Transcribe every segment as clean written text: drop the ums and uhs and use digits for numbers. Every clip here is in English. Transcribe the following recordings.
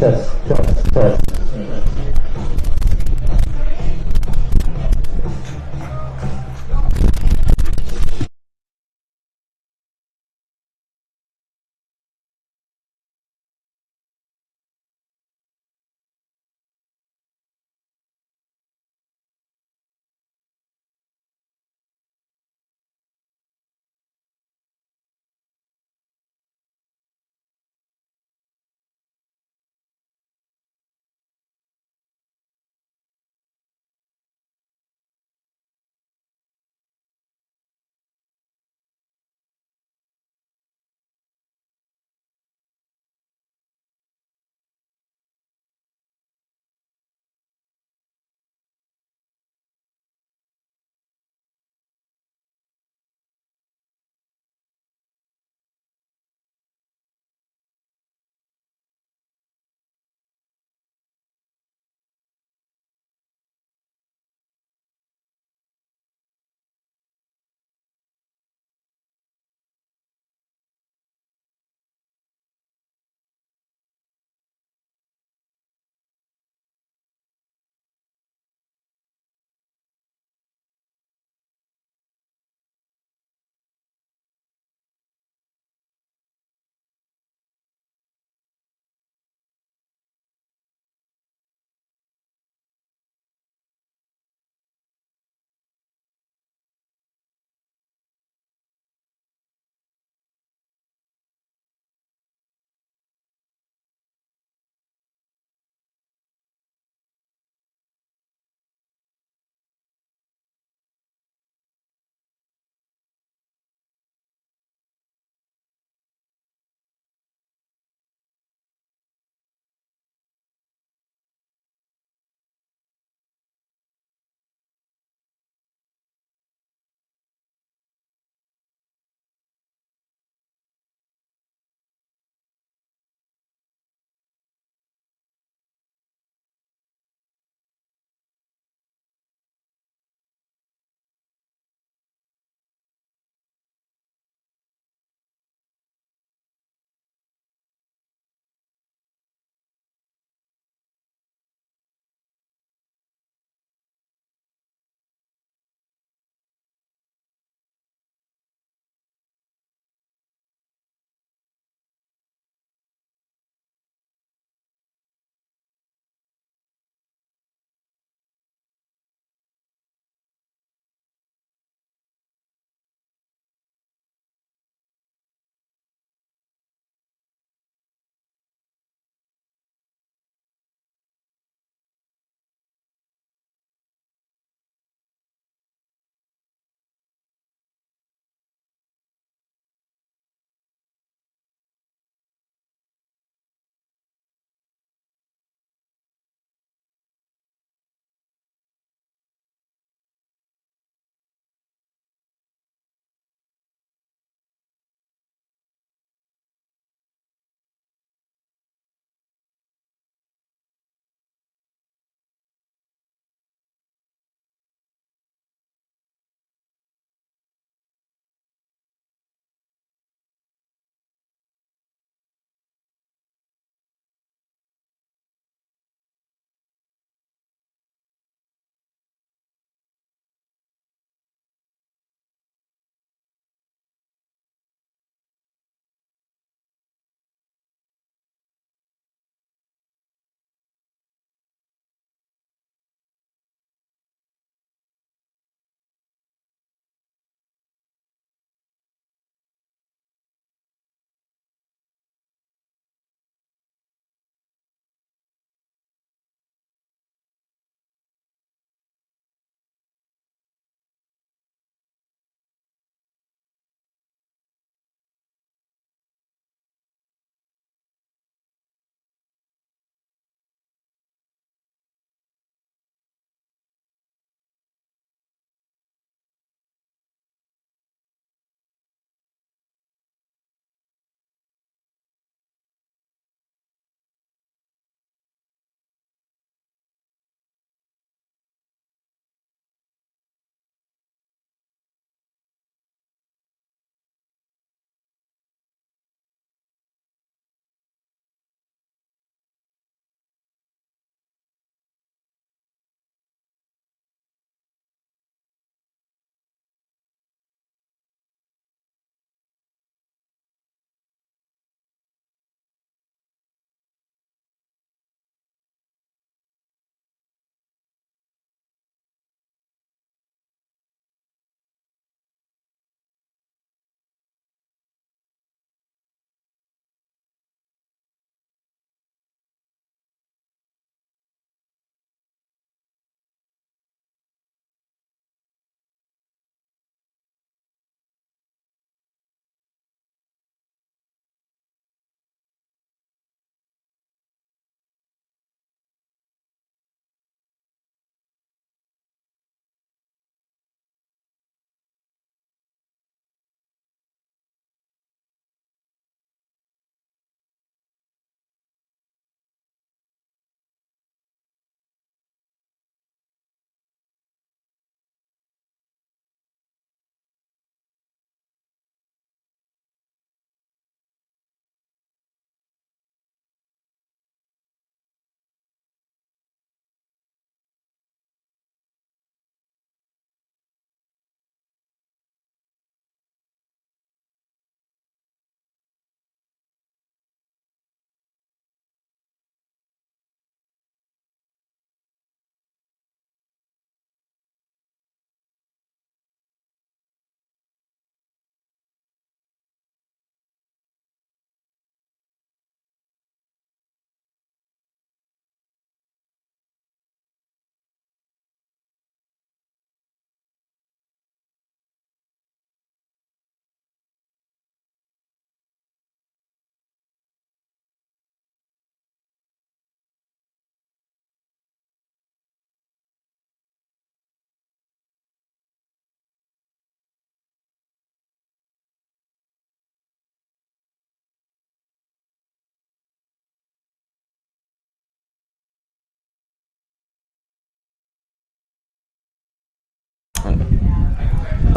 test, test.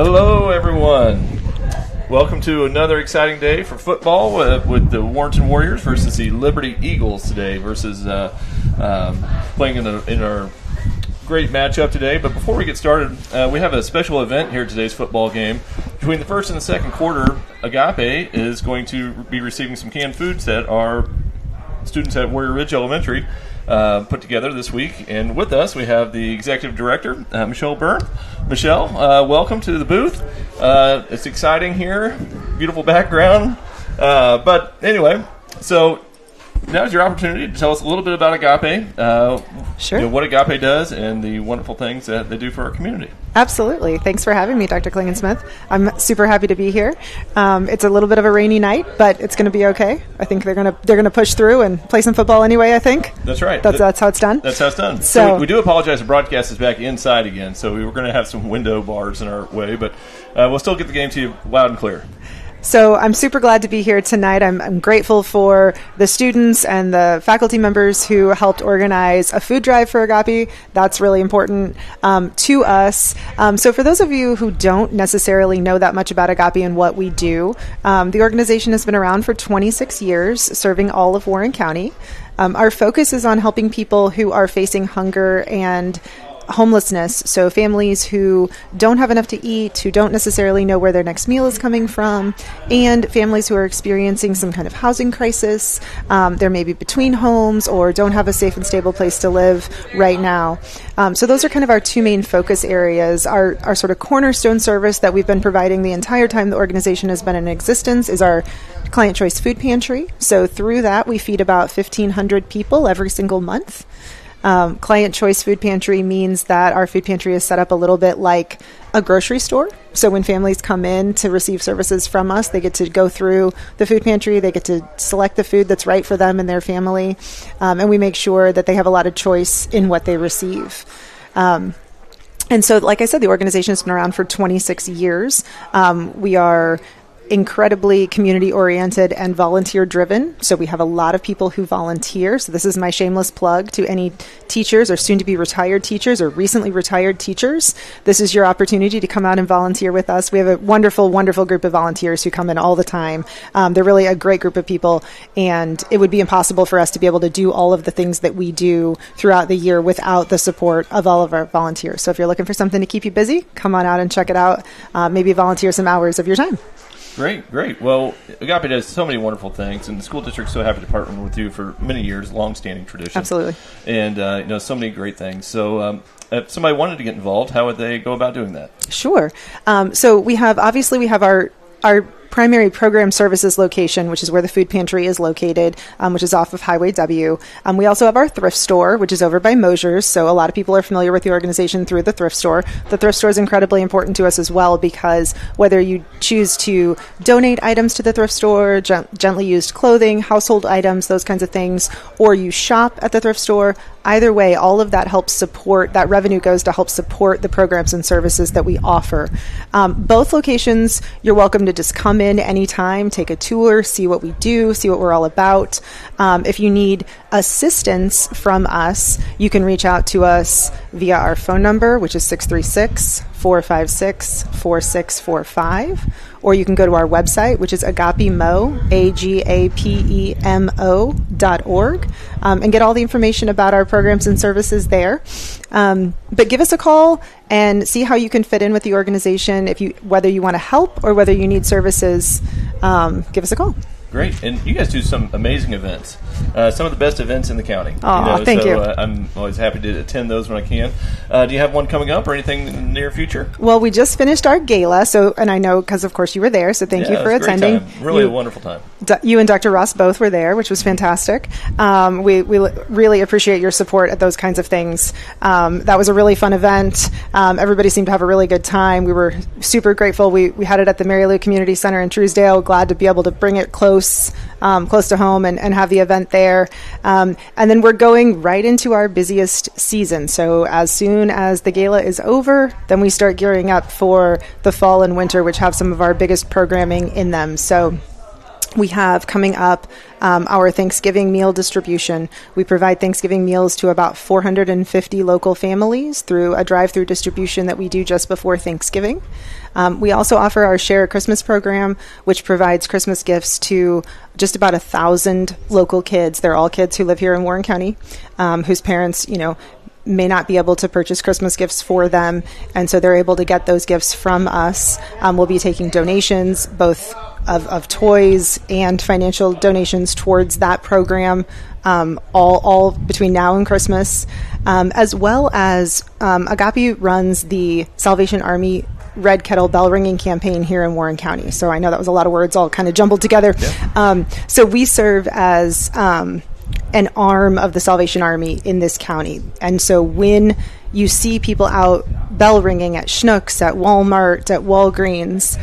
Hello, everyone. Welcome to another exciting day for football with the Warrenton Warriors versus the Liberty Eagles today versus playing in our great matchup today. But before we get started, we have a special event here at today's football game. Between the first and the second quarter, Agape is going to be receiving some canned foods that our students at Warrior Ridge Elementary put together this week. And with us, we have the executive director, Michelle Byrne. Michelle, welcome to the booth. It's exciting here. Beautiful background. But anyway, so now's your opportunity to tell us a little bit about Agape, Sure. What Agape does, and the wonderful things that they do for our community. Absolutely. Thanks for having me, Dr. Klingensmith. I'm super happy to be here. It's a little bit of a rainy night, but it's going to be okay. I think they're going to push through and play some football anyway, I think. That's right. That's how it's done? That's how it's done. So we do apologize. The broadcast is back inside again, so we were going to have some window bars in our way, but we'll still get the game to you loud and clear. So I'm super glad to be here tonight. I'm grateful for the students and the faculty members who helped organize a food drive for Agape. That's really important to us. So for those of you who don't necessarily know that much about Agape and what we do, the organization has been around for 26 years, serving all of Warren County. Our focus is on helping people who are facing hunger and homelessness, so families who don't have enough to eat, who don't necessarily know where their next meal is coming from, and families who are experiencing some kind of housing crisis. They're maybe between homes or don't have a safe and stable place to live right now. So those are kind of our two main focus areas. Our sort of cornerstone service that we've been providing the entire time the organization has been in existence is our Client Choice Food Pantry. So through that, we feed about 1,500 people every single month. Client Choice Food Pantry means that our food pantry is set up a little bit like a grocery store. So when families come in to receive services from us, they get to go through the food pantry, they get to select the food that's right for them and their family, and we make sure that they have a lot of choice in what they receive. And so, like I said, the organization has been around for 26 years. We are incredibly community-oriented and volunteer-driven. So we have a lot of people who volunteer. So this is my shameless plug to any teachers or soon-to-be retired teachers or recently retired teachers. This is your opportunity to come out and volunteer with us. We have a wonderful, wonderful group of volunteers who come in all the time. They're really a great group of people, and it would be impossible for us to be able to do all of the things that we do throughout the year without the support of all of our volunteers. So if you're looking for something to keep you busy, come on out and check it out. Maybe volunteer some hours of your time. Great. Well, Agape does so many wonderful things, and the school district's so happy to partner with you for many years, long-standing tradition. Absolutely. And, so many great things. So if somebody wanted to get involved, how would they go about doing that? Sure. So we have our primary program services location, which is where the food pantry is located, which is off of Highway W. We also have our thrift store, which is over by Mosier's. So a lot of people are familiar with the organization through the thrift store. The thrift store is incredibly important to us as well, because whether you choose to donate items to the thrift store, gently used clothing, household items, those kinds of things, or you shop at the thrift store, either way, all of that helps support, that revenue goes to help support the programs and services that we offer. Both locations, you're welcome to just come in anytime, take a tour, see what we do, see what we're all about. If you need assistance from us, you can reach out to us via our phone number, which is 636-456-4645. Or you can go to our website, which is agapemo, agapemo.org, and get all the information about our programs and services there. But give us a call and see how you can fit in with the organization. Whether you want to help or whether you need services, give us a call. Great. And you guys do some amazing events, some of the best events in the county. Thank you. I'm always happy to attend those when I can. Do you have one coming up or anything in the near future? Well, we just finished our gala, and I know because, of course, you were there, so thank you for attending. Really a wonderful time. You and Dr. Ross both were there, which was fantastic. We really appreciate your support at those kinds of things. That was a really fun event. Everybody seemed to have a really good time. We were super grateful. We had it at the Mary Lou Community Center in Truesdale. Glad to be able to bring it close to home and have the event there. And then we're going right into our busiest season. So as soon as the gala is over, then we start gearing up for the fall and winter, which have some of our biggest programming in them. So We have coming up our Thanksgiving meal distribution. We provide Thanksgiving meals to about 450 local families through a drive-through distribution that we do just before Thanksgiving. We also offer our Share a Christmas program, which provides Christmas gifts to just about 1,000 local kids. They're all kids who live here in Warren County, whose parents, may not be able to purchase Christmas gifts for them, and so they're able to get those gifts from us. We'll be taking donations, both of toys and financial donations towards that program, all between now and Christmas, as well as Agape runs the Salvation Army Red Kettle Bell Ringing campaign here in Warren County. So I know that was a lot of words all kind of jumbled together. Yeah. So we serve as an arm of the Salvation Army in this county. And so when you see people out bell ringing at Schnucks, at Walmart, at Walgreens,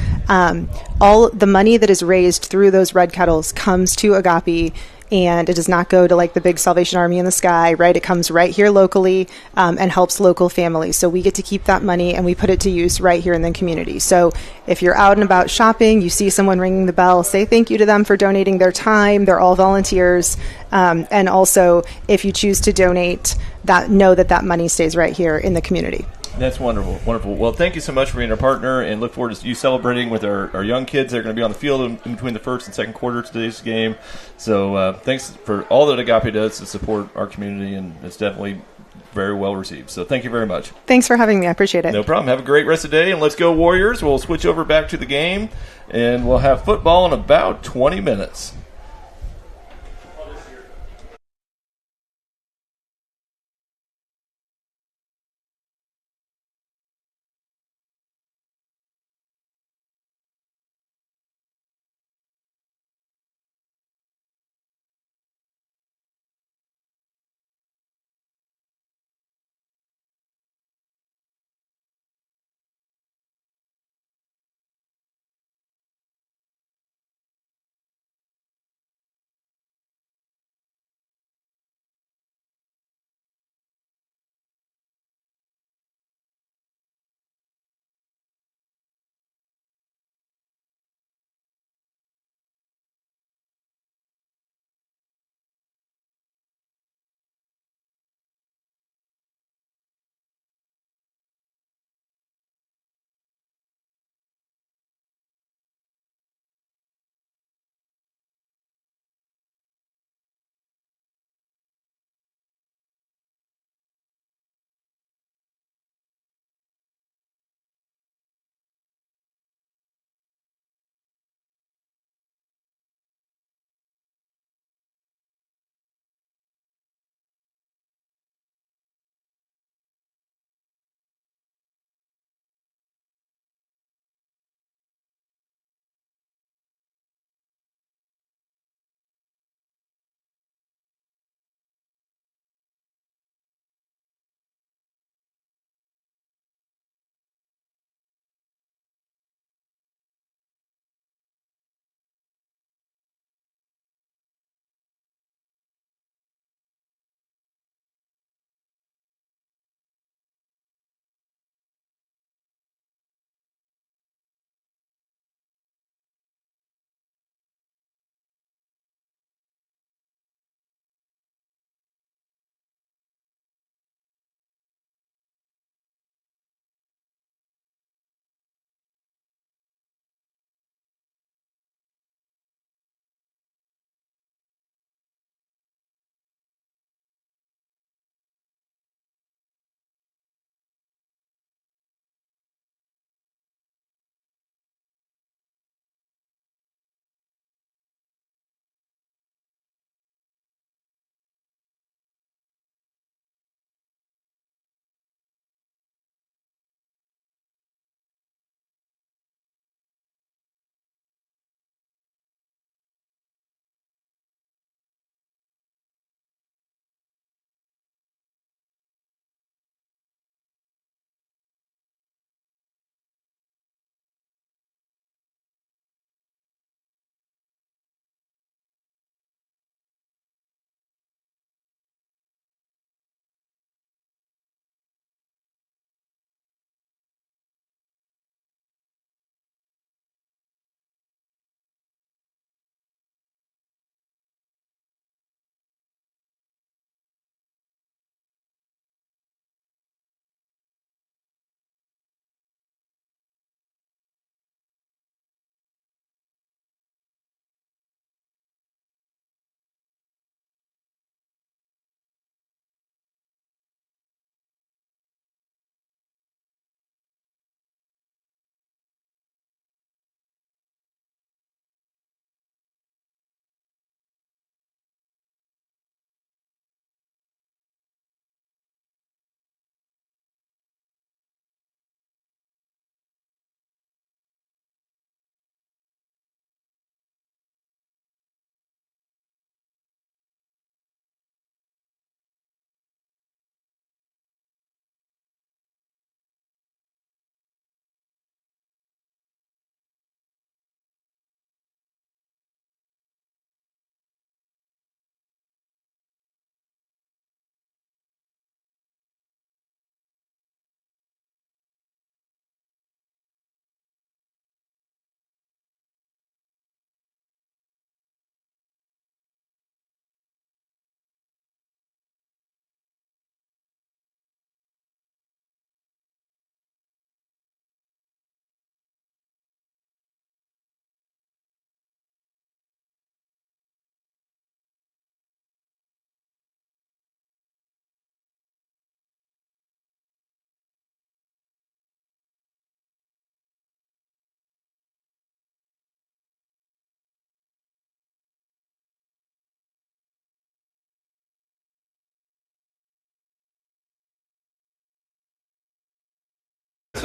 all the money that is raised through those red kettles comes to Agape, and it does not go to like the big Salvation Army in the sky, right? It comes right here locally and helps local families. So we get to keep that money and we put it to use right here in the community. So if you're out and about shopping, you see someone ringing the bell, say thank you to them for donating their time. They're all volunteers. And also, if you choose to donate, know that money stays right here in the community. That's wonderful, wonderful. Well, thank you so much for being our partner, and look forward to you celebrating with our young kids. They're going to be on the field in between the first and second quarter of today's game. So thanks for all that Agape does to support our community, and it's definitely very well received. So thank you very much. Thanks for having me. I appreciate it. No problem. Have a great rest of the day, and let's go Warriors. We'll switch over back to the game, and we'll have football in about 20 minutes.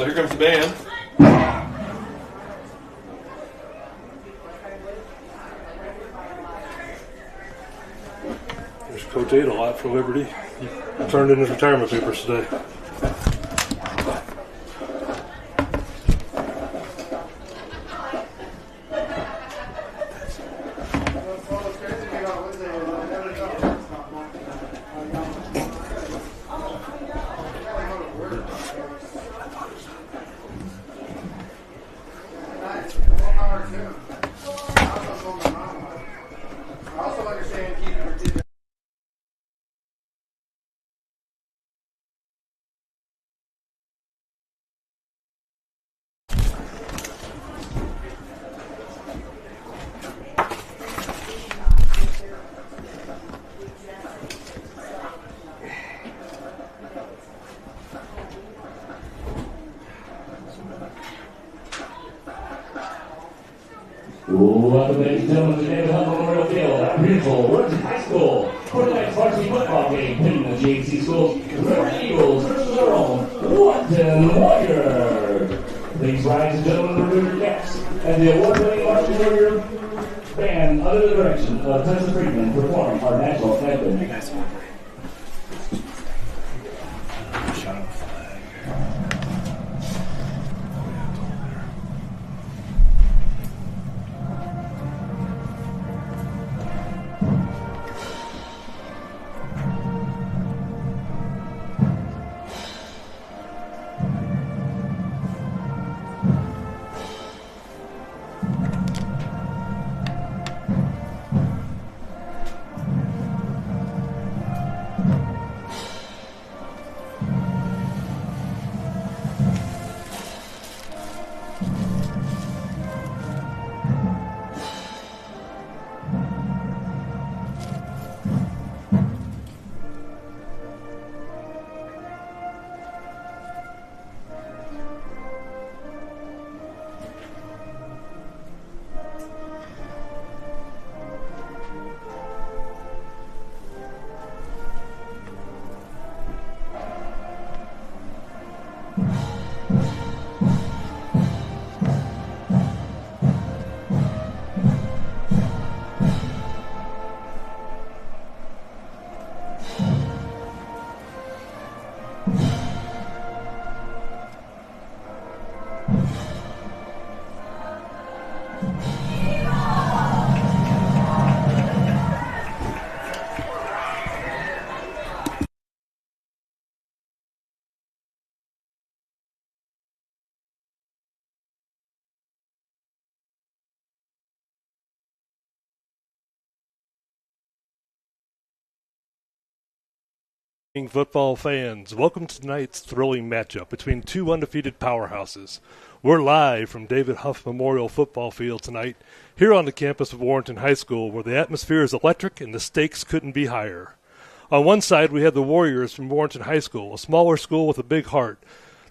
So here comes the band. There's Coach Adelot for Liberty. He turned in his retirement papers today. Welcome, ladies and gentlemen, to David Hunt Memorial Field at beautiful Warrenton High School for tonight's varsity football game between the GHC schools, Liberty Eagles versus our own Warrenton Warriors. Please rise and gentlemen, remove your caps and the award-winning varsity warrior band under the direction of Tessa Friedman performing our national anthem. Football fans, welcome to tonight's thrilling matchup between two undefeated powerhouses. We're live from David Huff Memorial Football Field tonight, here on the campus of Warrenton High School, where the atmosphere is electric and the stakes couldn't be higher. On one side, we have the Warriors from Warrenton High School, a smaller school with a big heart.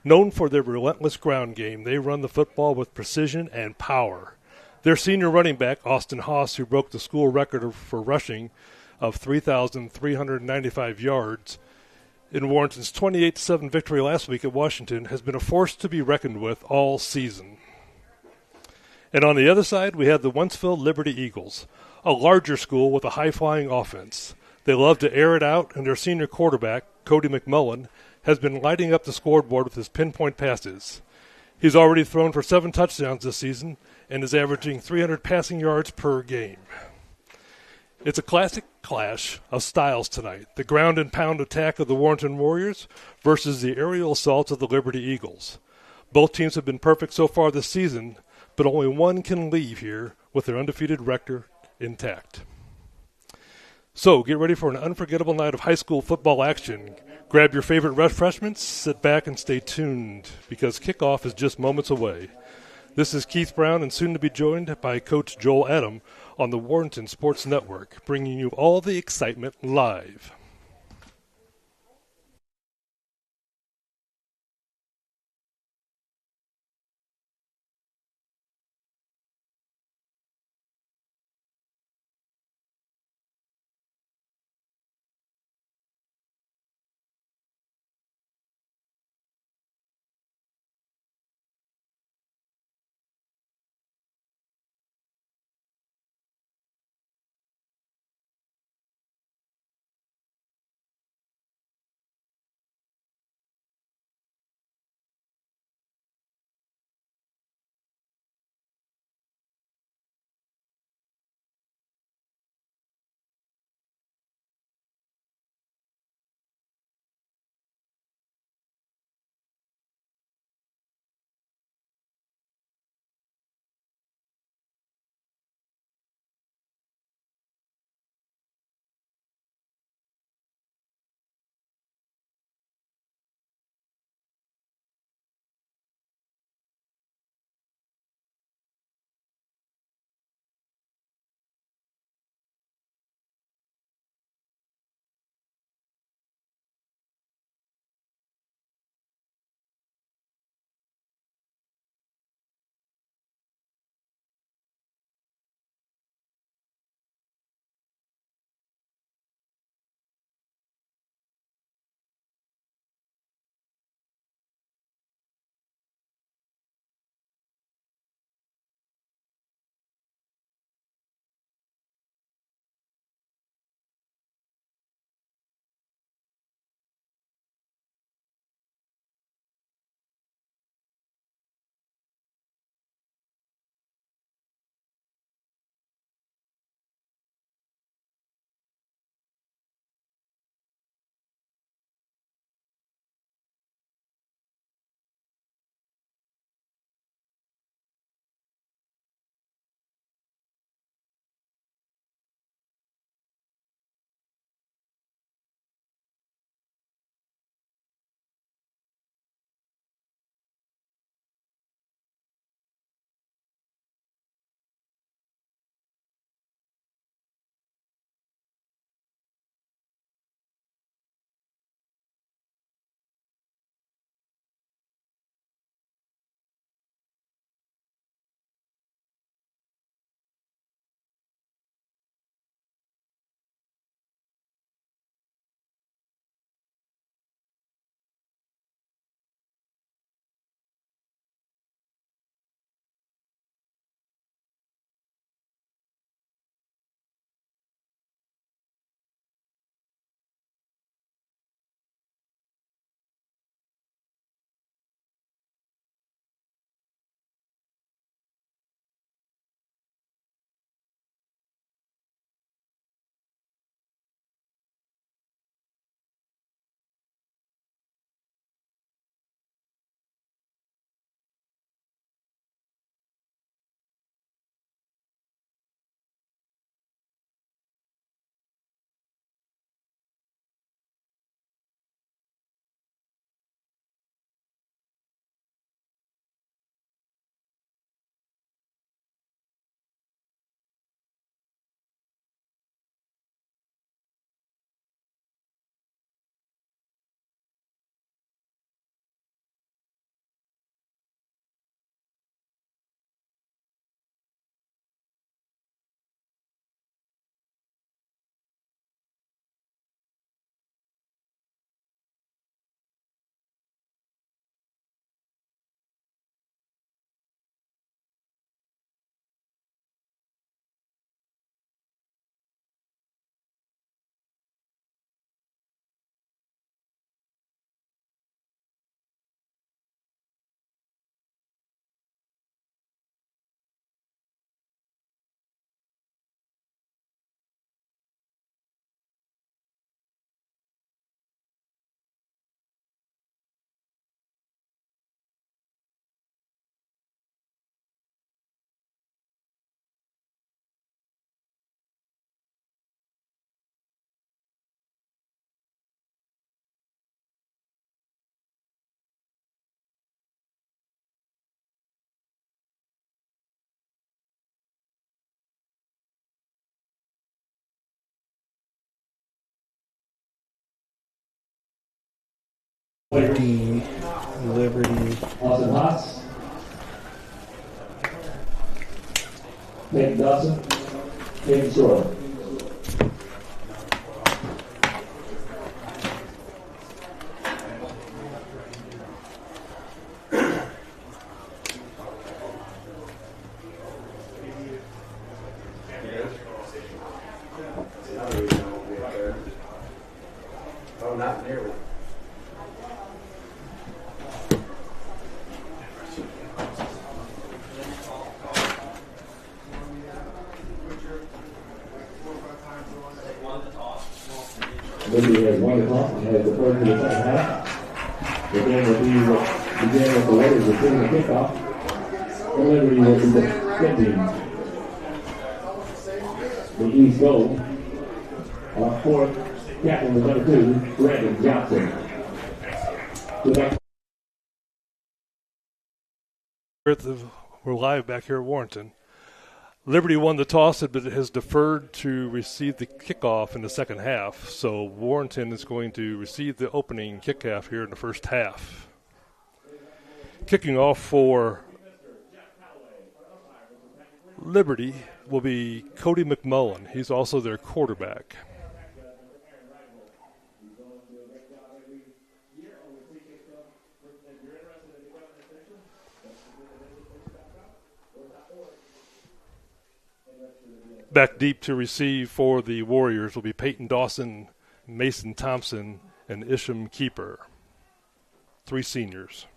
Known for their relentless ground game, they run the football with precision and power. Their senior running back, Austin Haas, who broke the school record for rushing of 3,395 yards, in Warrenton's 28-7 victory last week at Washington, has been a force to be reckoned with all season. And on the other side, we have the Wentzville Liberty Eagles, a larger school with a high-flying offense. They love to air it out, and their senior quarterback, Cody McMullen, has been lighting up the scoreboard with his pinpoint passes. He's already thrown for 7 touchdowns this season and is averaging 300 passing yards per game. It's a classic clash of styles tonight, the ground and pound attack of the Warrenton Warriors versus the aerial assault of the Liberty Eagles. Both teams have been perfect so far this season, but only one can leave here with their undefeated record intact. So get ready for an unforgettable night of high school football action. Grab your favorite refreshments, sit back and stay tuned, because kickoff is just moments away. This is Keith Brown, and soon to be joined by Coach Joel Adam on the Warrenton Sports Network, bringing you all the excitement live. D. Liberty. Austin Haas. Peyton Dawson. James Shore. Oh, not nearly. Liberty has won the toss and has deferred to the second half. The game will begin with the Warriors receiving the kickoff. The Liberty will be defending the East goal. On fourth, captain with number 2, Brandon Johnson. We're live back here at Warrenton. Liberty won the toss, but it has deferred to receive the kickoff in the second half. So Warrenton is going to receive the opening kickoff here in the first half. Kicking off for Liberty will be Cody McMullen. He's also their quarterback. Back deep to receive for the Warriors will be Peyton Dawson, Mason Thompson, and Isham Keeper. 3 seniors.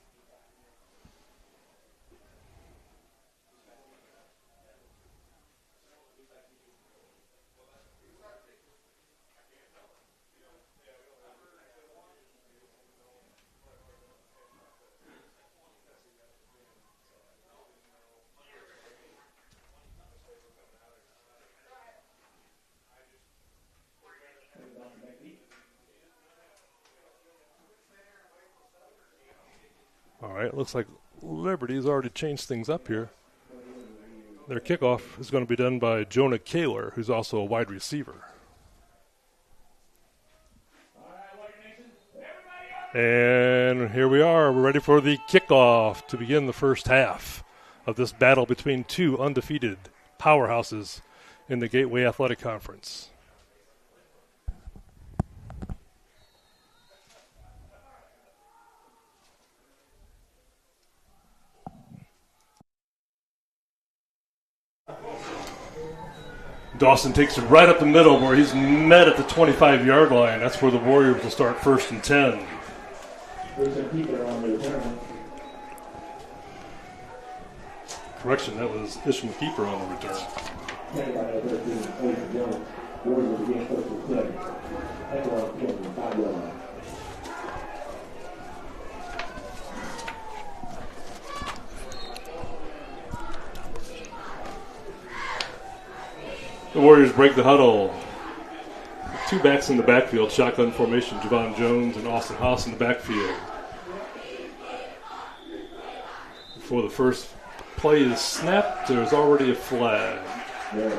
All right, looks like Liberty's already changed things up here. Their kickoff is going to be done by Jonah Kaler, who's also a wide receiver. And here we are. We're ready for the kickoff to begin the first half of this battle between 2 undefeated powerhouses in the Gateway Athletic Conference. Dawson takes it right up the middle where he's met at the 25-yard line. That's where the Warriors will start 1st and 10. Correction, that was Isham Keeper on the return. The Warriors break the huddle. 2 backs in the backfield, shotgun formation, Javon Jones and Austin Haas in the backfield. Before the first play is snapped, there's already a flag. They're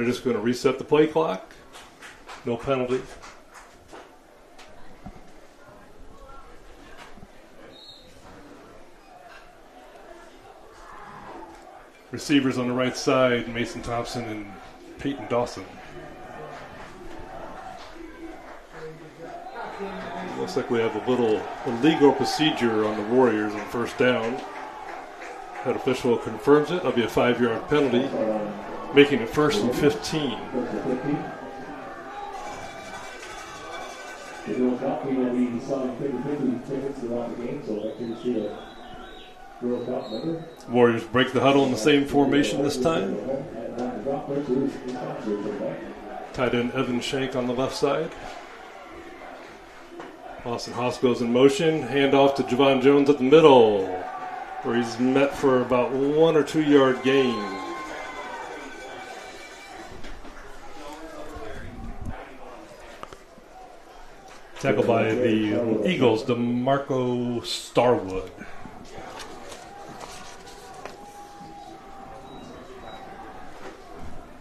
just going to reset the play clock. No penalty. Receivers on the right side, Mason Thompson and Peyton Dawson. Looks like we have a little illegal procedure on the Warriors on 1st down. Head official confirms it. That'll be a 5-yard penalty, making it 1st and 15. Warriors break the huddle in the same formation this time. Tight end Evan Shank on the left side. Austin Haas goes in motion. Handoff to Javon Jones at the middle, where he's met for about 1 or 2 yard gain. Tackled by the Eagles, DeMarco Starwood.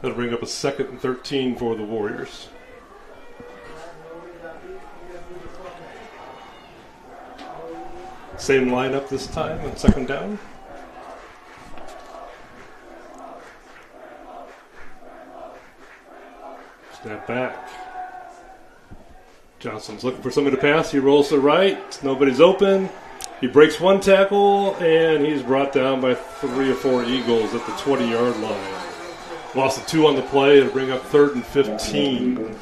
That'll bring up a 2nd and 13 for the Warriors. Same lineup this time on second down. Snap back. Johnson's looking for somebody to pass. He rolls to the right. Nobody's open. He breaks one tackle, and he's brought down by 3 or 4 Eagles at the 20-yard line. Lost the 2 on the play. It'll bring up 3rd and 15.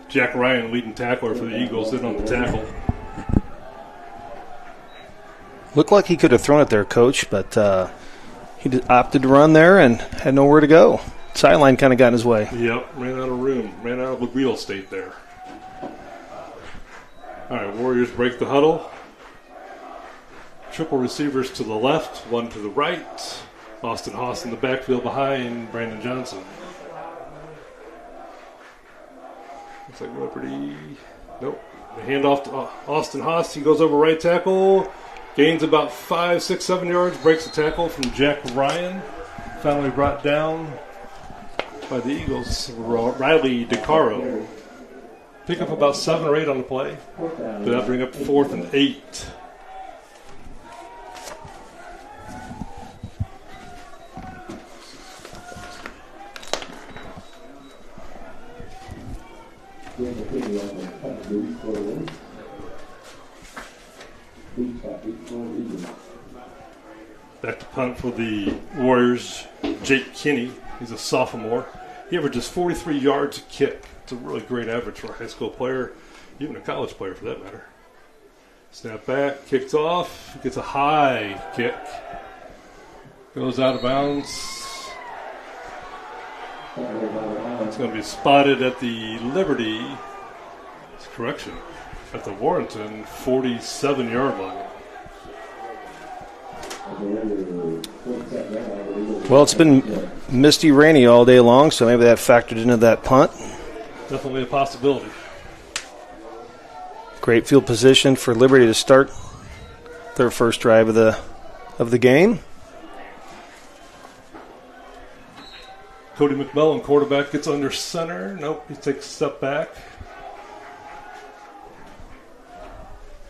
Jack Ryan, leading tackler for the Eagles, in on the tackle. Looked like he could have thrown it there, Coach, but he opted to run there and had nowhere to go. Sideline kind of got in his way. Yep, ran out of room, ran out of real estate there. All right, Warriors break the huddle. Triple receivers to the left, one to the right. Austin Haas in the backfield behind Brandon Johnson. Looks like Liberty. Nope. The handoff to Austin Haas. He goes over right tackle. Gains about 5, 6, 7 yards. Breaks the tackle from Jack Ryan. Finally brought down by the Eagles. Riley DeCaro. Pick up about 7 or 8 on the play. That'll bring up 4th and 8. Back to punt for the Warriors, Jake Kinney. He's a sophomore. He averages 43 yards a kick. It's a really great average for a high school player, even a college player for that matter. Snap back, kicks off, gets a high kick. Goes out of bounds. It's going to be spotted at the Liberty, correction, at the Warrenton 47-yard line. Well, it's been misty, rainy all day long, so maybe that factored into that punt. Definitely a possibility. Great field position for Liberty to start their first drive of the game. Cody McMillan, quarterback, gets under center. Nope, he takes a step back.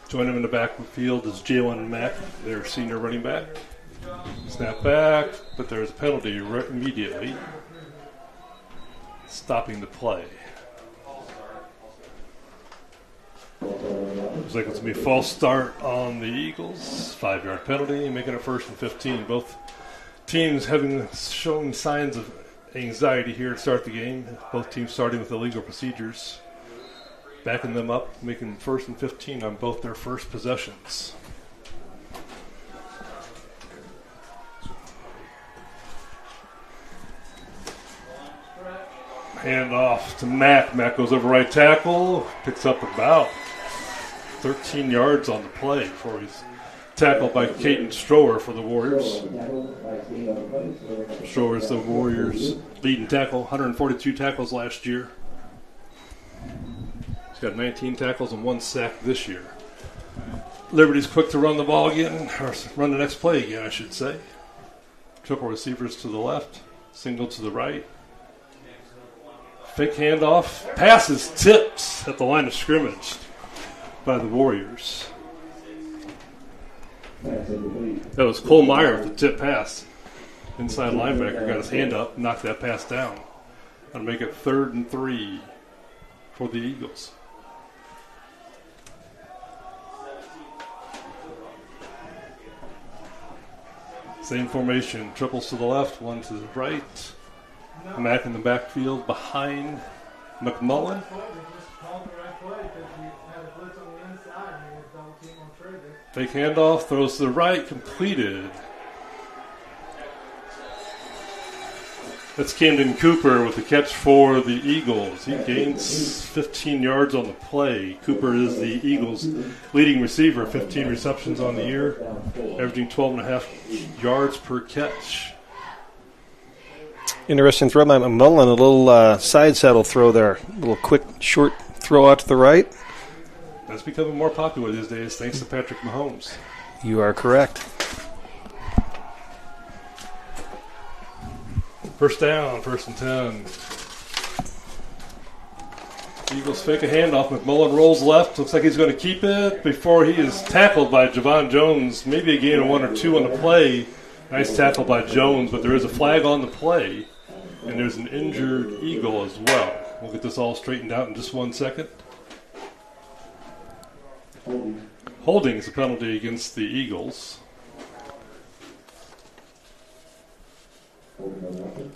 Join him in the backfield is Jalen Mack, their senior running back. Snap back, but there's a penalty immediately, stopping the play. Looks like it's going to be a false start on the Eagles. 5-yard penalty, making it 1st and 15. Both teams having shown signs of anxiety here to start the game. Both teams starting with illegal procedures. Backing them up, making 1st and 15 on both their first possessions. Hand off to Mack. Mack goes over right tackle, picks up about 13 yards on the play before he's tackled by Caden Strower for the Warriors. Strower is the Warriors' leading tackle, 142 tackles last year. He's got 19 tackles and 1 sack this year. Liberty's quick to run the ball again, or run the next play again, I should say. Triple receivers to the left, single to the right. Fake handoff. Pass is tipped at the line of scrimmage by the Warriors. That was Cole Meyer with the tip pass. Inside linebacker got his hand up, knocked that pass down. That'll make it 3rd and 3 for the Eagles. Same formation, triples to the left, 1 to the right. Mack in the backfield behind McMullen. Fake handoff, throws to the right, completed. That's Camden Cooper with the catch for the Eagles. He gains 15 yards on the play. Cooper is the Eagles' leading receiver, 15 receptions on the year, averaging 12.5 yards per catch. Interesting throw by McMullen, a little side saddle throw there. A little quick, short throw out to the right. That's becoming more popular these days thanks to Patrick Mahomes. You are correct. First down, 1st and 10. Eagles fake a handoff. McMullen rolls left. Looks like he's going to keep it before he is tackled by Javon Jones. Maybe a gain of 1 or 2 on the play. Nice tackle by Jones, but there is a flag on the play, and there's an injured Eagle as well. We'll get this all straightened out in just 1 second. Holding is a penalty against the Eagles.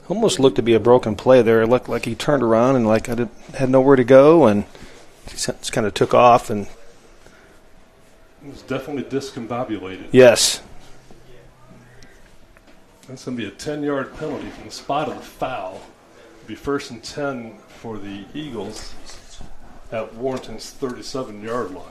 Almost looked to be a broken play there. It looked like he turned around and like had nowhere to go, and he just kind of took off. And it was definitely discombobulated. Yes. That's going to be a 10-yard penalty from the spot of the foul. It'll be 1st and 10 for the Eagles at Warrenton's 37-yard line.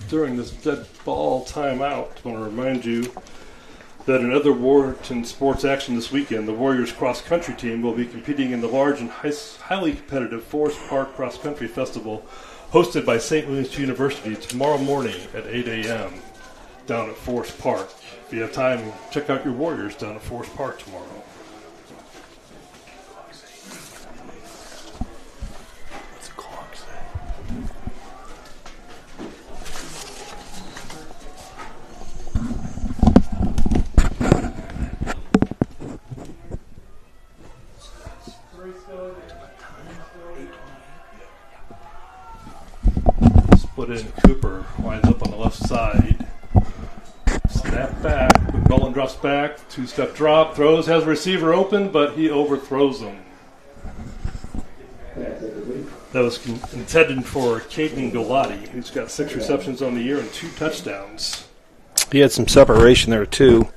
During this dead ball timeout, I want to remind you that in other Warrenton sports action this weekend, the Warriors cross-country team will be competing in the large and highly competitive Forest Park Cross Country Festival hosted by St. Louis University tomorrow morning at 8 a.m. down at Forest Park. If you have time, check out your Warriors down at Forest Park tomorrow. Split in, Cooper winds up on the left side. Snap back, McMullen drops back, 2-step drop, throws, has a receiver open, but he overthrows him. That was intended for Caden Galati, who's got 6 receptions on the year and 2 touchdowns. He had some separation there, too.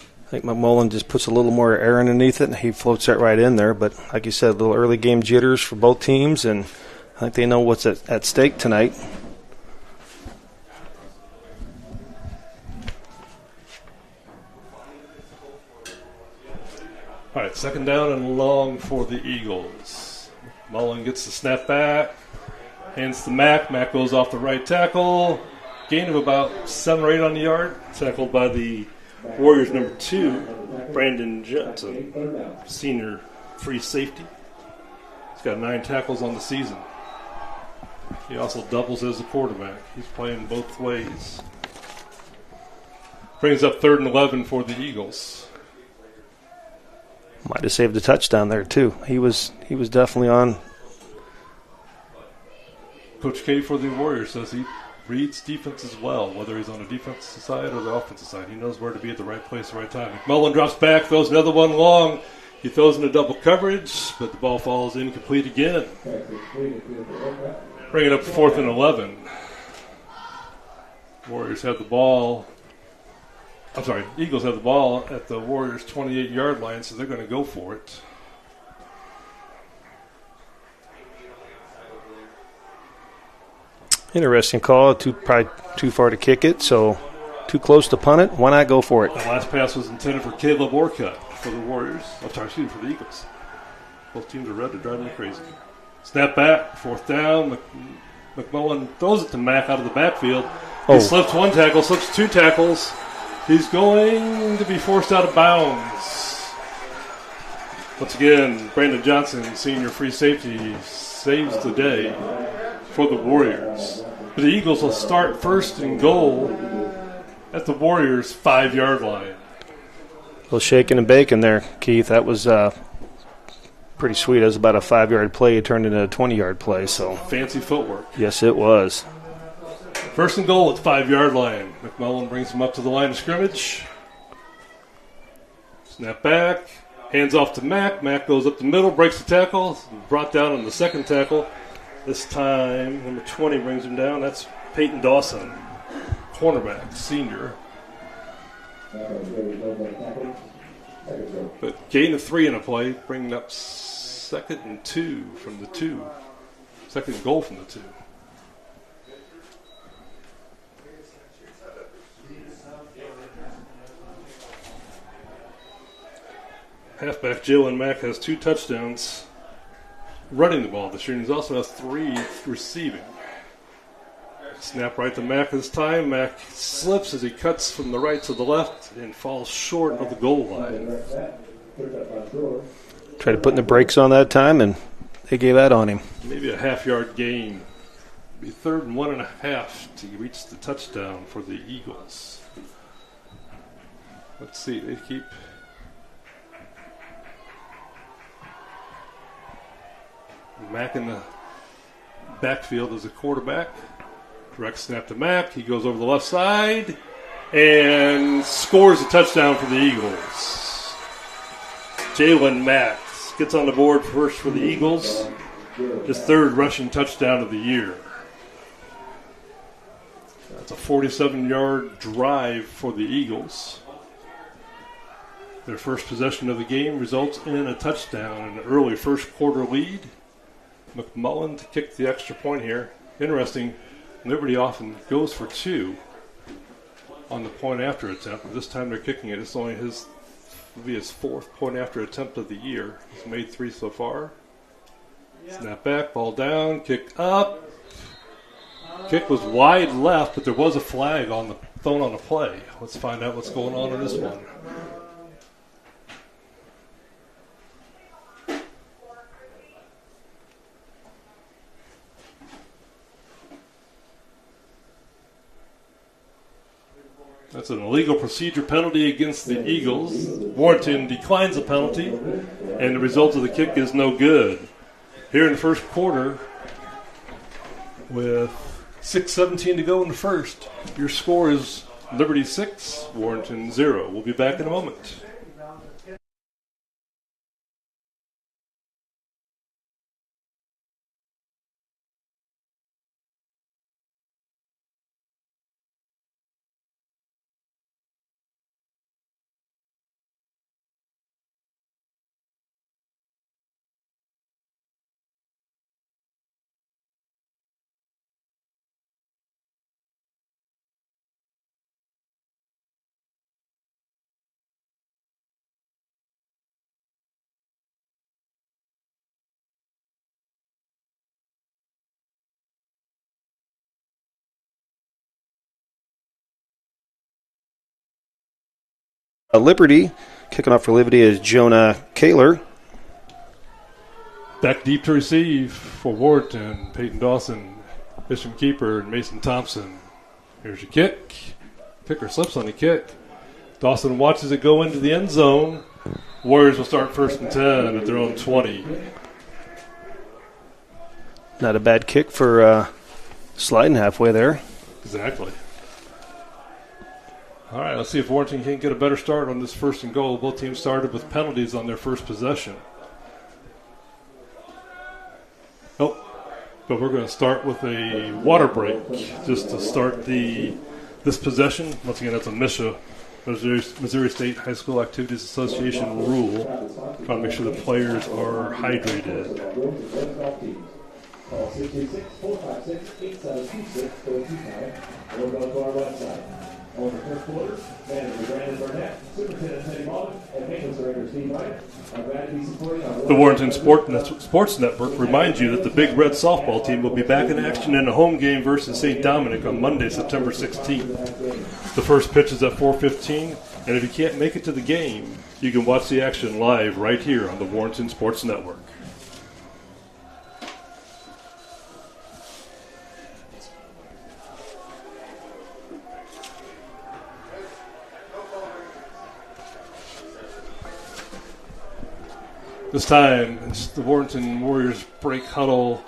I think McMullen just puts a little more air underneath it, and he floats that right in there. But like you said, a little early game jitters for both teams, and I think they know what's at stake tonight. All right, 2nd down and long for the Eagles. Mullen gets the snap back, hands to Mack. Mack goes off the right tackle. Gain of about 7 or 8 on the yard. Tackled by the Warriors number 2, Brandon Johnson, senior free safety. He's got 9 tackles on the season. He also doubles as a quarterback. He's playing both ways. Brings up 3rd and 11 for the Eagles. Might have saved a touchdown there, too. He was definitely on. Coach K for the Warriors says he reads defense as well, whether he's on the defensive side or the offensive side. He knows where to be at the right place at the right time. McMullen drops back, throws another one long. He throws into double coverage, but the ball falls incomplete again. Bring it up 4th and 11. Warriors have the ball. Eagles have the ball at the Warriors' 28-yard line, so they're going to go for it. Interesting call. Probably too far to kick it, so too close to punt it. Why not go for it? The last pass was intended for Caleb Orcutt for the Warriors. For the Eagles. Both teams are red. They're driving me crazy. Snap back, 4th down. McMullen throws it to Mack out of the backfield. He slips 1 tackle, slips 2 tackles. He's going to be forced out of bounds. Once again, Brandon Johnson, senior free safety, saves the day for the Warriors. But the Eagles will start 1st and goal at the Warriors' 5-yard line. A little shaking and baking there, Keith. That was pretty sweet. It was about a 5-yard play. It turned into a 20-yard play. So fancy footwork. Yes, it was. 1st and goal at the 5-yard line. McMullen brings him up to the line of scrimmage. Snap back. Hands off to Mack. Mack goes up the middle, breaks the tackle. Brought down on the 2nd tackle. This time, number 20 brings him down. That's Peyton Dawson, cornerback, senior. But gain of 3 in a play, bringing up 2nd and 2 from the 2. 2nd goal from the 2. Halfback Jalen Mack has 2 touchdowns running the ball this year, and he also has 3 receiving. Snap right to Mack this time. Mack slips as he cuts from the right to the left and falls short of the goal line. Tried to put in the brakes on that time, and they gave that on him. Maybe a half-yard gain. Be 3rd and 1.5 to reach the touchdown for the Eagles. Let's see. They keep... Mack in the backfield as a quarterback. Direct snap to Mack. He goes over the left side and scores a touchdown for the Eagles. Jalen Mack gets on the board first for the Eagles. His 3rd rushing touchdown of the year. That's a 47-yard drive for the Eagles. Their first possession of the game results in a touchdown and an early first quarter lead. McMullen to kick the extra point here. Interesting, Liberty often goes for 2 on the point after attempt, but this time they're kicking it. It's only his 4th point after attempt of the year. He's made 3 so far. Snap back, ball down, kick up. Kick was wide left, but there was a flag thrown on the play. Let's find out what's going on in this one. That's an illegal procedure penalty against the Eagles. Warrenton declines the penalty, and the result of the kick is no good. Here in the first quarter, with 6:17 to go in the first, your score is Liberty 6, Warrenton 0. We'll be back in a moment. Liberty, kicking off for Liberty is Jonah Kaler. Back deep to receive for Warrenton, Peyton Dawson, Bishop Keeper, and Mason Thompson. Here's your kick. Kicker slips on the kick. Dawson watches it go into the end zone. Warriors will start 1st and 10 at their own 20. Not a bad kick for sliding halfway there. Exactly. All right, let's see if Warrenton can get a better start on this 1st and goal. Both teams started with penalties on their first possession. Oh, but we're going to start with a water break just to start this possession. Once again, that's a MSHA, Missouri State High School Activities Association rule. Trying to make sure the players are hydrated. Call 626-456-8726 or go to our website. On the first quarter, manager Brandon Burnett, superintendent Teddy Mullen, and maintenance director Steve Wright are glad to be supporting our The Warrenton Sports Network reminds you that the Big Red softball team will be back in action in a home game versus St. Dominic on Monday, September 16th. The first pitch is at 4:15, and if you can't make it to the game, you can watch the action live right here on the Warrenton Sports Network. This time, it's the Warrenton Warriors break huddle.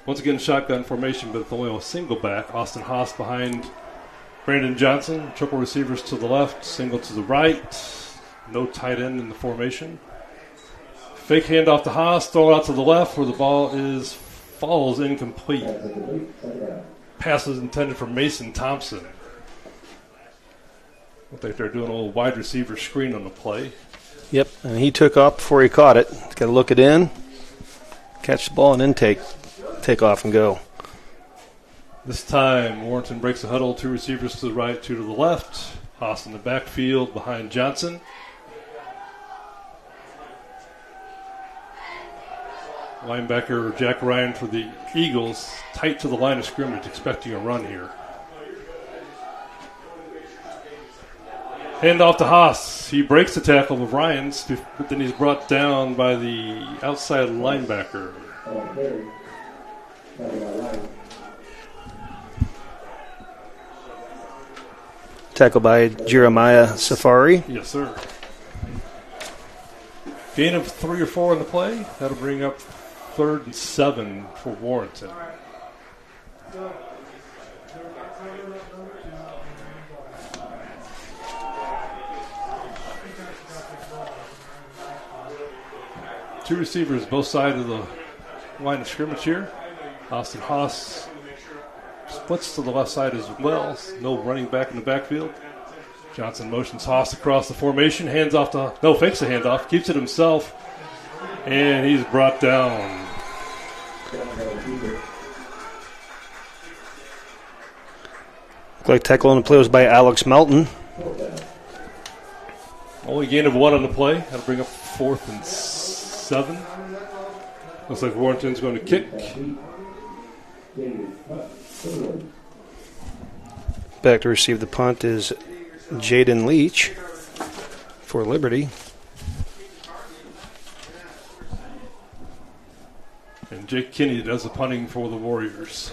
Once again, shotgun formation, but with only a single back. Austin Haas behind Brandon Johnson. Triple receivers to the left, single to the right. No tight end in the formation. Fake handoff to Haas, throw it out to the left where the ball falls incomplete. Pass is intended for Mason Thompson. Looks like they're doing a little wide receiver screen on the play. Yep, and he took off before he caught it. Got to look it in, catch the ball, and then take off and go. This time, Warrenton breaks the huddle. 2 receivers to the right, 2 to the left. Haas in the backfield behind Johnson. Linebacker Jack Ryan for the Eagles, tight to the line of scrimmage, expecting a run here. Hand off to Haas. He breaks the tackle with Ryans, but then he's brought down by the outside linebacker. Tackled by Jeremiah Safari. Yes, sir. Gain of 3 or 4 in the play. That'll bring up 3rd and 7 for Warrenton. Two receivers both sides of the line of scrimmage here. Austin Haas splits to the left side as well. No running back in the backfield. Johnson motions Haas across the formation. Fakes the handoff. Keeps it himself. And he's brought down. Looked like tackle on the play was by Alex Melton. Only gain of 1 on the play. That'll bring up 4th and 7. Looks like Warrenton's going to kick. Back to receive the punt is Jaden Leach for Liberty. And Jake Kinney does the punting for the Warriors.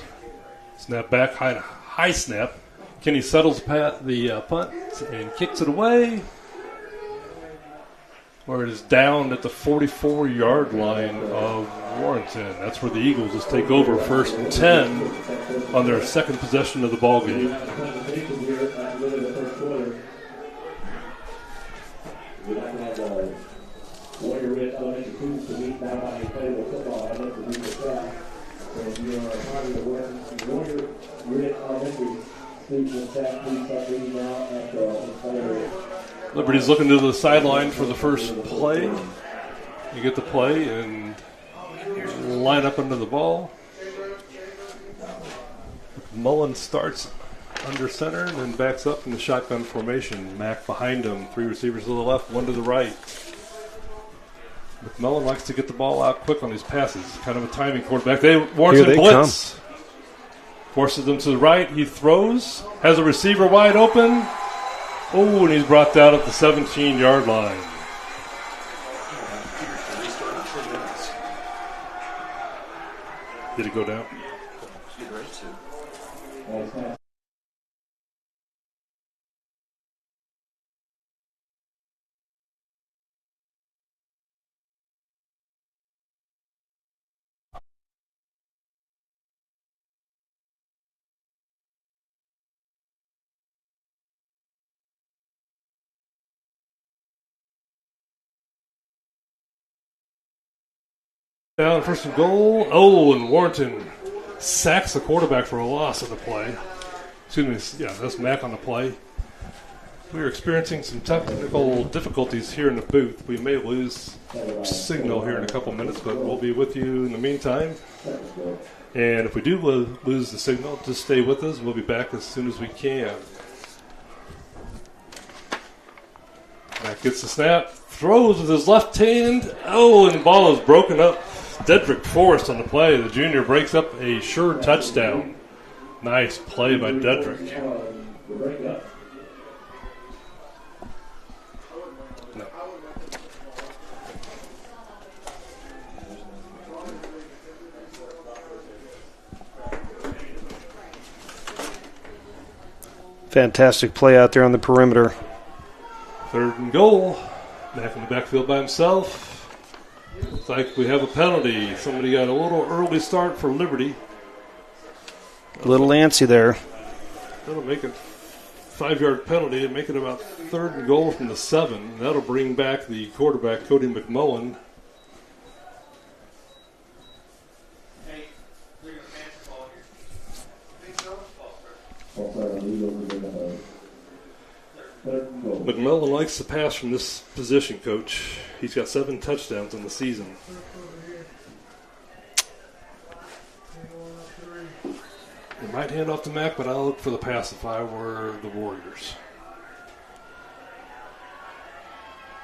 Snap back, high snap. Kinney settles the punt and kicks it away, where it is down at the 44-yard line of Warrenton. That's where the Eagles just take over 1st and 10 on their second possession of the ball game. Liberty's looking to the sideline for the first play. You get the play and line up under the ball. Mullen starts under center and then backs up in the shotgun formation. Mack behind him. 3 receivers to the left, 1 to the right. McMullen likes to get the ball out quick on his passes. Kind of a timing quarterback. Warrenton blitz. Come. Forces them to the right. He throws. Has a receiver wide open. Oh, and he's brought down at the 17-yard line. Did it go down? Down, 1st and goal. Oh, and Warrenton sacks the quarterback for a loss on the play. Excuse me, yeah, that's Mack on the play. We are experiencing some technical difficulties here in the booth. We may lose signal here in a couple minutes, but we'll be with you in the meantime. And if we do lose the signal, just stay with us. We'll be back as soon as we can. Mack gets the snap, throws with his left hand. Oh, and the ball is broken up. Dedrick Forrest on the play. The junior breaks up a sure touchdown. Nice play by Dedrick. No. Fantastic play out there on the perimeter. 3rd and goal. Back in the backfield by himself. Looks like we have a penalty. Somebody got a little early start for Liberty. A little antsy there. That'll make it 5-yard penalty and make it about 3rd and goal from the 7. That'll bring back the quarterback, Cody McMullen. McMullen likes to pass from this position, Coach. He's got 7 touchdowns in the season. They might hand off to Mack, but I'll look for the pass if I were the Warriors.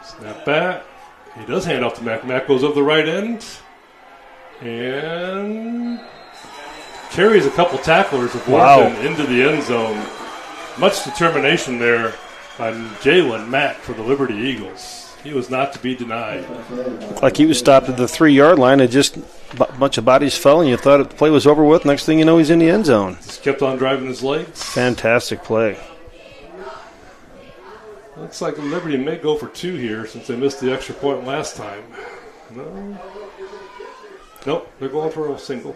Snap back. He does hand off to Mack. Mack goes over the right end. And carries a couple tacklers of Warrenton into the end zone. Much determination there by Jalen Mack for the Liberty Eagles. He was not to be denied. Like he was stopped at the 3-yard line, and just a bunch of bodies fell, and you thought the play was over with. Next thing you know, he's in the end zone. Just kept on driving his legs. Fantastic play. Looks like Liberty may go for 2 here since they missed the extra point last time. No. Nope, they're going for a single.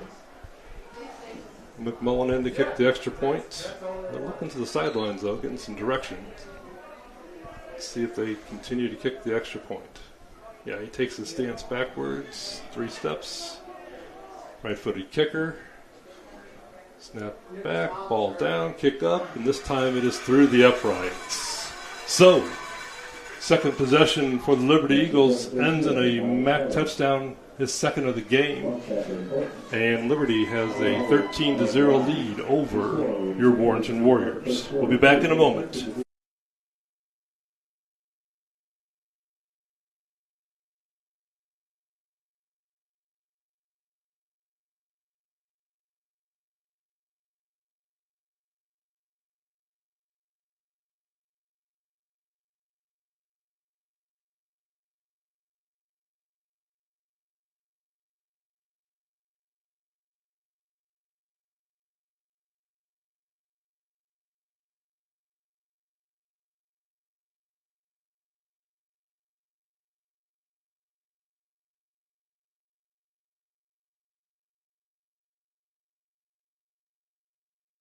McMullen in to kick the extra point. They're looking to the sidelines, though, getting some direction. See if they continue to kick the extra point. Yeah, he takes his stance backwards, 3 steps. Right-footed kicker. Snap back, ball down, kick up, and this time it is through the uprights. So, second possession for the Liberty Eagles ends in a Mack touchdown, his second of the game. And Liberty has a 13-0 lead over your Warrenton Warriors. We'll be back in a moment.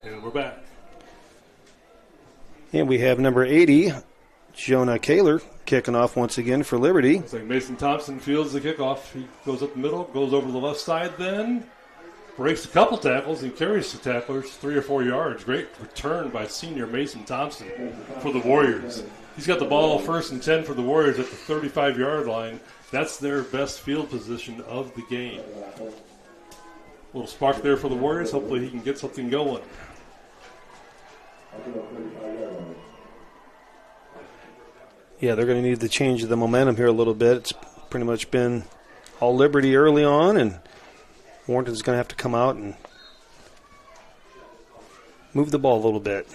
And we're back. And we have number 80, Jonah Kaler, kicking off once again for Liberty. Looks like Mason Thompson fields the kickoff. He goes up the middle, goes over to the left side then. Breaks a couple tackles and carries the tacklers 3 or 4 yards. Great return by senior Mason Thompson for the Warriors. He's got the ball 1st and 10 for the Warriors at the 35-yard line. That's their best field position of the game. A little spark there for the Warriors. Hopefully he can get something going. Yeah, they're going to need to change the momentum here a little bit. It's pretty much been all Liberty early on, and Warrenton's going to have to come out and move the ball a little bit.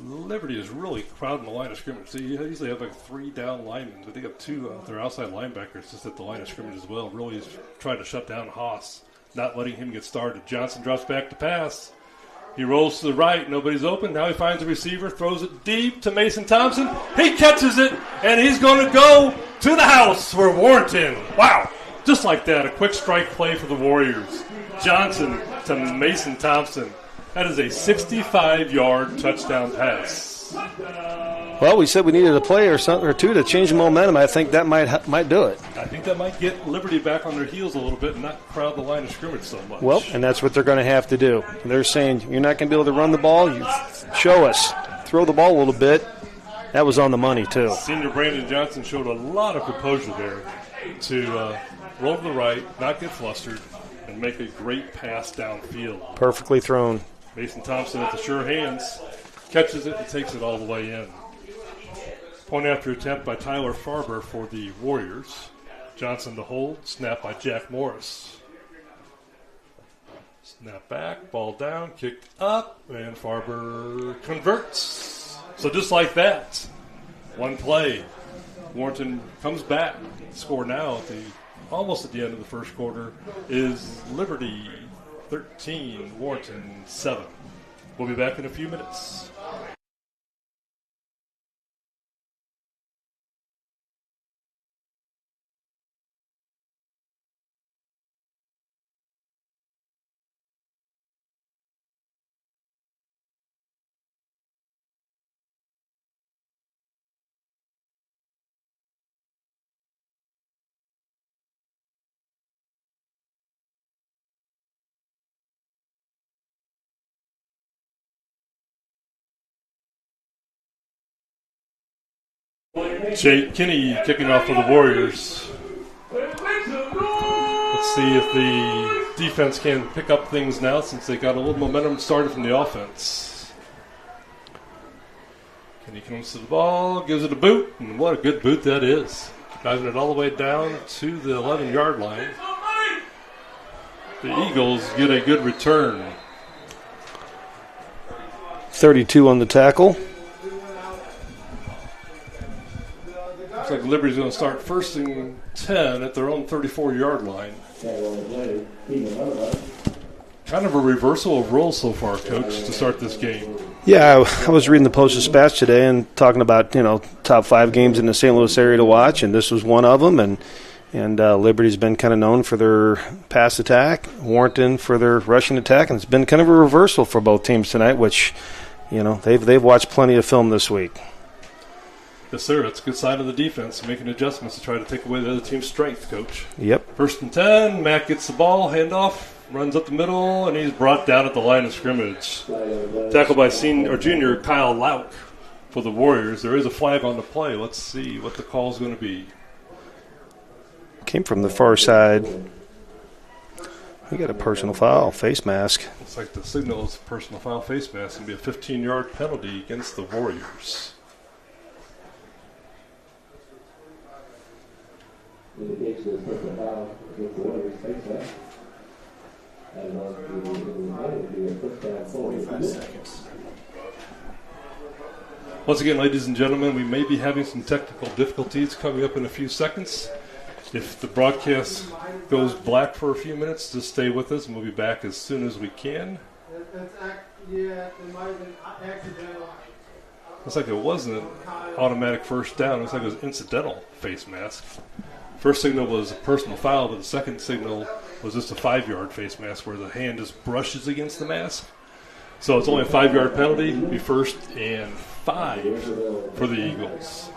Liberty is really crowding the line of scrimmage. They usually have like 3 down linemen, but they have 2 their outside linebackers just at the line of scrimmage as well. Really is trying to shut down Haas, not letting him get started. Johnson drops back to pass. He rolls to the right. Nobody's open. Now he finds a receiver, throws it deep to Mason Thompson. He catches it, and he's going to go to the house for Warrenton. Wow. Just like that, a quick strike play for the Warriors. Johnson to Mason Thompson. That is a 65-yard touchdown pass. Well, we said we needed a play or something or two to change the momentum. I think that might do it. I think that might get Liberty back on their heels a little bit and not crowd the line of scrimmage so much. Well, and that's what they're going to have to do. They're saying, you're not going to be able to run the ball. You show us. Throw the ball a little bit. That was on the money, too. Senior Brandon Johnson showed a lot of composure there to roll to the right, not get flustered, and make a great pass downfield. Perfectly thrown. Mason Thompson at the sure hands catches it and takes it all the way in. Point after attempt by Tyler Farber for the Warriors. Johnson to hold, snap by Jack Morris. Snap back, ball down, kicked up, and Farber converts. So just like that, one play, Warrenton comes back. The score now almost at the end of the first quarter is Liberty 13, Warrenton 7. We'll be back in a few minutes. Jake Kinney kicking off for the Warriors. Let's see if the defense can pick up things now since they got a little momentum started from the offense. Kinney comes to the ball, gives it a boot, and what a good boot that is. Driving it all the way down to the 11-yard line. The Eagles get a good return. 32 on the tackle. Looks like Liberty's going to start first and 10 at their own 34-yard line. Kind of a reversal of roles so far, Coach, to start this game. Yeah, I was reading the Post-Dispatch today and talking about, top 5 games in the St. Louis area to watch, and this was one of them. And Liberty's been kind of known for their pass attack, Warrenton for their rushing attack, and it's been kind of a reversal for both teams tonight, which, they've watched plenty of film this week. Yes, sir. It's a good sign of the defense, making adjustments to try to take away the other team's strength, Coach. Yep. First and 10, Matt gets the ball, handoff, runs up the middle, and he's brought down at the line of scrimmage. Tackled by junior Kyle Lauk for the Warriors. There is a flag on the play. Let's see what the call is going to be. Came from the far side. We got a personal foul, face mask. Looks like the signal is a personal foul face mask. Going to be a 15-yard penalty against the Warriors. Indicates the personal foul against the Warriors face mask. And on the first down 45 seconds. Once again, ladies and gentlemen, we may be having some technical difficulties coming up in a few seconds. If the broadcast goes black for a few minutes, just stay with us, and we'll be back as soon as we can. Looks like it wasn't an automatic first down. Looks like it was incidental face mask. First signal was a personal foul, but the second signal was just a 5-yard face mask where the hand just brushes against the mask. So it's only a 5-yard penalty. It'll be first and 5 for the Eagles.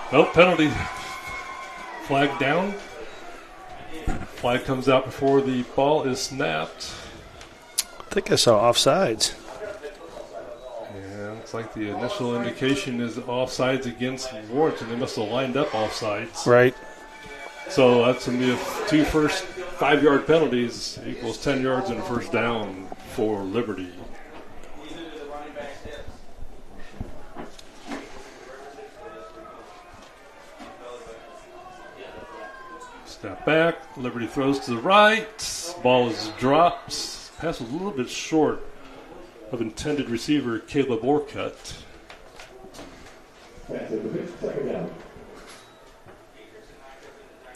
Nope, penalty. Flag down. Flag comes out before the ball is snapped. I think I saw offsides. Yeah, looks like the initial indication is offsides against Warrenton. They must have lined up offsides. Right. So that's going to be two first 5-yard penalties equals 10 yards and a first down for Liberty. Step back. Liberty throws to the right. Ball is dropped. Pass was a little bit short of intended receiver Caleb Orcutt.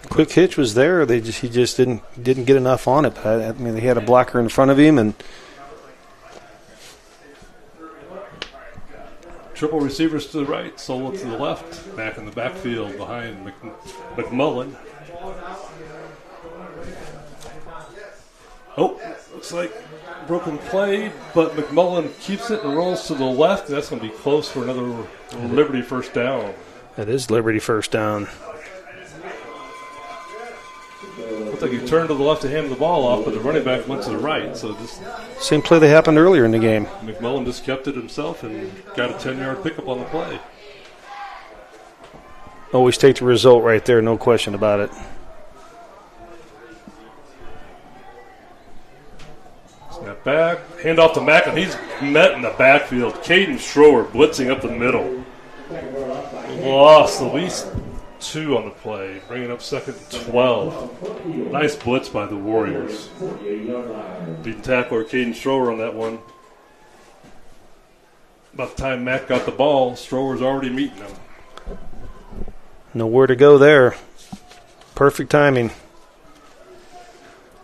Quick hitch was there. He just didn't get enough on it. I mean, he had a blocker in front of him, and triple receivers to the right, solo to the left. Back in the backfield behind McMullen. Oh, looks like broken play, but McMullen keeps it and rolls to the left. That's going to be close for another Liberty first down. That is Liberty first down. Looks like he turned to the left to hand the ball off, but the running back went to the right. So just same play that happened earlier in the game. McMullen just kept it himself and got a 10-yard pickup on the play. Always take the result right there, no question about it. Snap back, hand off to Mack, and he's met in the backfield. Caden Schroer blitzing up the middle. Lost at least 2 on the play, bringing up second and 12. Nice blitz by the Warriors. Beating tackler Caden Schroer on that one. About the time Mack got the ball, Schroer's already meeting him. Nowhere to go there. Perfect timing.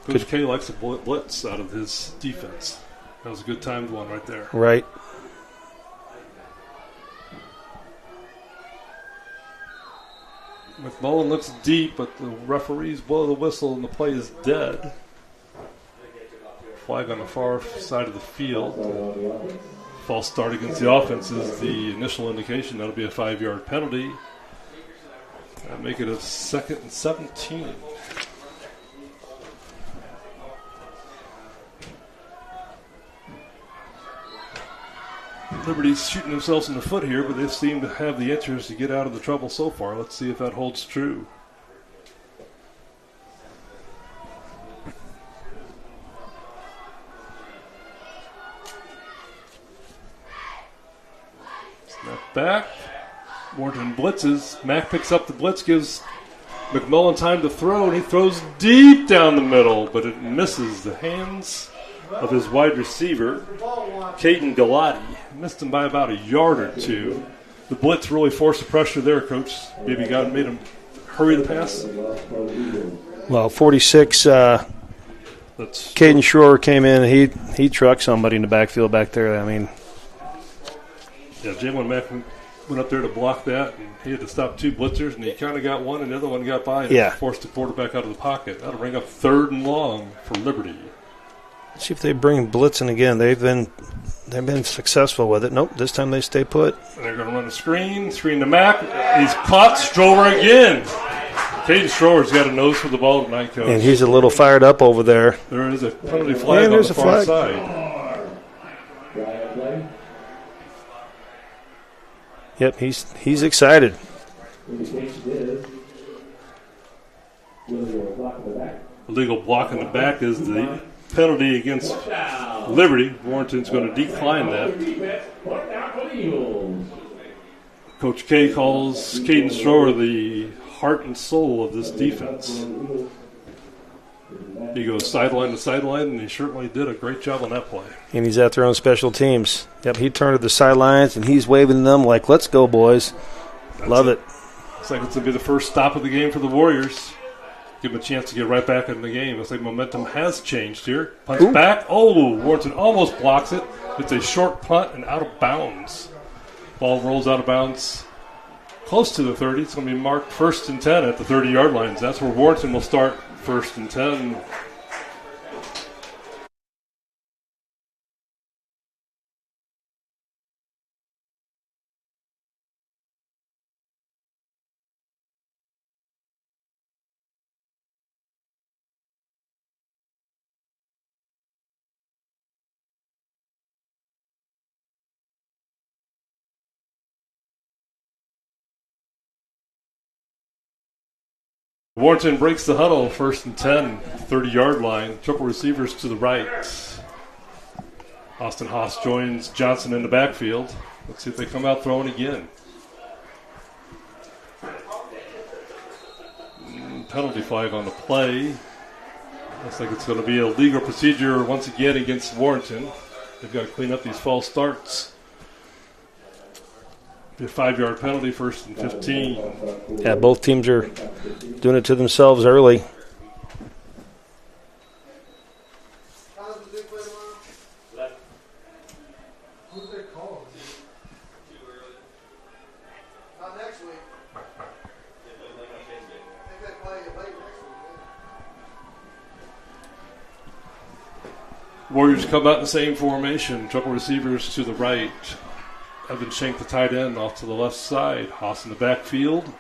Coach K likes a blitz out of his defense. That was a good timed one right there. Right. McMullen looks deep, but the referees blow the whistle and the play is dead. Flag on the far side of the field. False start against the offense is the initial indication. That'll be a 5-yard penalty. That'll make it a second and 17. Liberty's shooting themselves in the foot here, but they seem to have the answers to get out of the trouble so far. Let's see if that holds true. back. Warrenton blitzes. Mack picks up the blitz, gives McMullen time to throw, and he throws deep down the middle, but it misses the hands of his wide receiver, Caden Galati. Missed him by about a yard or two. The blitz really forced the pressure there, Coach. Maybe made him hurry the pass. Well, 46, Caden Schroer came in, and he trucked somebody in the backfield back there. I mean, yeah, Jalen Mack went up there to block that, and he had to stop two blitzers, and he kind of got one, and the other one got by and forced the quarterback out of the pocket. That'll bring up 3rd and long for Liberty. Let's see if they bring blitzing again. They've been successful with it. Nope, this time they stay put. And they're going to run the screen to Mack. He's caught. Strower again. Caden Strower's got a nose for the ball tonight, Coach. And he's a little fired up over there. There is a penalty flag on the far side. Yep, he's excited. Illegal block in the back is the penalty against Liberty. Warrenton's going to decline that. Coach K calls Caden Strower the heart and soul of this defense. He goes sideline to sideline, and he certainly did a great job on that play. And he's out there on special teams. Yep, he turned to the sidelines, and he's waving them like, let's go, boys. Love it. Looks like it's going to be the first stop of the game for the Warriors. Give them a chance to get right back in the game. Looks like momentum has changed here. Punts back. Oh, Warrenton almost blocks it. It's a short punt and out of bounds. Ball rolls out of bounds close to the 30. It's going to be marked 1st and 10 at the 30-yard lines. That's where Warrenton will start 1st and 10. Warrenton breaks the huddle, 1st and 10, 30-yard line. Triple receivers to the right. Austin Haas joins Johnson in the backfield. Let's see if they come out throwing again. Penalty flag on the play. Looks like it's going to be a legal procedure once again against Warrenton. They've got to clean up these false starts. Be a 5-yard penalty, 1st and 15. Yeah, both teams are doing it to themselves early. Warriors come out in the same formation. Triple receivers to the right. Evan Schenk, the tight end, off to the left side. Haas in the backfield.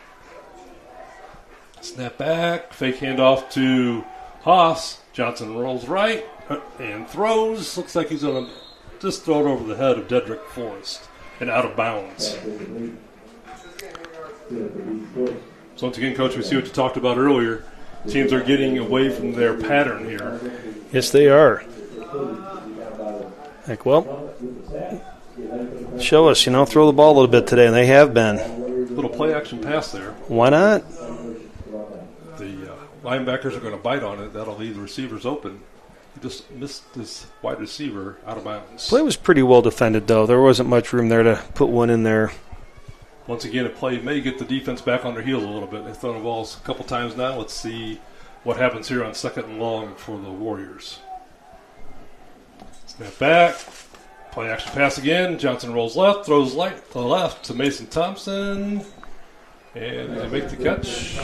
Snap back. Fake handoff to Haas. Johnson rolls right and throws. Looks like he's going to just throw it over the head of Dedrick Forrest and out of bounds. So once again, Coach, we see what you talked about earlier. Teams are getting away from their pattern here. Yes, they are. Like, well, show us, throw the ball a little bit today, and they have been. Little play action pass there. Why not? The linebackers are going to bite on it. That'll leave the receivers open. He just missed this wide receiver out of bounds. Play was pretty well defended, though. There wasn't much room there to put one in there. Once again, a play may get the defense back on their heels a little bit. They've thrown the balls a couple times now. Let's see what happens here on 2nd and long for the Warriors. Snap back. Play action pass again. Johnson rolls left, throws light to the left to Mason Thompson. And they make the catch.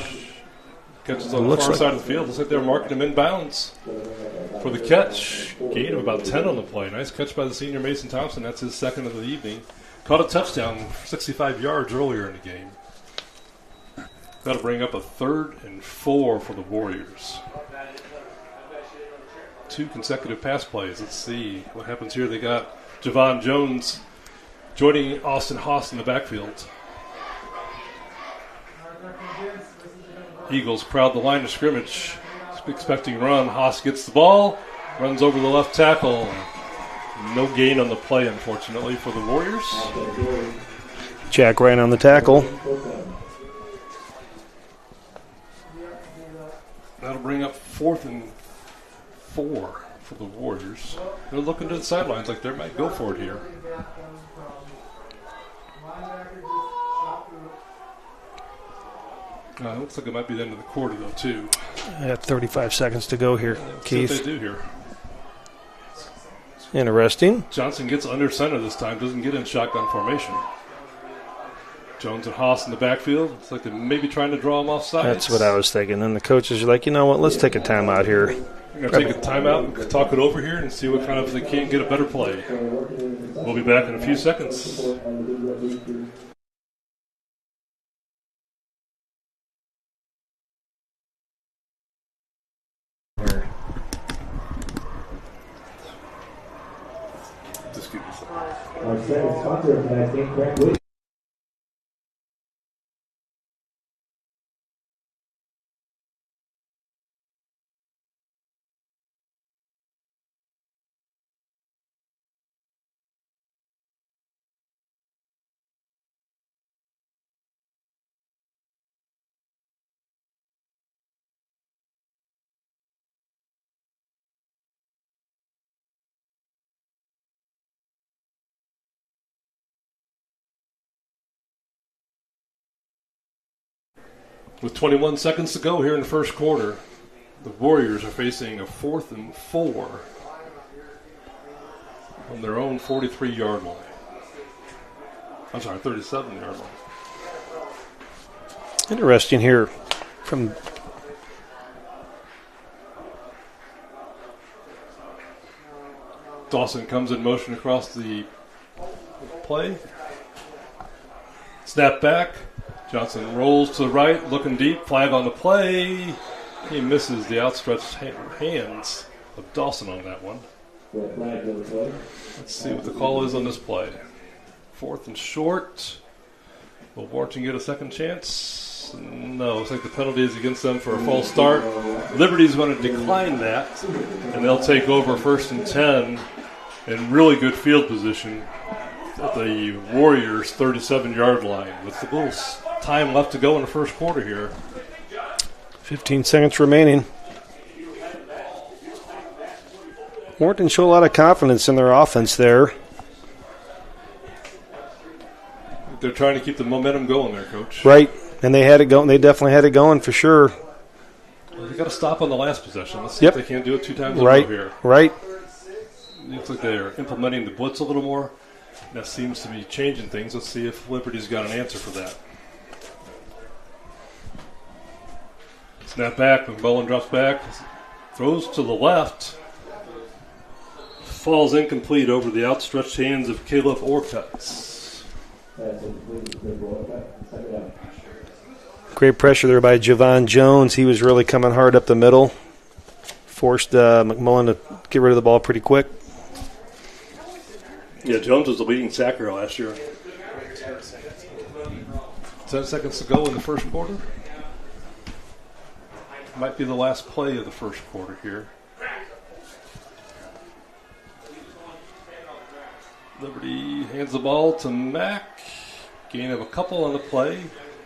Catches on the far side of the field. Looks like they're marking him inbounds for the catch. Gain of about 10 on the play. Nice catch by the senior Mason Thompson. That's his 2nd of the evening. Caught a touchdown, 65 yards earlier in the game. That'll bring up a 3rd and 4 for the Warriors. 2 consecutive pass plays. Let's see what happens here. They got Javon Jones joining Austin Haas in the backfield. Eagles crowd the line of scrimmage. Expecting run. Haas gets the ball. Runs over the left tackle. No gain on the play, unfortunately, for the Warriors. Jack Ryan on the tackle. That'll bring up 4th and 4 for the Warriors. They're looking to the sidelines like they might go for it here. Looks like it might be the end of the quarter, though, too. At 35 seconds to go here, Keith. See what they do here. Interesting. Johnson gets under center this time, doesn't get in shotgun formation. Jones and Haas in the backfield. It's like they're maybe trying to draw him off sides. That's what I was thinking. And the coaches are like, you know what, let's take a timeout here. We're going to take a timeout and talk it over here and see what kind of, if they can't get a better play. We'll be back in a few seconds. Just give me a second. Our second sponsor of tonight's game, Craig Wood. With 21 seconds to go here in the first quarter, the Warriors are facing a 4th and 4 on their own 43-yard line. I'm sorry, 37-yard line. Interesting here from Dawson comes in motion across the play. Snap back. Johnson rolls to the right, looking deep. Flag on the play. He misses the outstretched hands of Dawson on that one. Let's see what the call is on this play. 4th and short. Will Warrenton get a second chance? No, looks like the penalty is against them for a false start. Liberty's going to decline that, and they'll take over 1st and 10 in really good field position at the Warriors' 37-yard line with a little time left to go in the first quarter here. 15 seconds remaining. Warrenton showed a lot of confidence in their offense there. They're trying to keep the momentum going there, Coach. Right, and they had it going. They definitely had it going for sure. Well, they got to stop on the last possession. Let's see if they can't do it 2 times in a Right, row here. right. It looks like they're implementing the blitz a little more. That seems to be changing things. Let's see if Liberty's got an answer for that. Snap back. McMullen drops back. Throws to the left. Falls incomplete over the outstretched hands of Caleb Orcutt. Great pressure there by Javon Jones. He was really coming hard up the middle. Forced McMullen to get rid of the ball pretty quick. Yeah, Jones was the leading sacker last year. 10 seconds to go in the first quarter. Might be the last play of the first quarter here. Liberty hands the ball to Mack. Gain of a couple on the play.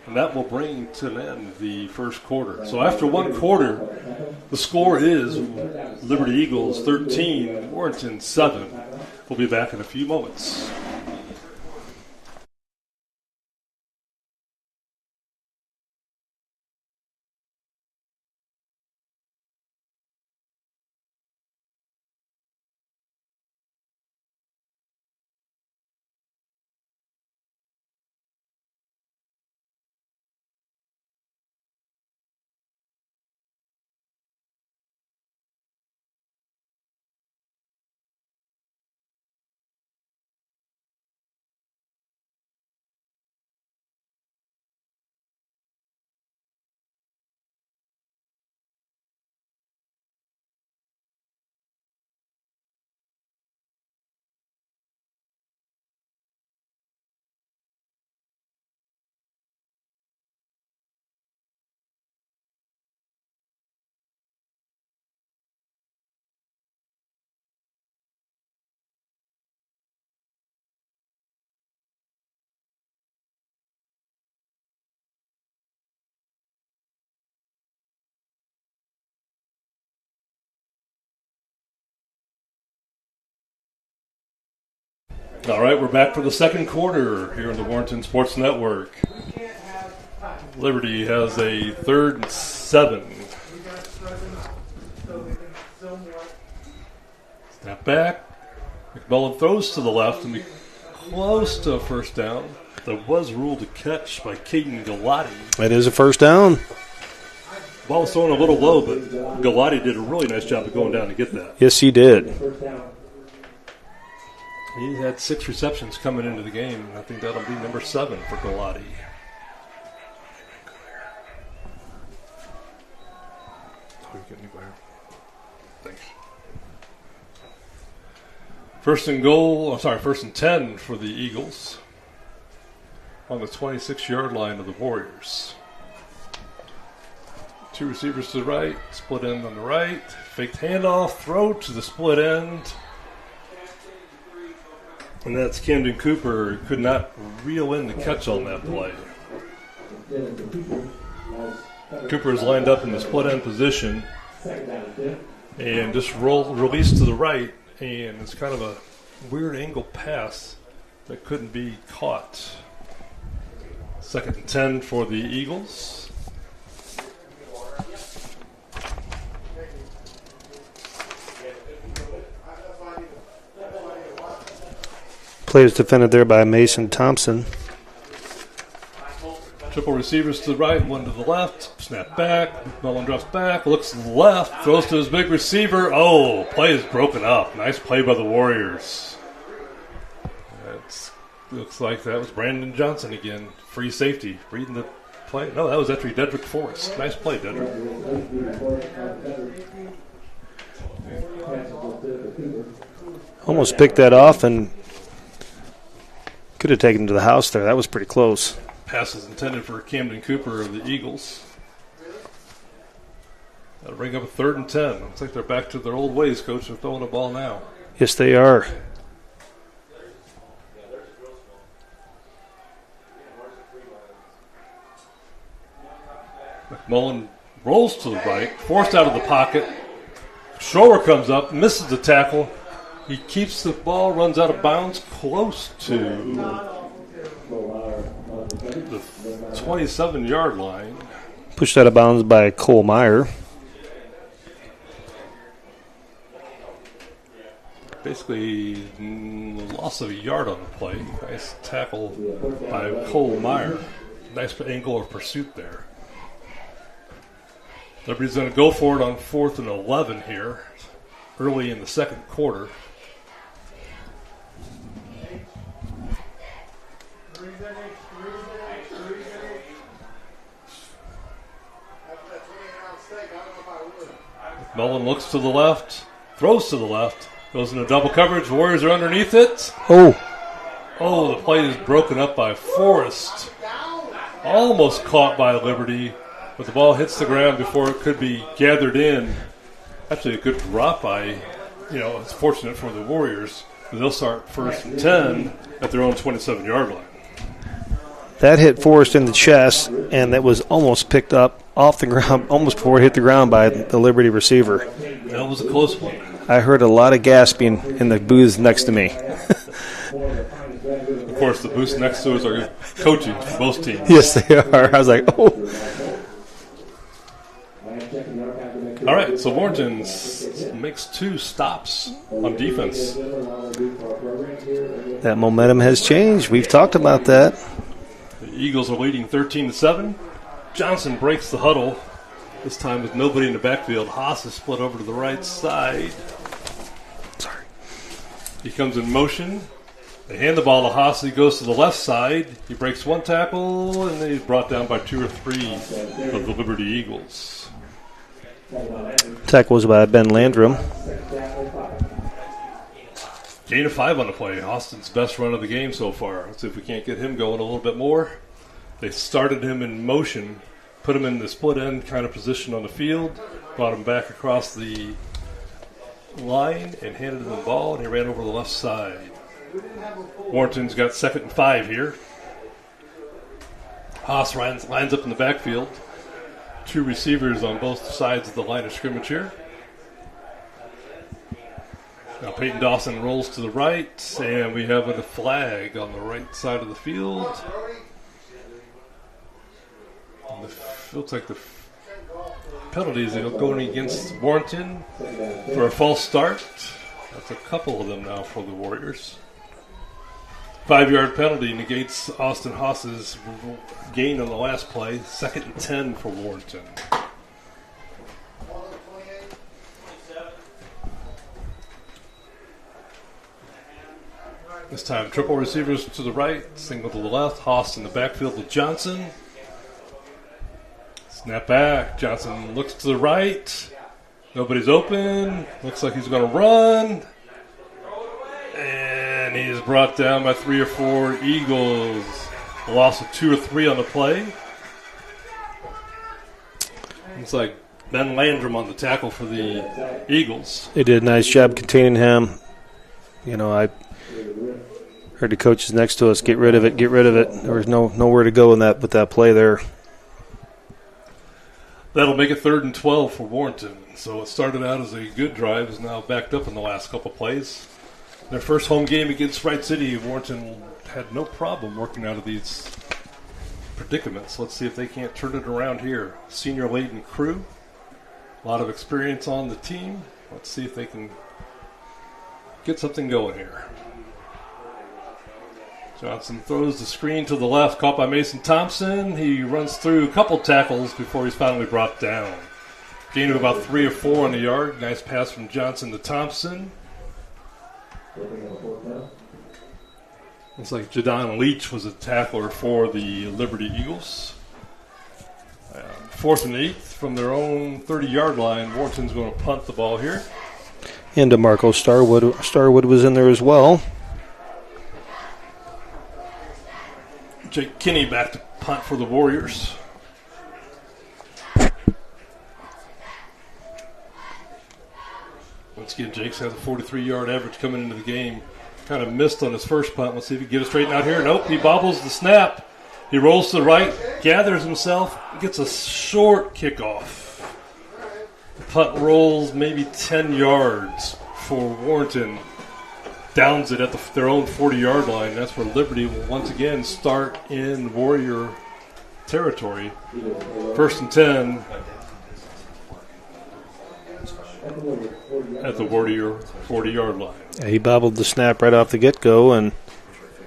And that will bring to an end the first quarter. So after one quarter, the score is Liberty Eagles 13, Warrenton 7. We'll be back in a few moments. All right, we're back for the second quarter here on the Warrenton Sports Network. Liberty has a 3rd and 7. Snap back. McMullen throws to the left and be close to a first down. There was ruled a catch by Caden Galati. It is a first down. Ball was thrown a little low, but Galati did a really nice job of going down to get that. Yes, he did. He had 6 receptions coming into the game, and I think that'll be number 7 for Galati. Thanks. First and 10 for the Eagles on the 26-yard line of the Warriors. 2 receivers to the right, split end on the right, faked handoff, throw to the split end. And that's Camden Cooper, could not reel in the catch on that play. Cooper is lined up in the split end position and just released to the right, and it's kind of a weird angle pass that couldn't be caught. 2nd and 10 for the Eagles. Play was defended there by Mason Thompson. Triple receivers to the right, 1 to the left. Snap back. McMullen drops back. Looks to the left. Throws to his big receiver. Oh, play is broken up. Nice play by the Warriors. Looks like that was Brandon Johnson again. Free safety. Reading the play. No, that was actually Dedrick Forrest. Nice play, Dedrick. Almost picked that off and could have taken him to the house there. That was pretty close. Pass is intended for Camden Cooper of the Eagles. That'll bring up a 3rd and 10. Looks like they're back to their old ways, Coach. They're throwing the ball now. Yes, they are. McMullen rolls to the right, forced out of the pocket. Schroer comes up, misses the tackle. He keeps the ball, runs out of bounds close to the 27-yard line. Pushed out of bounds by Cole Meyer. Basically, loss of a yard on the play. Nice tackle by Cole Meyer. Nice angle of pursuit there. Liberty's going to go for it on 4th and 11 here, early in the second quarter. Mullen looks to the left, throws to the left, goes into double coverage. Warriors are underneath it. Oh, the play is broken up by Forrest. Almost caught by Liberty, but the ball hits the ground before it could be gathered in. Actually, a good drop by, it's fortunate for the Warriors. But they'll start 1st and 10 at their own 27-yard line. that hit Forrest in the chest, and that was almost picked up off the ground, almost before it hit the ground by the Liberty receiver. That was a close one. I heard a lot of gasping in the booth next to me. Of course, the booth next to us are coaching for both teams. Yes, they are. I was like, oh. All right, so Warrenton makes 2 stops on defense. That momentum has changed. We've talked about that. The Eagles are leading 13-7. Johnson breaks the huddle, this time with nobody in the backfield. Haas is split over to the right side. Sorry. He comes in motion. They hand the ball to Haas. He goes to the left side. He breaks 1 tackle, and then he's brought down by 2 or 3 of the Liberty Eagles. Tackle was by Ben Landrum. Gain of 5 on the play. Austin's best run of the game so far. Let's see if we can't get him going a little bit more. They started him in motion, put him in the split end kind of position on the field, brought him back across the line and handed him the ball, and he ran over the left side. Warrenton's got 2nd and 5 here. Haas lines up in the backfield. 2 receivers on both sides of the line of scrimmage here. Now Peyton Dawson rolls to the right, and we have a flag on the right side of the field. And looks like the penalties are going against Warrenton for a false start. That's a couple of them now for the Warriors. 5-yard penalty negates Austin Haas's gain on the last play. 2nd and 10 for Warrenton. This time, triple receivers to the right, single to the left. Haas in the backfield with Johnson. Snap back. Johnson looks to the right. Nobody's open. Looks like he's going to run. And he's brought down by 3 or 4 Eagles. A loss of 2 or 3 on the play. Looks like Ben Landrum on the tackle for the Eagles. They did a nice job containing him. You know, I heard the coaches next to us, get rid of it, get rid of it. There was nowhere to go in that with that play there. That'll make it 3rd and 12 for Warrenton. So it started out as a good drive, is now backed up in the last couple plays. Their first home game against Wright City, Warrenton had no problem working out of these predicaments. Let's see if they can't turn it around here. Senior laden crew, a lot of experience on the team. Let's see if they can get something going here. Johnson throws the screen to the left, caught by Mason Thompson. He runs through a couple tackles before he's finally brought down. Gain of about 3 or 4 on the yard. Nice pass from Johnson to Thompson. Looks like Jadon Leach was a tackler for the Liberty Eagles. 4th and 8 from their own 30-yard line. Warrenton's going to punt the ball here. And DeMarco Starwood was in there as well. Jake Kinney back to punt for the Warriors. Once again, Jake's had a 43-yard average coming into the game. Kind of missed on his first punt. Let's see if he can get it straightened out here. Nope, he bobbles the snap. He rolls to the right, gathers himself, gets a short kickoff. The punt rolls maybe 10 yards for Warrenton. Downs it at their own 40-yard line. That's where Liberty will once again start in Warrior territory. 1st and 10 at the Warrior 40-yard line. Yeah, he bobbled the snap right off the get-go and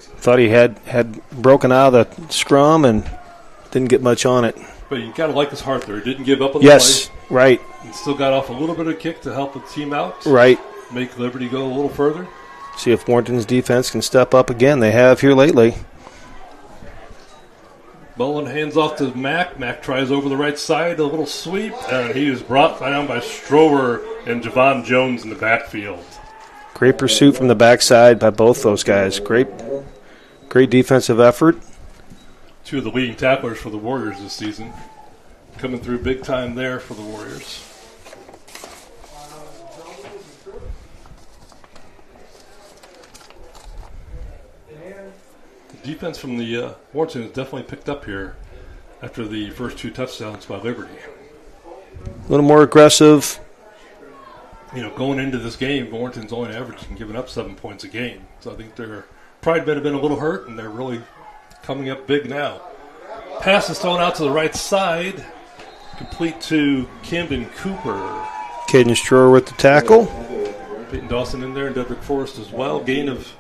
thought he had broken out of the scrum and didn't get much on it. But you got to like his heart there. He didn't give up on the yes, play. Right. He still got off a little bit of kick to help the team out. Right. Make Liberty go a little further. See if Warrenton's defense can step up again. They have here lately. Mullen hands off to Mack. Mack tries over the right side, a little sweep, and he is brought down by Strower and Javon Jones in the backfield. Great pursuit from the backside by both those guys. Great defensive effort. 2 of the leading tacklers for the Warriors this season. Coming through big time there for the Warriors. Defense from the Warrenton has definitely picked up here after the first 2 touchdowns by Liberty. A little more aggressive. You know, going into this game, Warrenton's only averaging giving up 7 points a game. So I think their pride might have been a little hurt, and they're really coming up big now. Pass is thrown out to the right side, complete to Camden Cooper. Caden Strower with the tackle. Peyton Dawson in there, and Dedrick Forrest as well. Gain of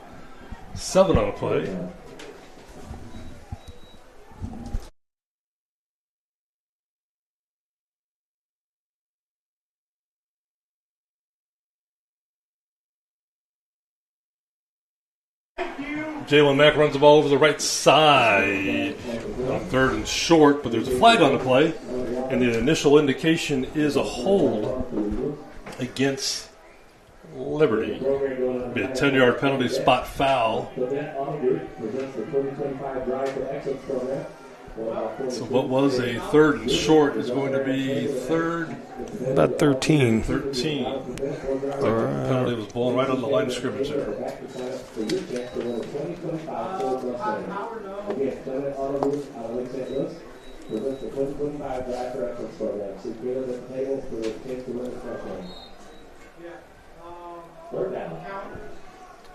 7 on a play. Jalen Mack runs the ball over the right side on 3rd and short, but there's a flag on the play, and the initial indication is a hold against Liberty. It'll be a 10-yard penalty spot foul. So what was a 3rd and short is going to be 3rd. About 13. 13. The penalty was blown right on the line of scrimmage there.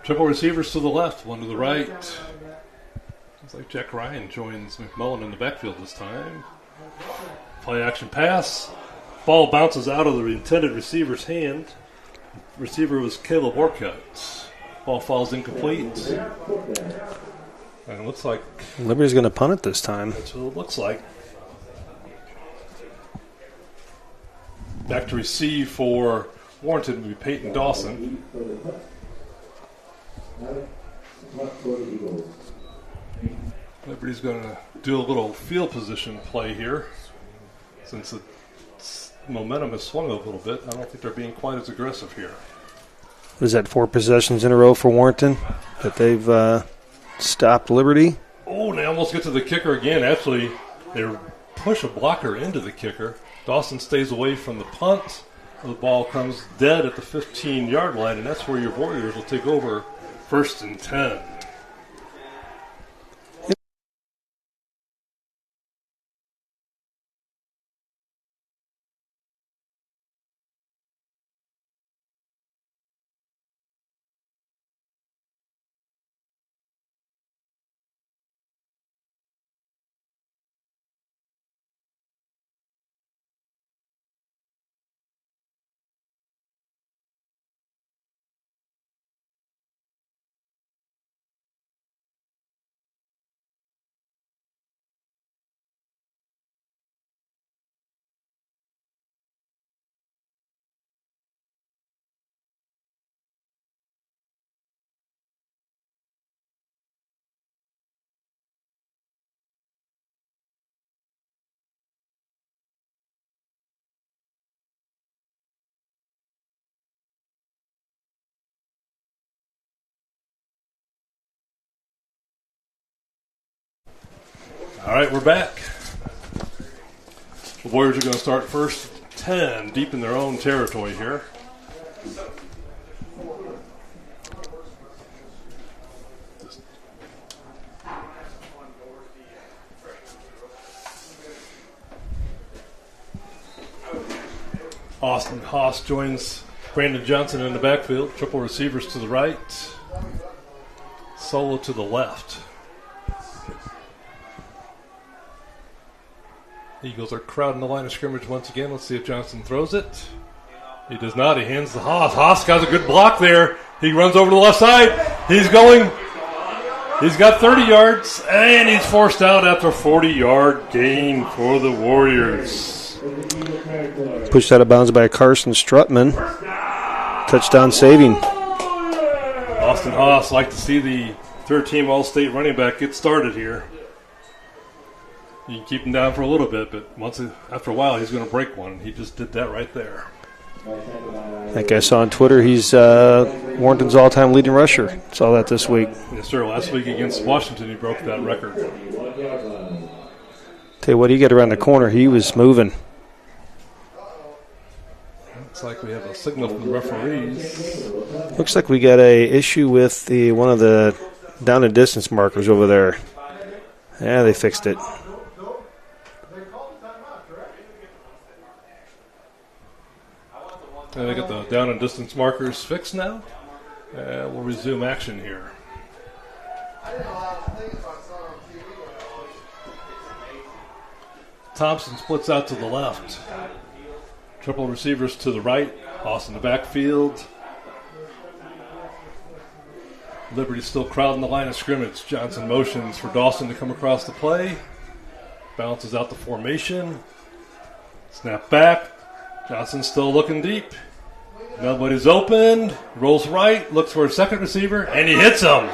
Triple receivers to the left, one to the right. Looks like Jack Ryan joins McMullen in the backfield this time. Play action pass. Ball bounces out of the intended receiver's hand. Receiver was Caleb Orcutt. Ball falls incomplete. And it looks like Liberty's going to punt it this time. that's what it looks like. Back to receive for Warrenton will be Peyton Dawson. Liberty's going to do a little field position play here. Since the momentum has swung a little bit, I don't think they're being quite as aggressive here. What is that, 4 possessions in a row for Warrenton that they've stopped Liberty? Oh, and they almost get to the kicker again. Actually, they push a blocker into the kicker. Dawson stays away from the punt. The ball comes dead at the 15-yard line, and that's where your Warriors will take over 1st and 10. All right, we're back. The Warriors are going to start 1st 10 deep in their own territory here. Austin Haas joins Brandon Johnson in the backfield. Triple receivers to the right. Solo to the left. Eagles are crowding the line of scrimmage once again. Let's see if Johnson throws it. He does not. He hands to Haas. Haas got a good block there. He runs over to the left side. He's going. He's got 30 yards, and he's forced out after a 40-yard gain for the Warriors. Pushed out of bounds by Carson Strutman. Touchdown saving. Austin Haas like to see the third-team All-State running back get started here. You can keep him down for a little bit, but after a while, he's going to break one. He just did that right there. I think I saw on Twitter he's Warrenton's all-time leading rusher. Saw that this week. Yes, sir. Last week against Washington, he broke that record. Tell you what, he got around the corner. He was moving. Looks like we have a signal from the referees. Looks like we got a issue with one of the down and distance markers over there. Yeah, they fixed it. And they got the down and distance markers fixed now. We'll resume action here. Thompson splits out to the left. Triple receivers to the right. Haas in the backfield. Liberty still crowding the line of scrimmage. Johnson motions for Dawson to come across the play. Bounces out the formation. Snap back. Johnson still looking deep. Nobody's open. Rolls right. Looks for a second receiver. And he hits him.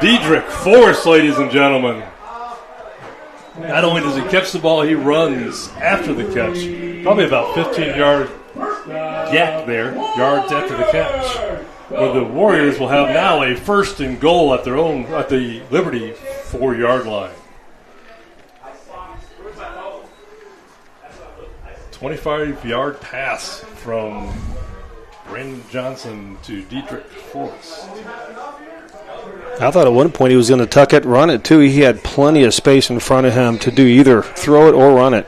Diedrich Forrest, ladies and gentlemen. Not only does he catch the ball, he runs after the catch. Probably about 15-yard gap there. Yards after the catch. Where the Warriors will have now a 1st and goal at the Liberty 4-yard line. 25-yard pass from Brandon Johnson to Diedrich Forrest. I thought at one point he was going to tuck it, run it, too. He had plenty of space in front of him to do either throw it or run it.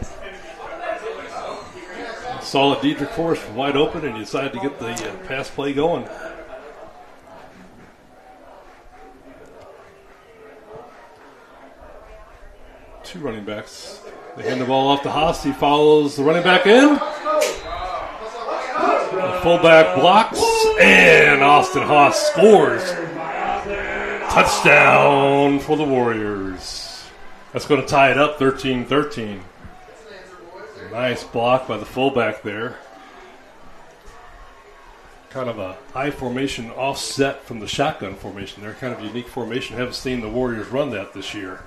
saw a Diedrich Forrest wide open, and you decided to get the pass play going. Two running backs. They hand the ball off to Haas. He follows the running back in. The fullback blocks, and Austin Haas scores. Touchdown for the Warriors. That's going to tie it up 13-13. Nice block by the fullback there. Kind of a high formation offset from the shotgun formation. They're kind of a unique formation. Haven't seen the Warriors run that this year.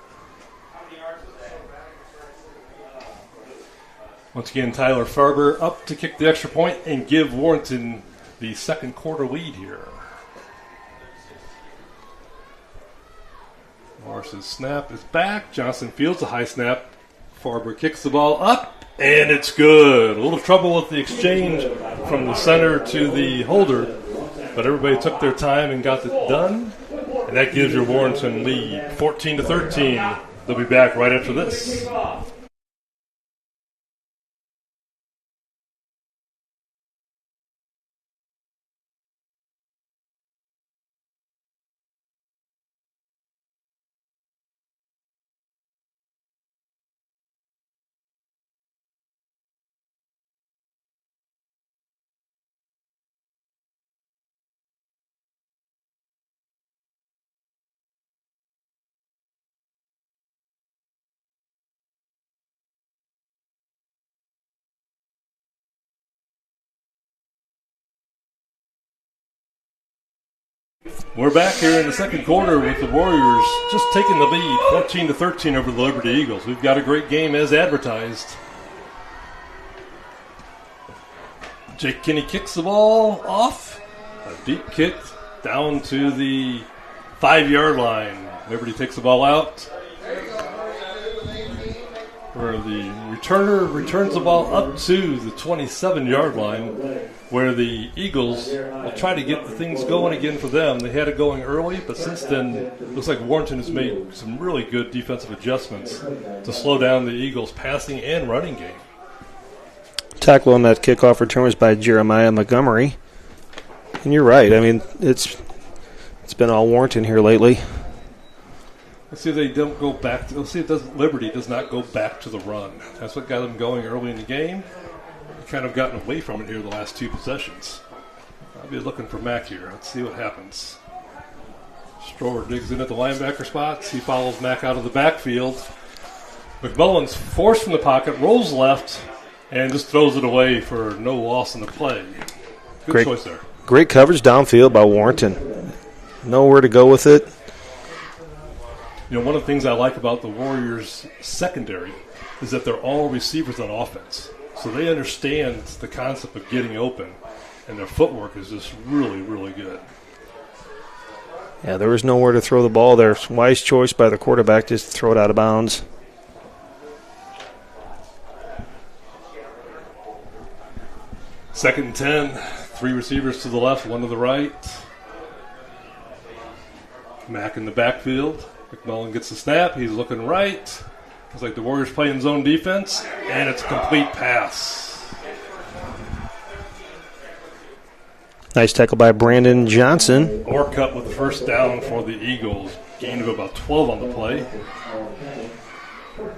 Once again, Tyler Farber up to kick the extra point and give Warrenton the second quarter lead here. Morris's snap is back. Johnson fields a high snap. Farber kicks the ball up, and it's good. A little trouble with the exchange from the center to the holder, but everybody took their time and got it done, and that gives your Warrenton lead 14-13. They'll be back right after this. We're back here in the second quarter with the Warriors just taking the lead, 14-13 over the Liberty Eagles. We've got a great game as advertised. Jake Kinney kicks the ball off. A deep kick down to the 5-yard line. Liberty takes the ball out, where the returner returns the ball up to the 27-yard line, where the Eagles will try to get the things going again for them. They had it going early, but since then, it looks like Warrenton has made some really good defensive adjustments to slow down the Eagles' passing and running game. Tackle on that kickoff return was by Jeremiah Montgomery. And you're right. I mean, it's been all Warrenton here lately. Let's see if they don't go back. Let's see if Liberty does not go back to the run. That's what got them going early in the game. Kind of gotten away from it here the last two possessions. I'll be looking for Mack here. Let's see what happens. Strower digs in at the linebacker spots. He follows Mack out of the backfield. McMullen's forced from the pocket, rolls left, and just throws it away for no loss in the play. Good choice there. Great coverage downfield by Warrenton. Nowhere to go with it. You know, one of the things I like about the Warriors' secondary is that they're all receivers on offense. So they understand the concept of getting open, and their footwork is just really, really good. Yeah, there was nowhere to throw the ball there. Wise choice by the quarterback just to throw it out of bounds. Second and 10, 3 receivers to the left, 1 to the right. Mack in the backfield. McMullen gets the snap. He's looking right. Looks like the Warriors playing zone defense, and it's a complete pass. Nice tackle by Brandon Johnson. Orcutt with the first down for the Eagles. Gain of about 12 on the play.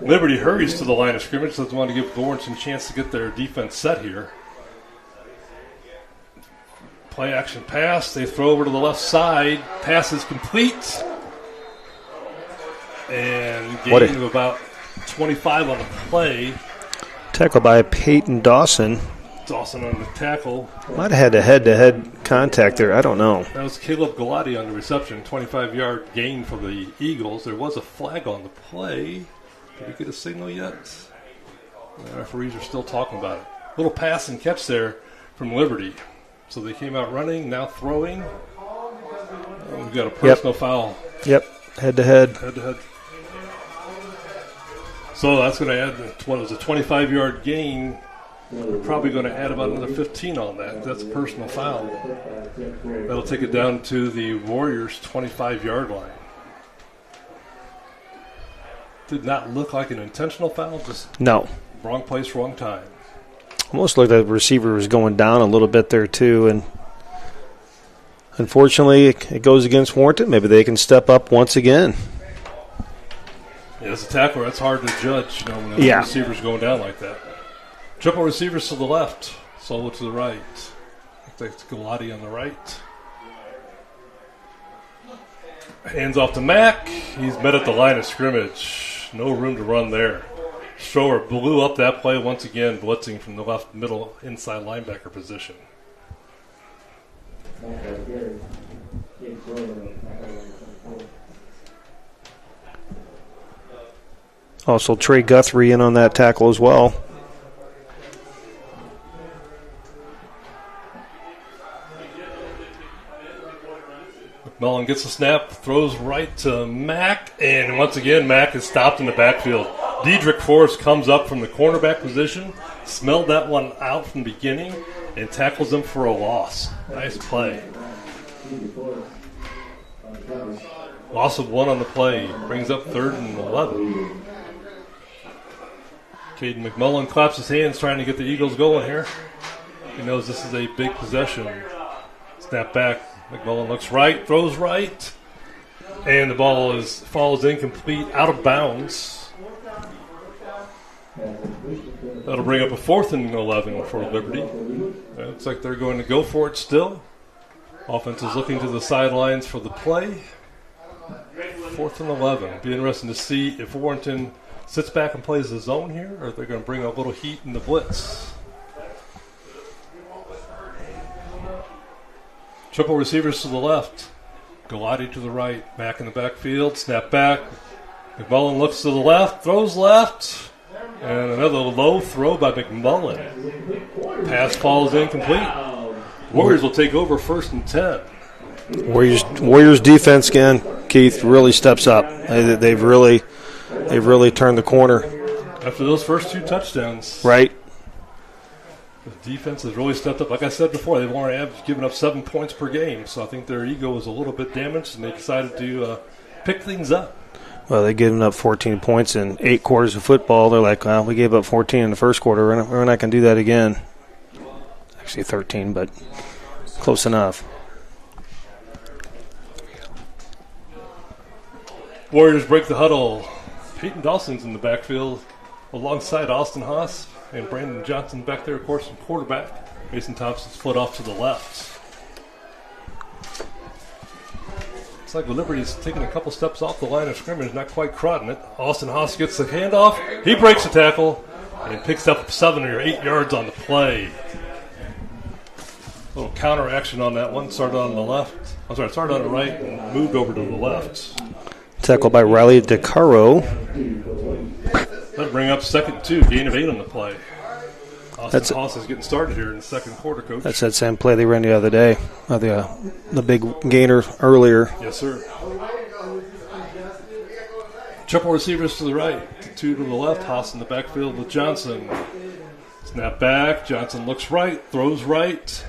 Liberty hurries to the line of scrimmage. Doesn't want to give Warrenton a chance to get their defense set here. Play action pass. They throw over to the left side. Pass is complete. And gain of about 25 on the play. Tackle by Peyton Dawson. Dawson on the tackle. Might have had a head-to-head contact there. I don't know. That was Caleb Galati on the reception. 25-yard gain for the Eagles. There was a flag on the play. Did we get a signal yet? The referees are still talking about it. Little pass and catch there from Liberty. So they came out running, now throwing. We've got a personal foul. Yep, head-to-head. Head-to-head. So that's going to add, what was a 25-yard gain. We're probably going to add about another 15 on that. That's a personal foul. That'll take it down to the Warriors' 25-yard line. Did not look like an intentional foul, just no. Wrong place, wrong time. Almost looked like the receiver was going down a little bit there too, and unfortunately it goes against Warrenton. Maybe they can step up once again. Yeah, as a tackler, that's hard to judge, when the receiver's going down like that. Triple receivers to the left, solo to the right. That's Galati on the right. Hands off to Mack. He's met at the line of scrimmage. No room to run there. Strower blew up that play once again, blitzing from the left middle inside linebacker position. Also, Trey Guthrie in on that tackle as well. McMullen gets a snap, throws right to Mack, and once again, Mack is stopped in the backfield. Diedrich Forrest comes up from the cornerback position, smelled that one out from the beginning, and tackles him for a loss. Nice play. Loss of 1 on the play, brings up 3rd and 11. Caden McMullen claps his hands trying to get the Eagles going here. He knows this is a big possession. Snap back. McMullen looks right, throws right, and the ball falls incomplete, out of bounds. That'll bring up a 4th and 11 for Liberty. It looks like they're going to go for it still. Offense is looking to the sidelines for the play. 4th and 11. Be interesting to see if Warrenton sits back and plays the zone here, or if they're going to bring a little heat in the blitz. Triple receivers to the left. Galati to the right. Mack in the backfield. Snap back. McMullen looks to the left. Throws left. And another low throw by McMullen. Pass falls incomplete. Warriors will take over 1st and 10. Warriors defense again, Keith, really steps up. They've really turned the corner. After those first 2 touchdowns. Right. The defense has really stepped up. Like I said before, they've only given up 7 points per game, so I think their ego was a little bit damaged, and they decided to pick things up. Well, they've given up 14 points in 8 quarters of football. They're like, well, we gave up 14 in the first quarter. We're not going to do that again. Actually 13, but close enough. Warriors break the huddle. Peyton Dawson's in the backfield alongside Austin Haas. And Brandon Johnson back there, of course, in quarterback. Mason Thompson's foot off to the left. Looks like Liberty's taking a couple steps off the line of scrimmage, not quite crowding it. Austin Haas gets the handoff. He breaks the tackle and picks up 7 or 8 yards on the play. A little counter action on that one. Started on the right and moved over to the left. Tackled by Riley DeCaro. That'll bring up 2nd and 2, gain of 8 on the play. Austin Haas is getting started here in the second quarter, Coach. That's that same play they ran the other day. The big gainer earlier. Yes, sir. Triple receivers to the right, 2 to the left. Haas in the backfield with Johnson. Snap back. Johnson looks right, throws right,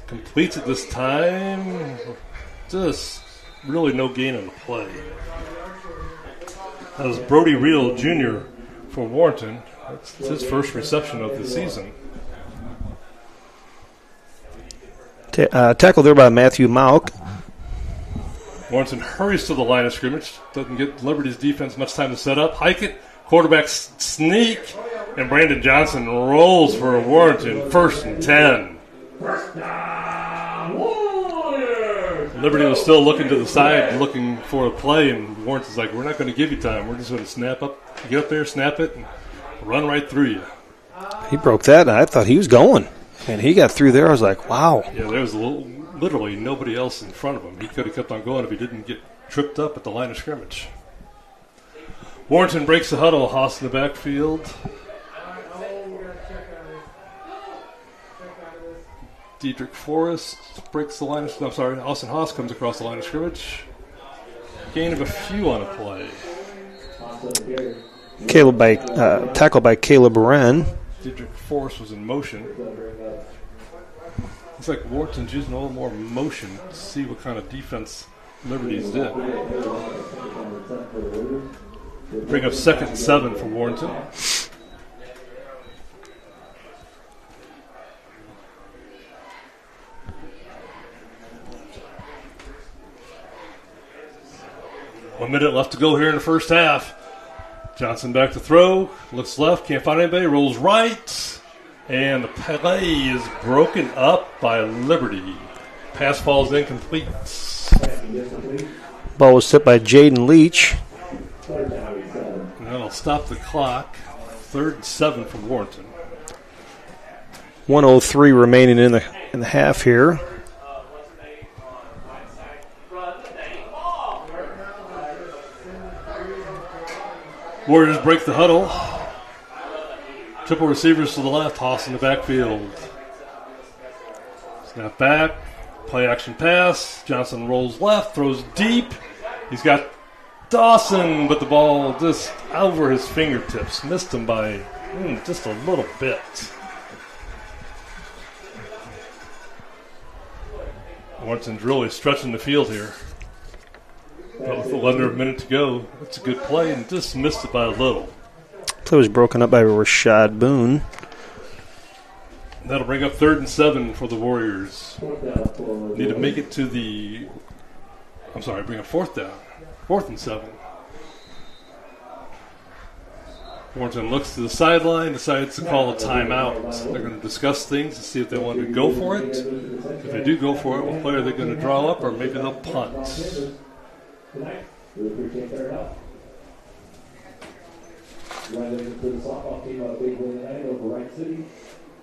completes it this time. Just really no gain on the play. That was Brody Reel Jr. for Warrenton. That's his first reception of the season. Tackled there by Matthew Mauk. Warrenton hurries to the line of scrimmage. Doesn't get Liberty's defense much time to set up. Hike it. Quarterback sneak. And Brandon Johnson rolls for Warrenton. 1st and 10. Liberty was still looking to the side, looking for a play, and Warrenton's like, we're not going to give you time. We're just going to snap up, get up there, snap it, and run right through you. He broke that, and I thought he was going. And he got through there. I was like, wow. Yeah, there was literally nobody else in front of him. He could have kept on going if he didn't get tripped up at the line of scrimmage. Warrenton breaks the huddle. Haas in the backfield. Diedrich Forrest breaks the line of scrimmage. I'm sorry, Austin Haas comes across the line of scrimmage. Gain of a few on a play. Tackled by Caleb Wren. Diedrich Forrest was in motion. Looks like Warrenton's using a little more motion to see what kind of defense Liberty's did. Bring up 2nd and 7 for Warrenton. 1 minute left to go here in the first half. Johnson back to throw. Looks left. Can't find anybody. Rolls right. And the play is broken up by Liberty. Pass falls incomplete. Ball was tipped by Jaden Leach. Third down and 7. And that'll stop the clock. 3rd and 7 for Warrenton. 1:03 remaining in the half here. Warriors break the huddle. Triple receivers to the left. Haas in the backfield. Snap back. Play action pass. Johnson rolls left. Throws deep. He's got Dawson, but the ball just over his fingertips. Missed him by just a little bit. Warrenton's really stretching the field here. But with under a minute to go, it's a good play and just missed it by a little. Play was broken up by Rashad Boone. That'll bring up 3rd and 7 for the Warriors. Need to make it to the... bring up 4th down. 4th and 7. Warrenton looks to the sideline, decides to call a timeout. They're going to discuss things to see if they want to go for it. If they do go for it, what play are they going to draw up, or maybe they'll punt. Tonight, we appreciate their help. Congratulations to the softball team on a big win tonight over Wright City.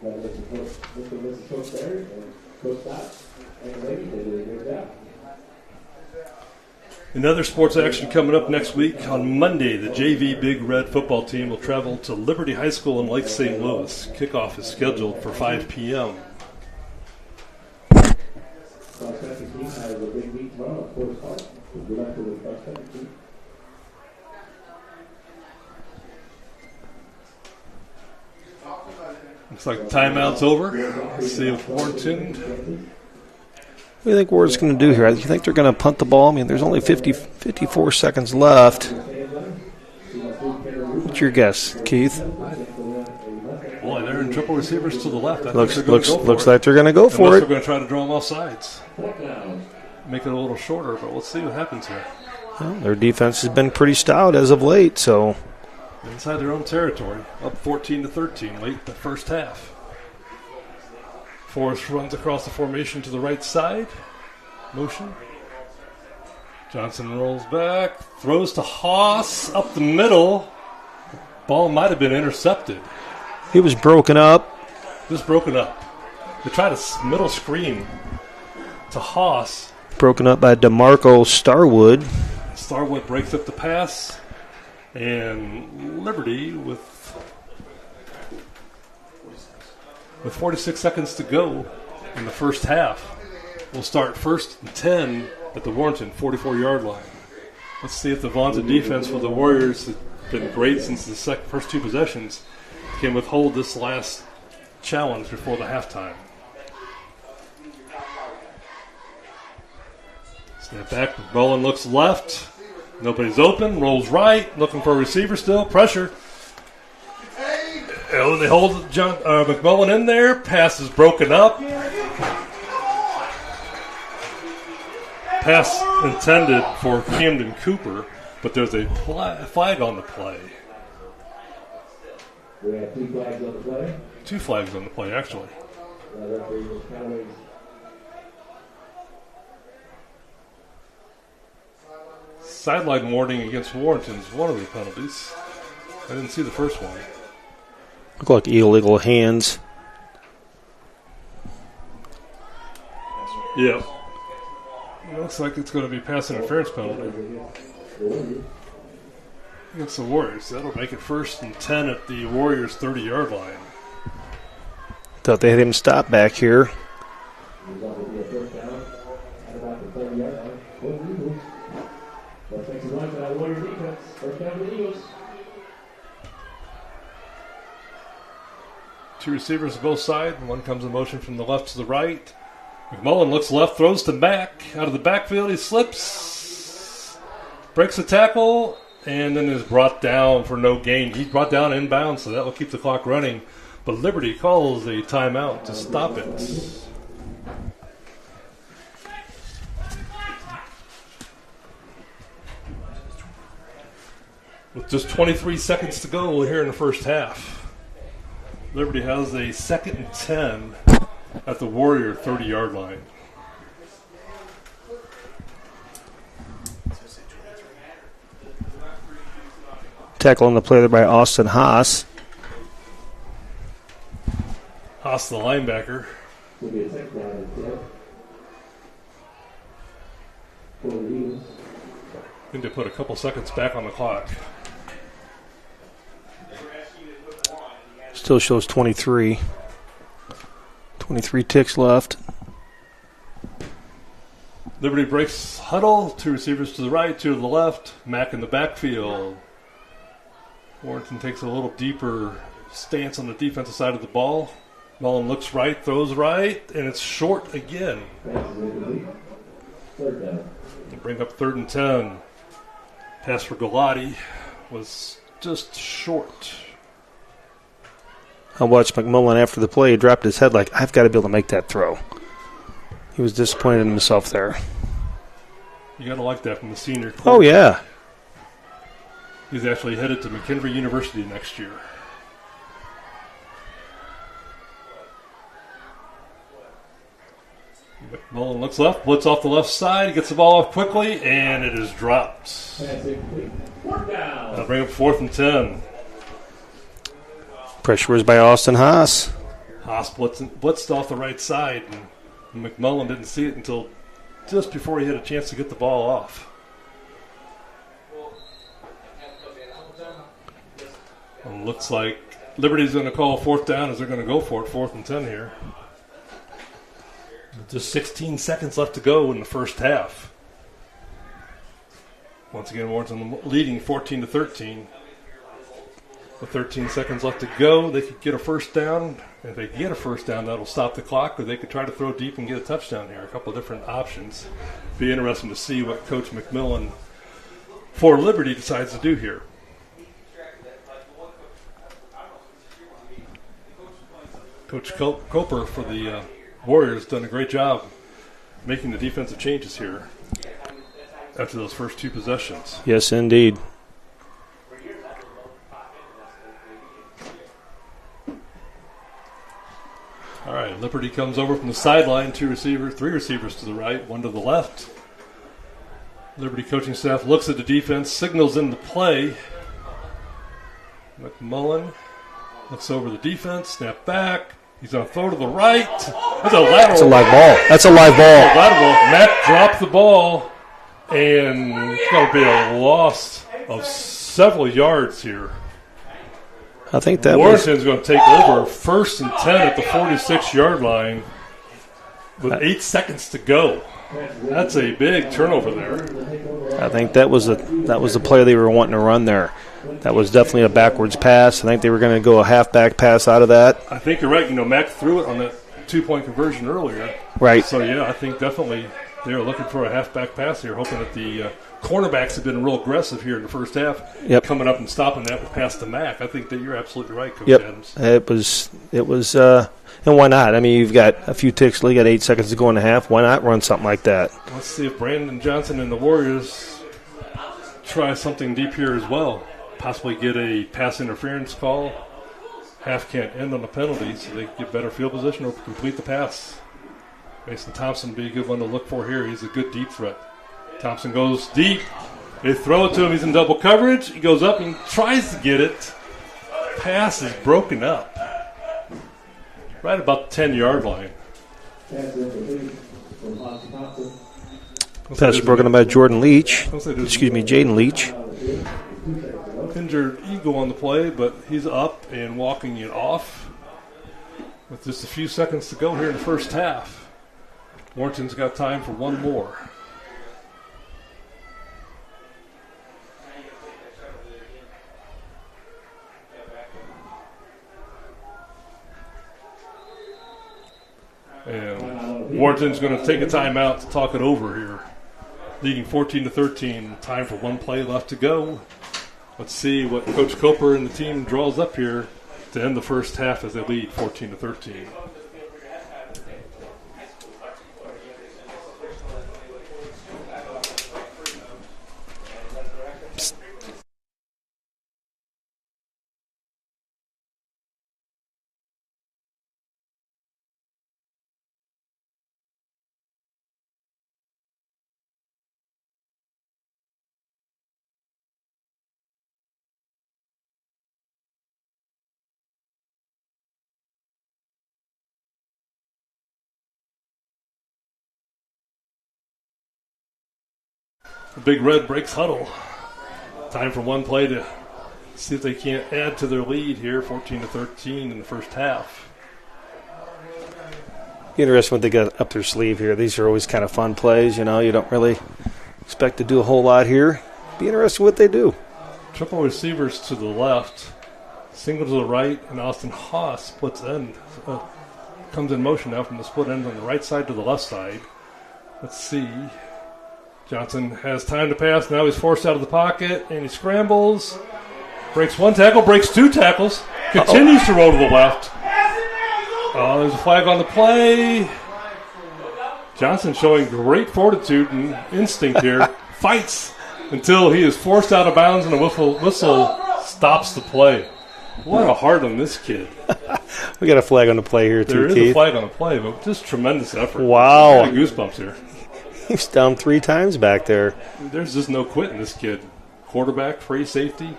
Congratulations to Mr. and Mrs. Coach Barry and Coach Scott and the ladies. They did a great job. Another sports action coming up next week. On Monday, the JV Big Red football team will travel to Liberty High School in Lake St. Louis. Kickoff is scheduled for 5 p.m. Cross-country team has a big meet tomorrow at Forest Park. Good luck to the cross-country team. Looks like the timeout's over. Let's see if Warrenton... What do you think Ward's going to do here? Do you think they're going to punt the ball? I mean, there's only 54 seconds left. What's your guess, Keith? Boy, they're in triple receivers to the left. Looks like they're going to go for Unless it. they're going to try to draw them off sides. Make it a little shorter, but let's see what happens here. Well, their defense has been pretty stout as of late, so... Inside their own territory, up 14-13 late in the first half. Forrest runs across the formation to the right side. Motion. Johnson rolls back, throws to Haas up the middle. Ball might have been intercepted. He was broken up. Just broken up. They tried a middle screen to Haas. Broken up by DeMarco Starwood. Starwood breaks up the pass. And Liberty, with 46 seconds to go in the first half, will start 1st and 10 at the Warrenton 44-yard line. Let's see if the vaunted defense for the Warriors has been great since the first 2 possessions can withhold this last challenge before the halftime. Snap back. McMullen looks left. Nobody's open. Rolls right. Looking for a receiver still. Pressure. Oh, they hold McMullen in there. Pass is broken up. Pass intended for Camden Cooper, but there's a flag on the play. We have 2 flags on the play. 2 flags on the play, actually. Sideline warning against Warrenton is one of the penalties. I didn't see the first one. Look like illegal hands. Yeah. It looks like it's going to be pass interference penalty against the Warriors. That'll make it 1st and 10 at the Warriors' 30-yard line. Thought they had him stop back here. Two receivers both sides. One comes in motion from the left to the right. McMullen looks left, throws to back. Out of the backfield, he slips, breaks the tackle, and then is brought down for no gain. He's brought down inbound, so that will keep the clock running. But Liberty calls a timeout to stop it. With just 23 seconds to go here in the first half, Liberty has a 2nd and 10 at the Warrior 30-yard line. Tackle on the play there by Austin Haas. Haas, the linebacker. Need to put a couple seconds back on the clock. Still shows 23. 23 ticks left. Liberty breaks huddle. 2 receivers to the right, 2 to the left. Mack in the backfield. Warrenton takes a little deeper stance on the defensive side of the ball. Mullen looks right, throws right, and it's short again. We'll bring up 3rd and 10. Pass for Galati was just short. I watched McMullen after the play. He dropped his head like, I've got to be able to make that throw. He was disappointed in himself there. You got to like that from the senior. Oh, yeah. He's actually headed to McKendree University next year. McMullen looks left, blitz off the left side. He gets the ball off quickly, and it is dropped. That'll bring up 4th and 10. Pressure was by Austin Haas. Haas blitzed off the right side, and McMullen didn't see it until just before he had a chance to get the ball off. And looks like Liberty's going to call 4th down as they're going to go for it, 4th and 10 here. With just 16 seconds left to go in the first half. Once again, Warrenton leading 14-13. With 13 seconds left to go, they could get a first down. If they get a first down, that'll stop the clock, or they could try to throw deep and get a touchdown here. A couple of different options. Be interesting to see what Coach McMillan for Liberty decides to do here. Coach Coper for the Warriors done a great job making the defensive changes here after those first 2 possessions. Yes, indeed. All right, Liberty comes over from the sideline, 3 receivers to the right, 1 to the left. Liberty coaching staff looks at the defense, signals into play. McMullen looks over the defense, snap back. He's going to throw to the right. That's a lateral. That's a live ball. That's a live ball. Matt dropped the ball, and it's going to be a loss of several yards here. I think that Warrenton's going to take over 1st and 10 at the 46-yard line with 8 seconds to go. That's a big turnover there. I think that was the play they were wanting to run there. That was definitely a backwards pass. I think they were going to go a halfback pass out of that. I think you're right. Mack threw it on that 2-point conversion earlier. Right. So, yeah, I think definitely they were looking for a halfback pass here, hoping that the cornerbacks have been real aggressive here in the first half, coming up and stopping that with pass to Mack. I think that you're absolutely right, Coach Adams. It was, and why not? I mean, you've got a few ticks, you got 8 seconds to go in the half. Why not run something like that? Let's see if Brandon Johnson and the Warriors try something deep here as well. Possibly get a pass interference call. Half can't end on a penalty, so they get better field position or complete the pass. Mason Thompson would be a good one to look for here. He's a good deep threat. Thompson goes deep. They throw it to him. He's in double coverage. He goes up and tries to get it. Pass is broken up. Right about the 10-yard line. Pass broken up by Jaden Leach. Injured Eagle on the play, but he's up and walking it off with just a few seconds to go here in the first half. Warrenton's got time for one more. And Warrenton's going to take a timeout to talk it over here. Leading 14-13, time for one play left to go. Let's see what Coach Coper and the team draws up here to end the first half as they lead 14-13. The Big Red breaks huddle. Time for one play to see if they can't add to their lead here, 14-13 in the first half. Be interesting what they got up their sleeve here. These are always kind of fun plays, you know. You don't really expect to do a whole lot here. Be interested what they do. Triple receivers to the left, single to the right, and Austin Haas splits end. Comes in motion now from the split end on the right side to the left side. Let's see. Johnson has time to pass. Now he's forced out of the pocket, and he scrambles. Breaks one tackle, breaks two tackles. Continues to roll to the left. There's a flag on the play. Johnson showing great fortitude and instinct here. Fights until he is forced out of bounds, and a whistle stops the play. What a heart on this kid. We got a flag on the play here, too, There Keith. is a flag on the play, but just tremendous effort. Wow. I got goosebumps here. He's down 3 times back there. There's just no quitting this kid. Quarterback, free safety.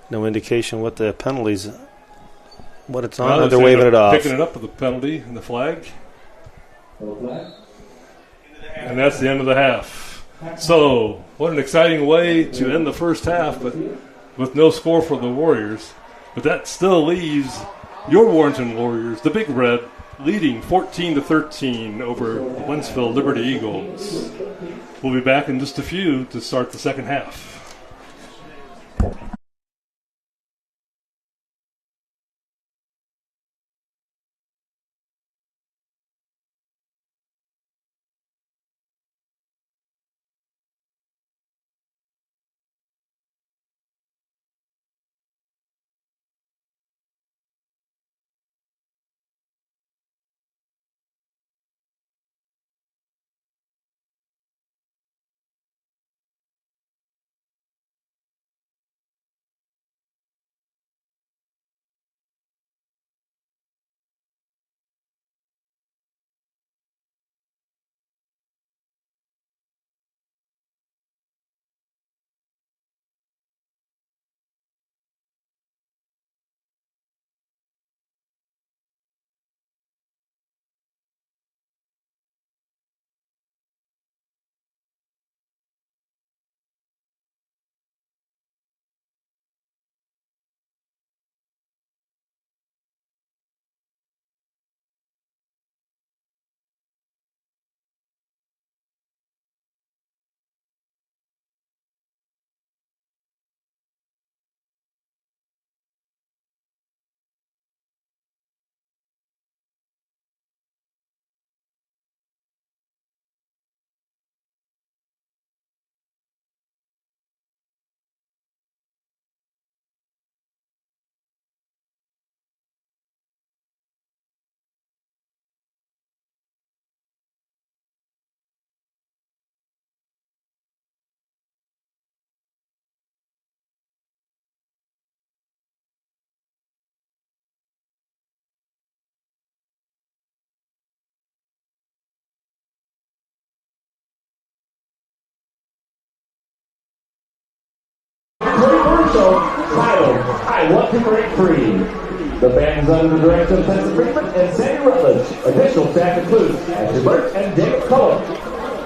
No indication what the penalties, what it's on. Well, They're waving it off. Picking it up with the penalty and the flag. And that's the end of the half. So, what an exciting way to end the first half, but with no score for the Warriors. But that still leaves your Warrenton Warriors, the Big Red, leading 14-13 over the Wentzville Liberty Eagles. We'll be back in just a few to start the second half. Commercial titled I Want to Break Free. The band is under the direction of Spencer Freeman and Sandy Rutledge. Additional staff includes Ashley Burt and David Cullen.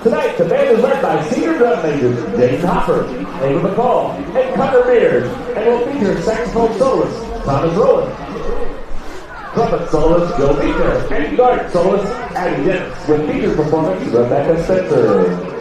Tonight, the band is led by senior drum majors James Hopper, Ava McCall, and Connor Beard, and will feature saxophone soloist Thomas Rowan, trumpet soloist Joe Beaker, and guard soloist Abby Dennis, with feature performance Rebecca Spencer.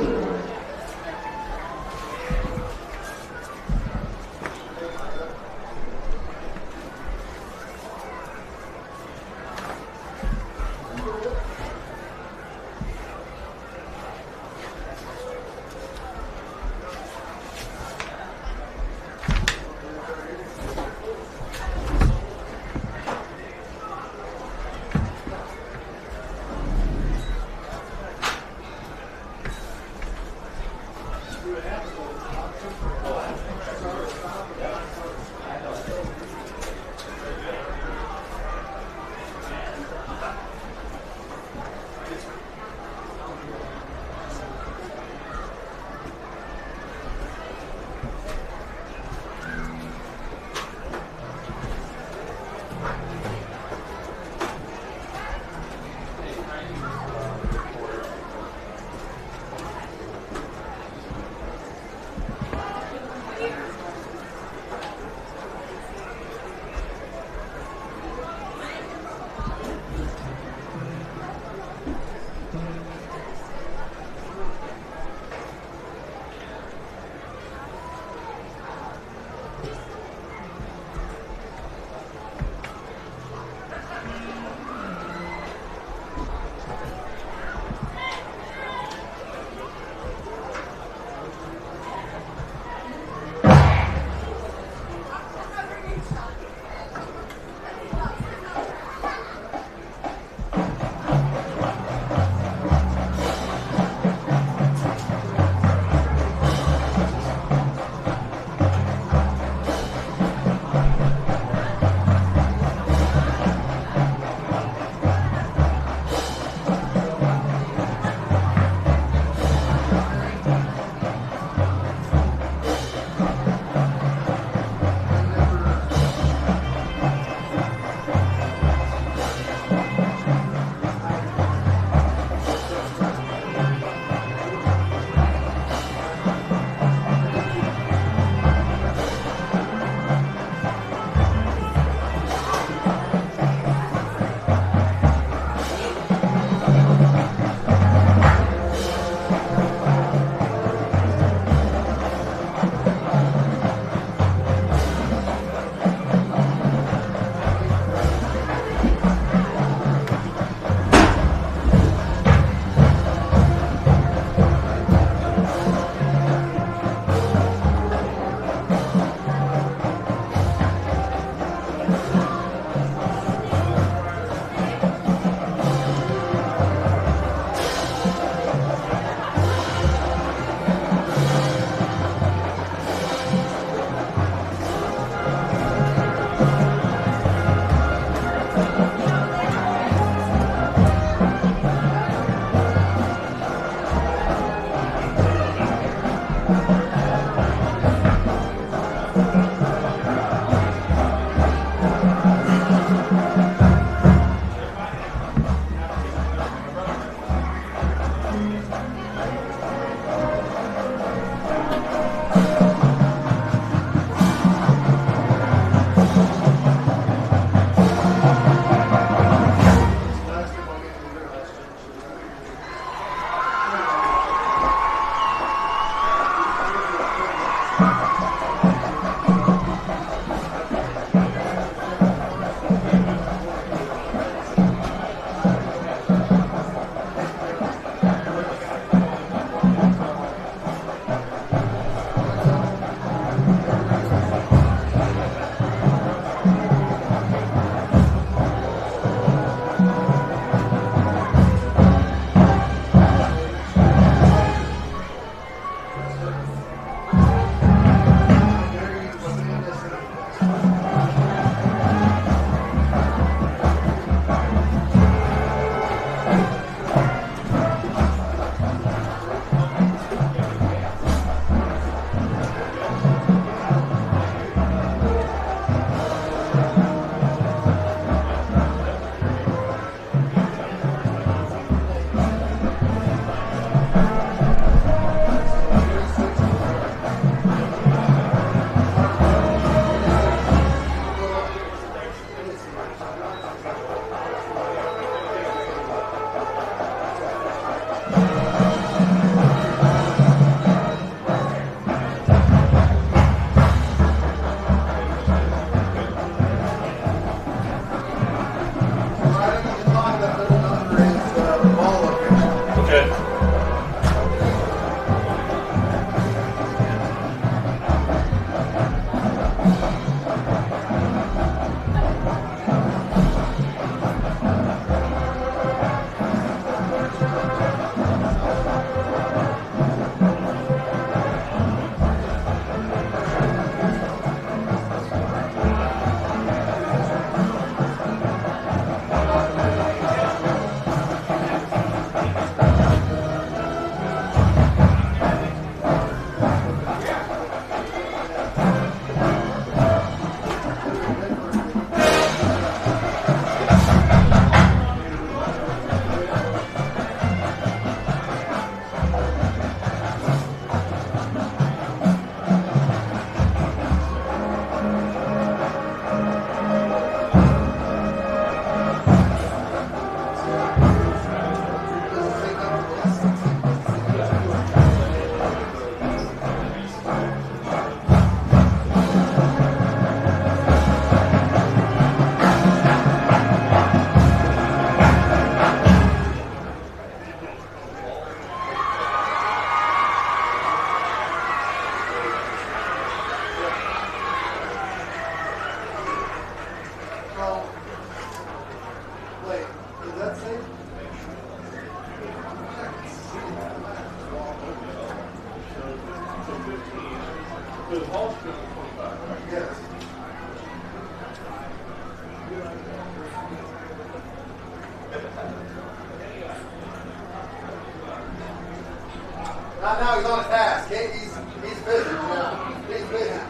now he's on a task. He's busy. Yeah, he's busy.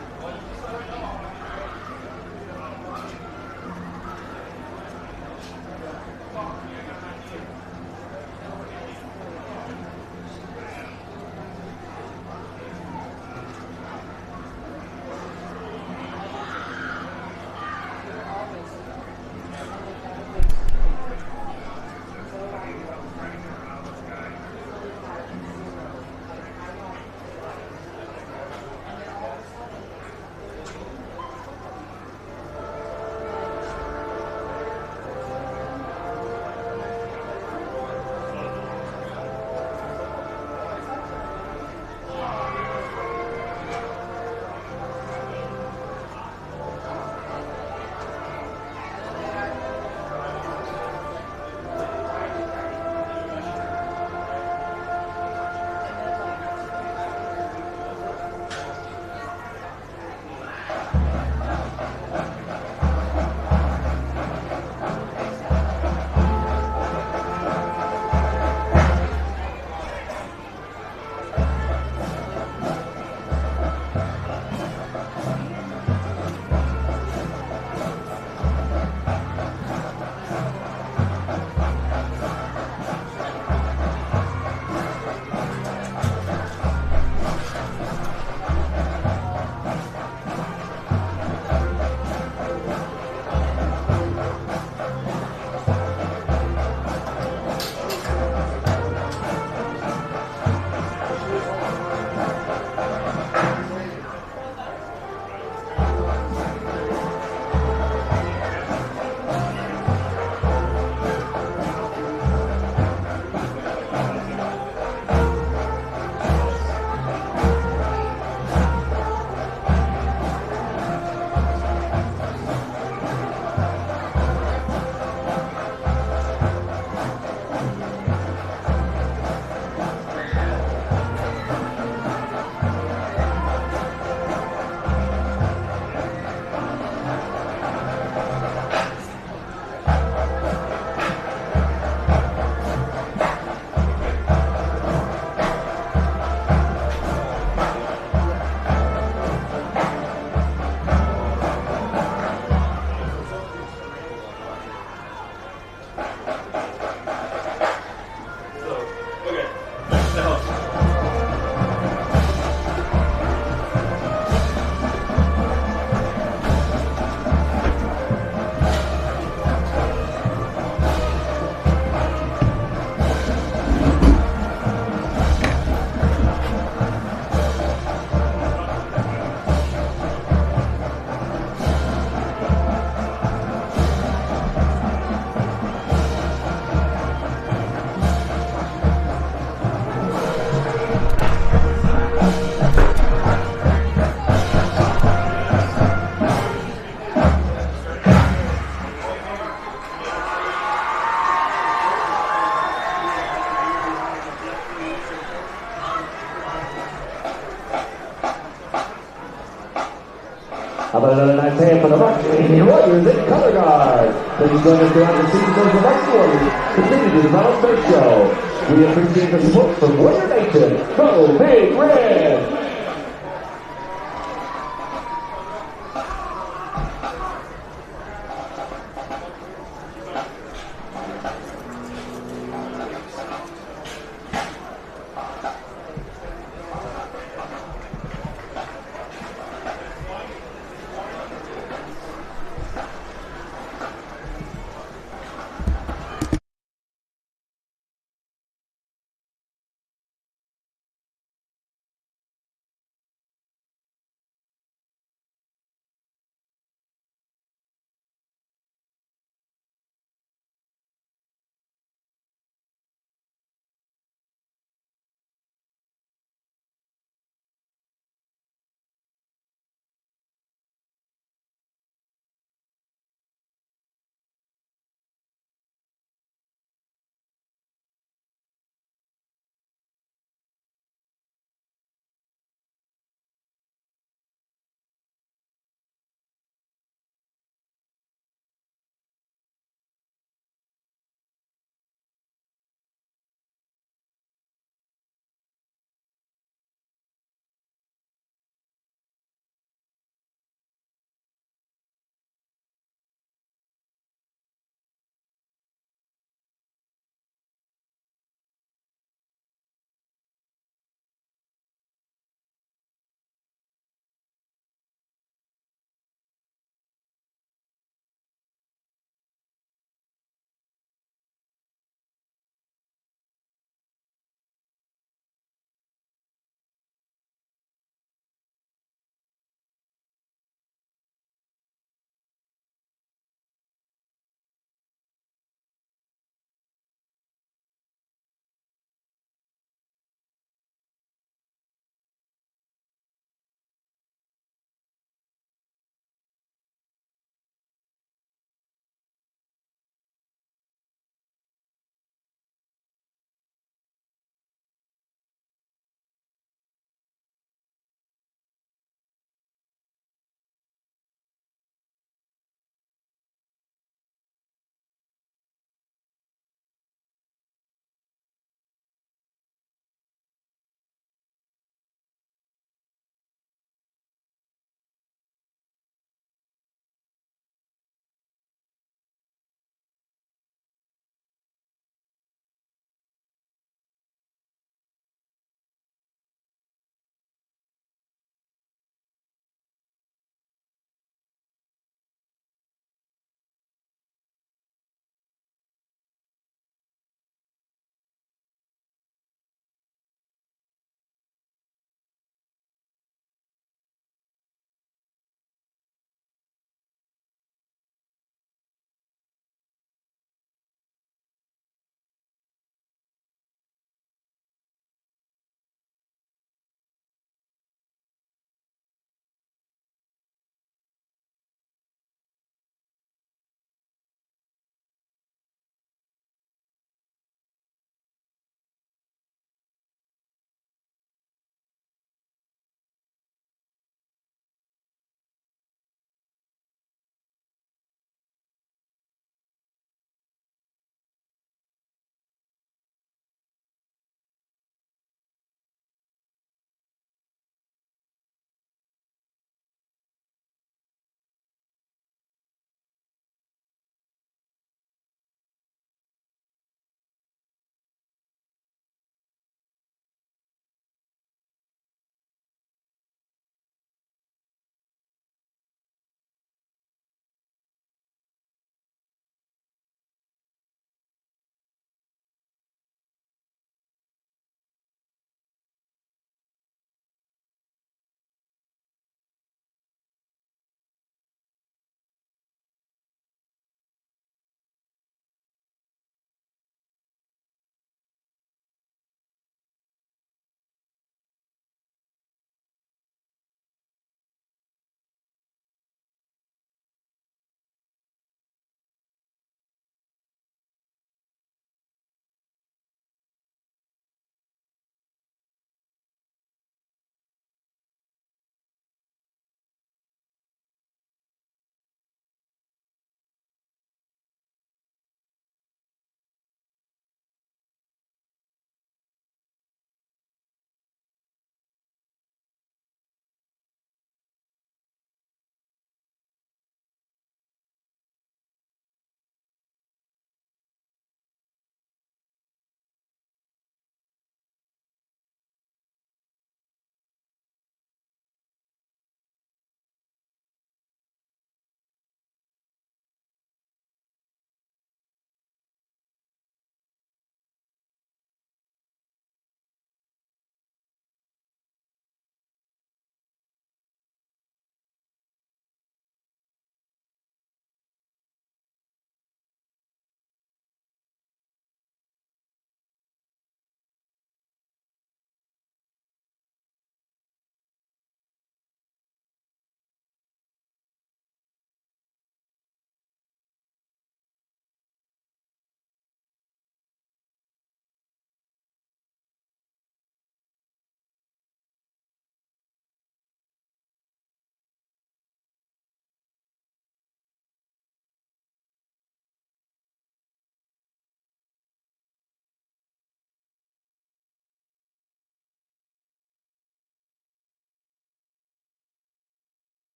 How about another nice hand for the Warrenton Warriors in color guard. Please join us throughout the season as the Warrenton Warriors continue to develop their show. We appreciate the support from Warrior Nation. Go Big Red!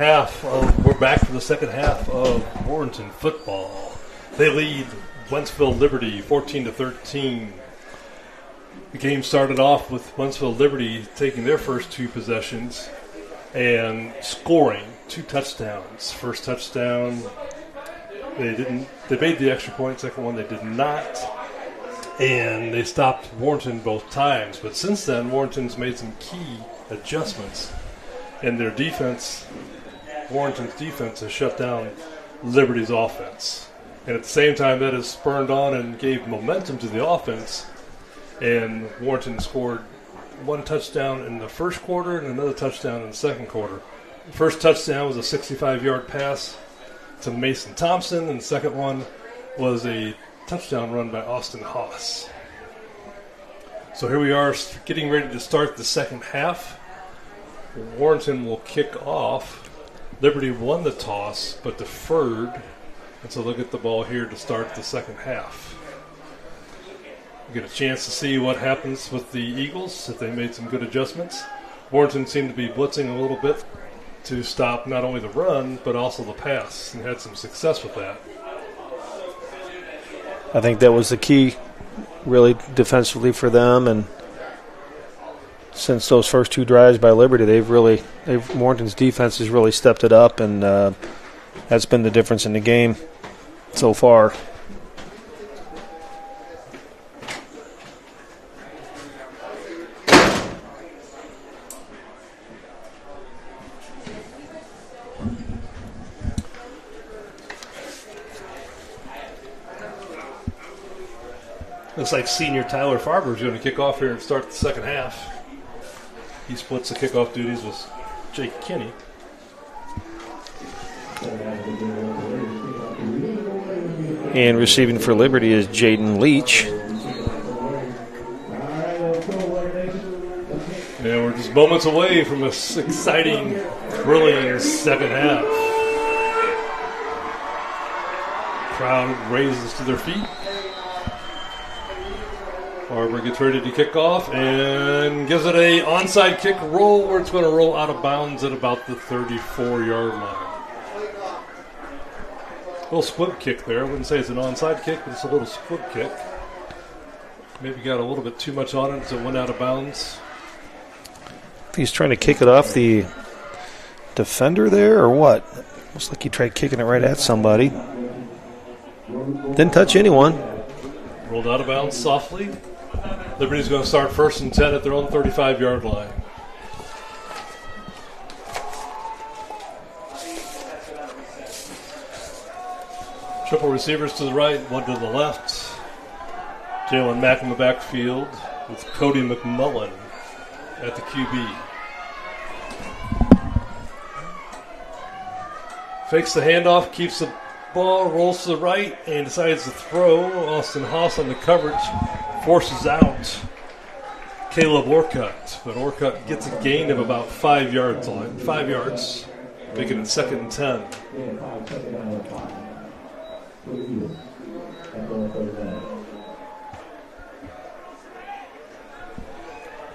We're back for the second half of Warrenton football. They lead Wentzville Liberty 14-13. The game started off with Wentzville Liberty taking their first two possessions and scoring 2 touchdowns. First touchdown, they made the extra point. Second one, they did not. And they stopped Warrenton both times. But since then, Warrenton's made some key adjustments in their defense. Warrenton's defense has shut down Liberty's offense. And at the same time, that has spurred on and gave momentum to the offense. And Warrenton scored 1 touchdown in the first quarter and another touchdown in the second quarter. The first touchdown was a 65-yard pass to Mason Thompson, and the second one was a touchdown run by Austin Haas. So here we are getting ready to start the second half. Warrenton will kick off. Liberty won the toss, but deferred. And so they'll get the ball here to start the second half. We get a chance to see what happens with the Eagles, if they made some good adjustments. Warrenton seemed to be blitzing a little bit to stop not only the run, but also the pass, and had some success with that. I think that was the key, really, defensively for them. And since those first 2 drives by Liberty, Warrenton's defense has really stepped it up, and that's been the difference in the game so far. Looks like senior Tyler Farber is going to kick off here and start the second half. He splits the kickoff duties with Jake Kinney. And receiving for Liberty is Jaden Leach. And we're just moments away from this exciting, thrilling second half. Crowd raises to their feet. Farber gets ready to kick off and gives it a onside kick roll where it's going to roll out of bounds at about the 34-yard line. A little squib kick there. I wouldn't say it's an onside kick, but it's a little squib kick. Maybe got a little bit too much on it as it went out of bounds. He's trying to kick it off the defender there, or what? Looks like he tried kicking it right at somebody. Didn't touch anyone. Rolled out of bounds softly. Liberty's going to start 1st and 10 at their own 35-yard line. Triple receivers to the right, one to the left. Jalen Mack in the backfield with Cody McMullen at the QB. Fakes the handoff, keeps the ball, rolls to the right, and decides to throw. Austin Haas on the coverage forces out Caleb Orcutt. But Orcutt gets a gain of about 5 yards, making it 2nd and 10.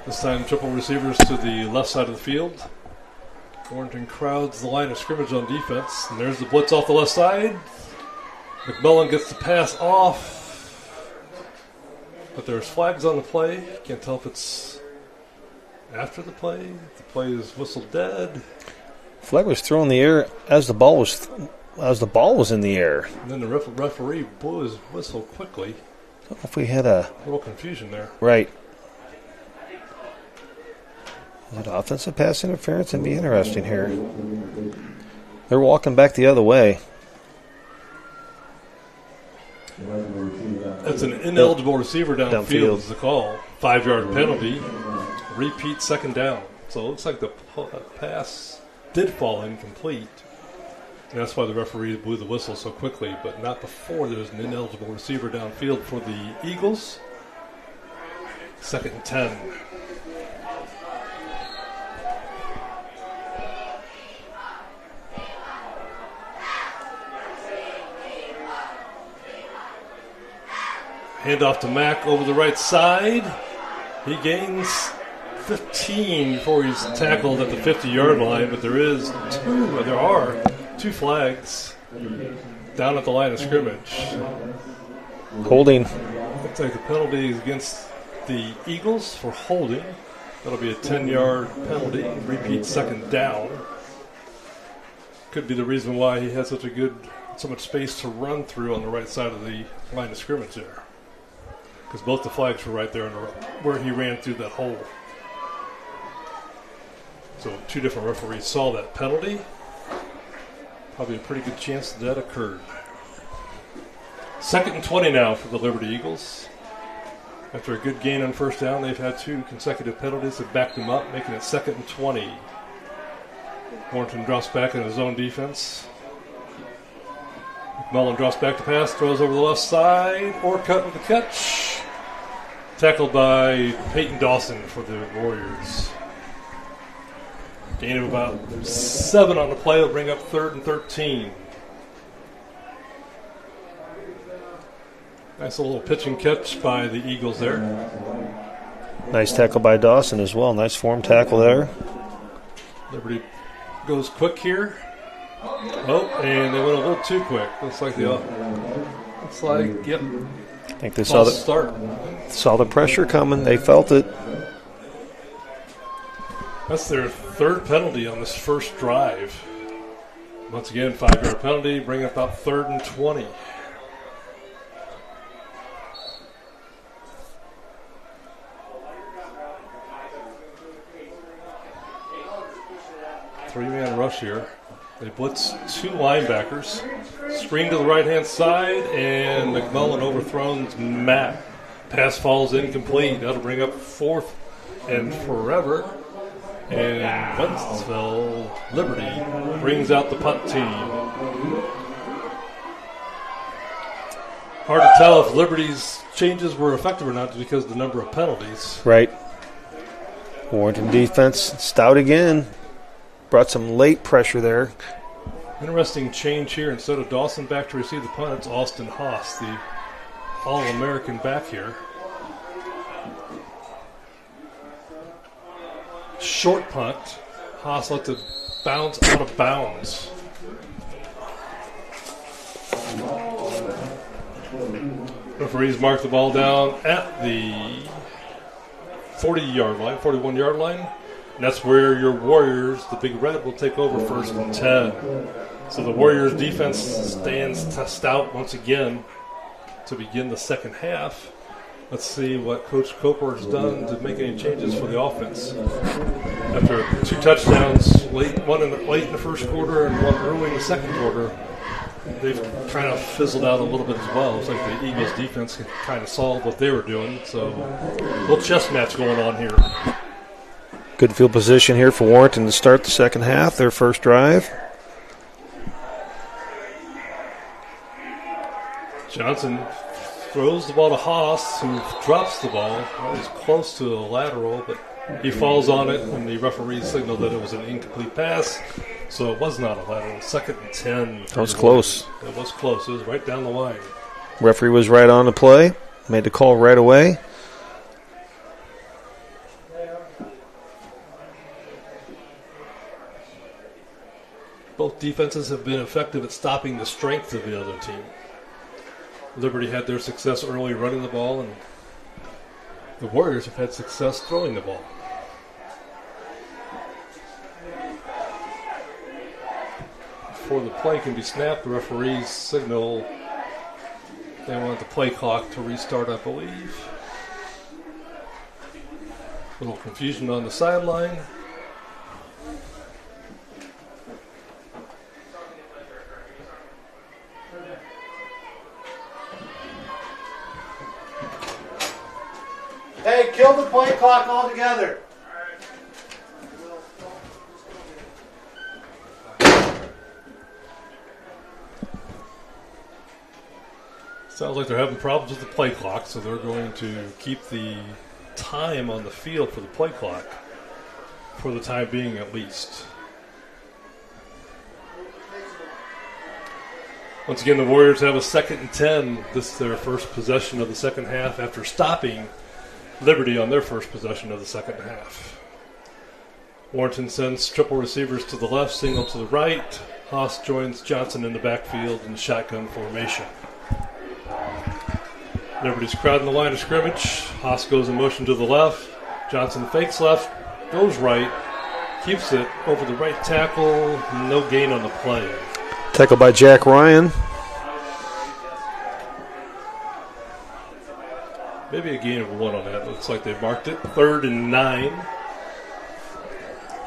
This time triple receivers to the left side of the field. Warrenton crowds the line of scrimmage on defense. And there's the blitz off the left side. McMullen gets the pass off. But there's flags on the play. Can't tell if it's after the play. The play is whistled dead. Flag was thrown in the air as the ball was in the air. And then the referee blew his whistle quickly. I don't know if we had a little confusion there. Right. Is it offensive pass interference? It'd be interesting here. They're walking back the other way. That's an ineligible receiver downfield is the call. 5-yard penalty. Repeat 2nd down. So it looks like the pass did fall incomplete. And that's why the referee blew the whistle so quickly, but not before there was an ineligible receiver downfield for the Eagles. 2nd and 10. Handoff to Mack over the right side. He gains 15 before he's tackled at the 50-yard line, but there are two flags down at the line of scrimmage. Holding. Looks like the penalty is against the Eagles for holding. That'll be a 10-yard penalty. Repeat second down. Could be the reason why he has so much space to run through on the right side of the line of scrimmage there. Because both the flags were right there where he ran through that hole. So two different referees saw that penalty. Probably a pretty good chance that occurred. 2nd and 20 now for the Liberty Eagles. After a good gain on first down, they've had 2 consecutive penalties that backed them up, making it 2nd and 20. Warrenton drops back in his own defense. McMullen drops back to pass, throws over the left side, Orcutt with the catch. Tackled by Peyton Dawson for the Warriors. Gain of about 7 on the play will bring up 3rd and 13. Nice little pitch and catch by the Eagles there. Nice tackle by Dawson as well. Nice form tackle there. Liberty goes quick here. Oh, and they went a little too quick. Looks like, yep. I think they saw the pressure coming. They felt it. That's their 3rd penalty on this first drive. Once again, 5-yard penalty, bring up about 3rd and 20. Three-man rush here. They blitz 2 linebackers. Screen to the right-hand side, and McMullen overthrows Matt. Pass falls incomplete. That'll bring up 4th and forever. And Wentzville Liberty brings out the punt team. Hard to tell if Liberty's changes were effective or not because of the number of penalties. Right. Warrenton defense stout again. Brought some late pressure there. Interesting change here. Instead of Dawson back to receive the punt, it's Austin Haas, the All-American back here. Short punt. Haas lets it bounce out of bounds. Referees mark the ball down at the 40-yard line, 41-yard line. And that's where your Warriors, the Big Red, will take over 1st and 10. So the Warriors' defense stands stout once again to begin the second half. Let's see what Coach Coper has done to make any changes for the offense. After 2 touchdowns, one late in the first quarter and one early in the second quarter, they've kind of fizzled out a little bit as well. It's like the Eagles' defense kind of saw what they were doing. So a little chess match going on here. Good field position here for Warrenton to start the second half, their first drive. Johnson throws the ball to Haas, who drops the ball. Well, he's close to a lateral, but he falls on it, and the referee signaled that it was an incomplete pass, so it was not a lateral. 2nd and 10. That was close. It was close. It was right down the line. Referee was right on the play, made the call right away. Both defenses have been effective at stopping the strength of the other team. Liberty had their success early running the ball, and the Warriors have had success throwing the ball. Before the play can be snapped, the referees signal they want the play clock to restart, I believe. A little confusion on the sideline. Hey, kill the play clock altogether. Sounds like they're having problems with the play clock, so they're going to keep the time on the field for the play clock for the time being at least. Once again, the Warriors have a 2nd and 10. This is their first possession of the second half after stopping Liberty on their first possession of the second half. Warrenton sends triple receivers to the left, single to the right. Haas joins Johnson in the backfield in the shotgun formation. Liberty's crowding the line of scrimmage. Haas goes in motion to the left. Johnson fakes left, goes right, keeps it over the right tackle. No gain on the play. Tackle by Jack Ryan. Maybe a gain of 1 on that. Looks like they marked it. 3rd and 9.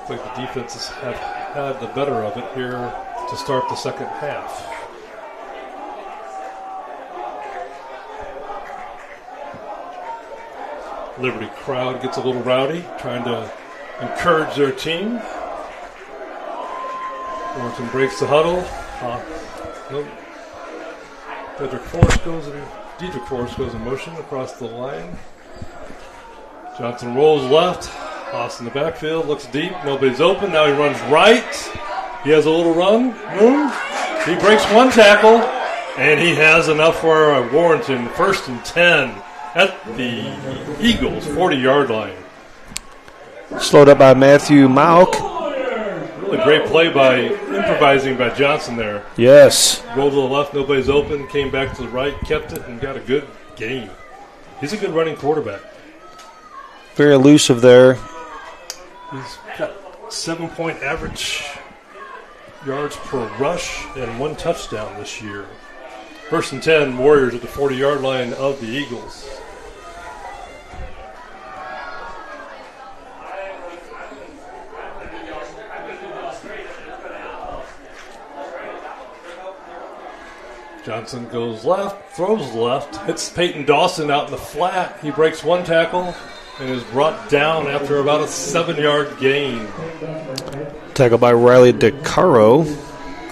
Looks like the defenses have had the better of it here to start the second half. Liberty crowd gets a little rowdy, trying to encourage their team. Warrenton breaks the huddle. Diedrich Forrest goes in motion across the line. Johnson rolls left. Haas in the backfield, looks deep. Nobody's open. Now he runs right. He has a little run. He breaks 1 tackle, and he has enough for a Warrenton 1st and 10 at the Eagles' 40-yard line. Slowed up by Matthew Mauk. Really great play by improvising by Johnson there. Yes. Rolled to the left, nobody's open, came back to the right, kept it, and got a good gain. He's a good running quarterback. Very elusive there. He's got 7-point average yards per rush and 1 touchdown this year. 1st and 10, Warriors at the 40-yard line of the Eagles. Johnson goes left, throws left, hits Peyton Dawson out in the flat. He breaks 1 tackle and is brought down after about a 7-yard gain. Tackle by Riley DeCaro.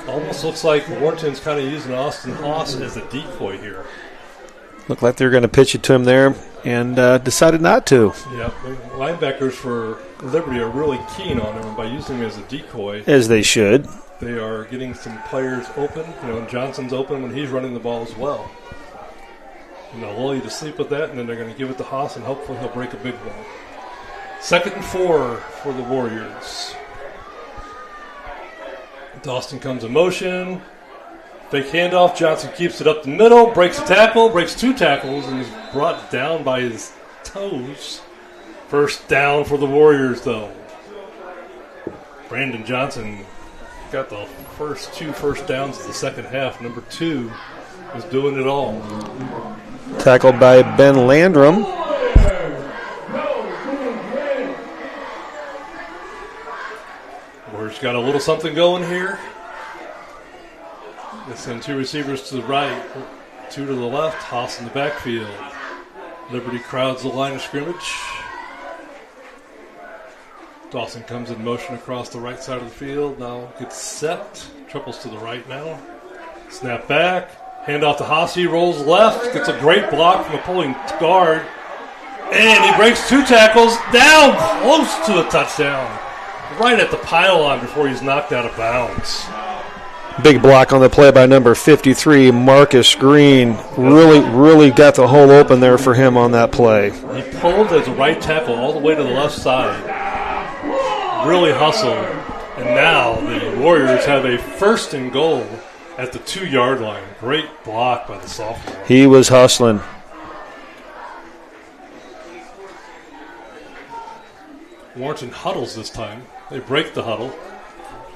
Almost looks like Warrenton's kind of using Austin Haas as a decoy here. Looked like they were going to pitch it to him there and decided not to. Yeah, the linebackers for Liberty are really keen on him, and by using him as a decoy, As they should. they are getting some players open. And Johnson's open when he's running the ball as well. And they'll lull you to sleep with that, and then they're going to give it to Haas, and hopefully he'll break a big one. 2nd and 4 for the Warriors. Dawson comes in motion. Fake handoff. Johnson keeps it up the middle, breaks a tackle, breaks 2 tackles, and is brought down by his toes. 1st down for the Warriors, though. Brandon Johnson got the first 2 first downs of the second half. Number 2 is doing it all. Tackled by Ben Landrum. Warriors got a little something going here. They send 2 receivers to the right, 2 to the left, Haas in the backfield. Liberty crowds the line of scrimmage. Dawson comes in motion across the right side of the field. Now gets set. Triples to the right now. Snap back. Hand off to Haas. He rolls left. Gets a great block from a pulling guard. And he breaks 2 tackles. Down close to the touchdown. Right at the pylon before he's knocked out of bounds. Big block on the play by number 53, Marcus Green. Really got the hole open there for him on that play. He pulled as a right tackle all the way to the left side. Really hustled. And now the Warriors have a 1st and goal at the 2-yard line. Great block by the sophomore. He was hustling. Warrenton huddles this time. They break the huddle.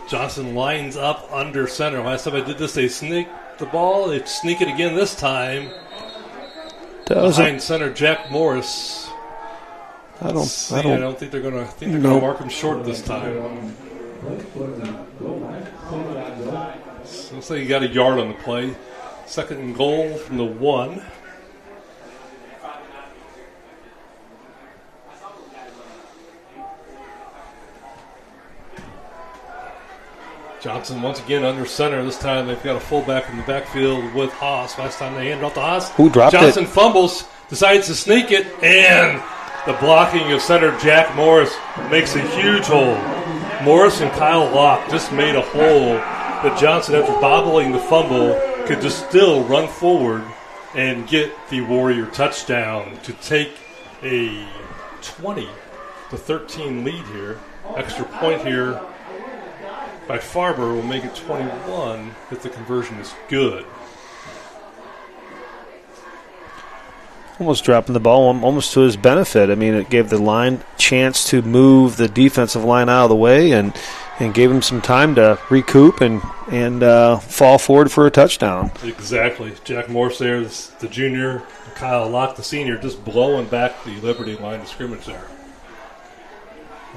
Johnson lines up under center. Last time I did this, they sneak the ball. They sneak it again this time. Behind center, Jack Morris. I don't think they're going to mark him short this time. Looks like he got a yard on the play. 2nd and goal from the 1. Johnson once again under center. This time they've got a fullback in the backfield with Haas. Last time they handed off to Haas. Who dropped Johnson it? fumbles, decides to sneak it, and the blocking of center Jack Morris makes a huge hole. Morris and Kyle Locke just made a hole that Johnson, after bobbling the fumble, could just still run forward and get the Warrior touchdown to take a 20-13 lead here. Extra point here by Farber will make it 21 if the conversion is good. Almost dropping the ball almost to his benefit. I mean, it gave the line chance to move the defensive line out of the way and gave him some time to recoup and fall forward for a touchdown. Exactly. Jack Morse there, the junior, Kyle Locke, the senior, just blowing back the Liberty line of scrimmage there.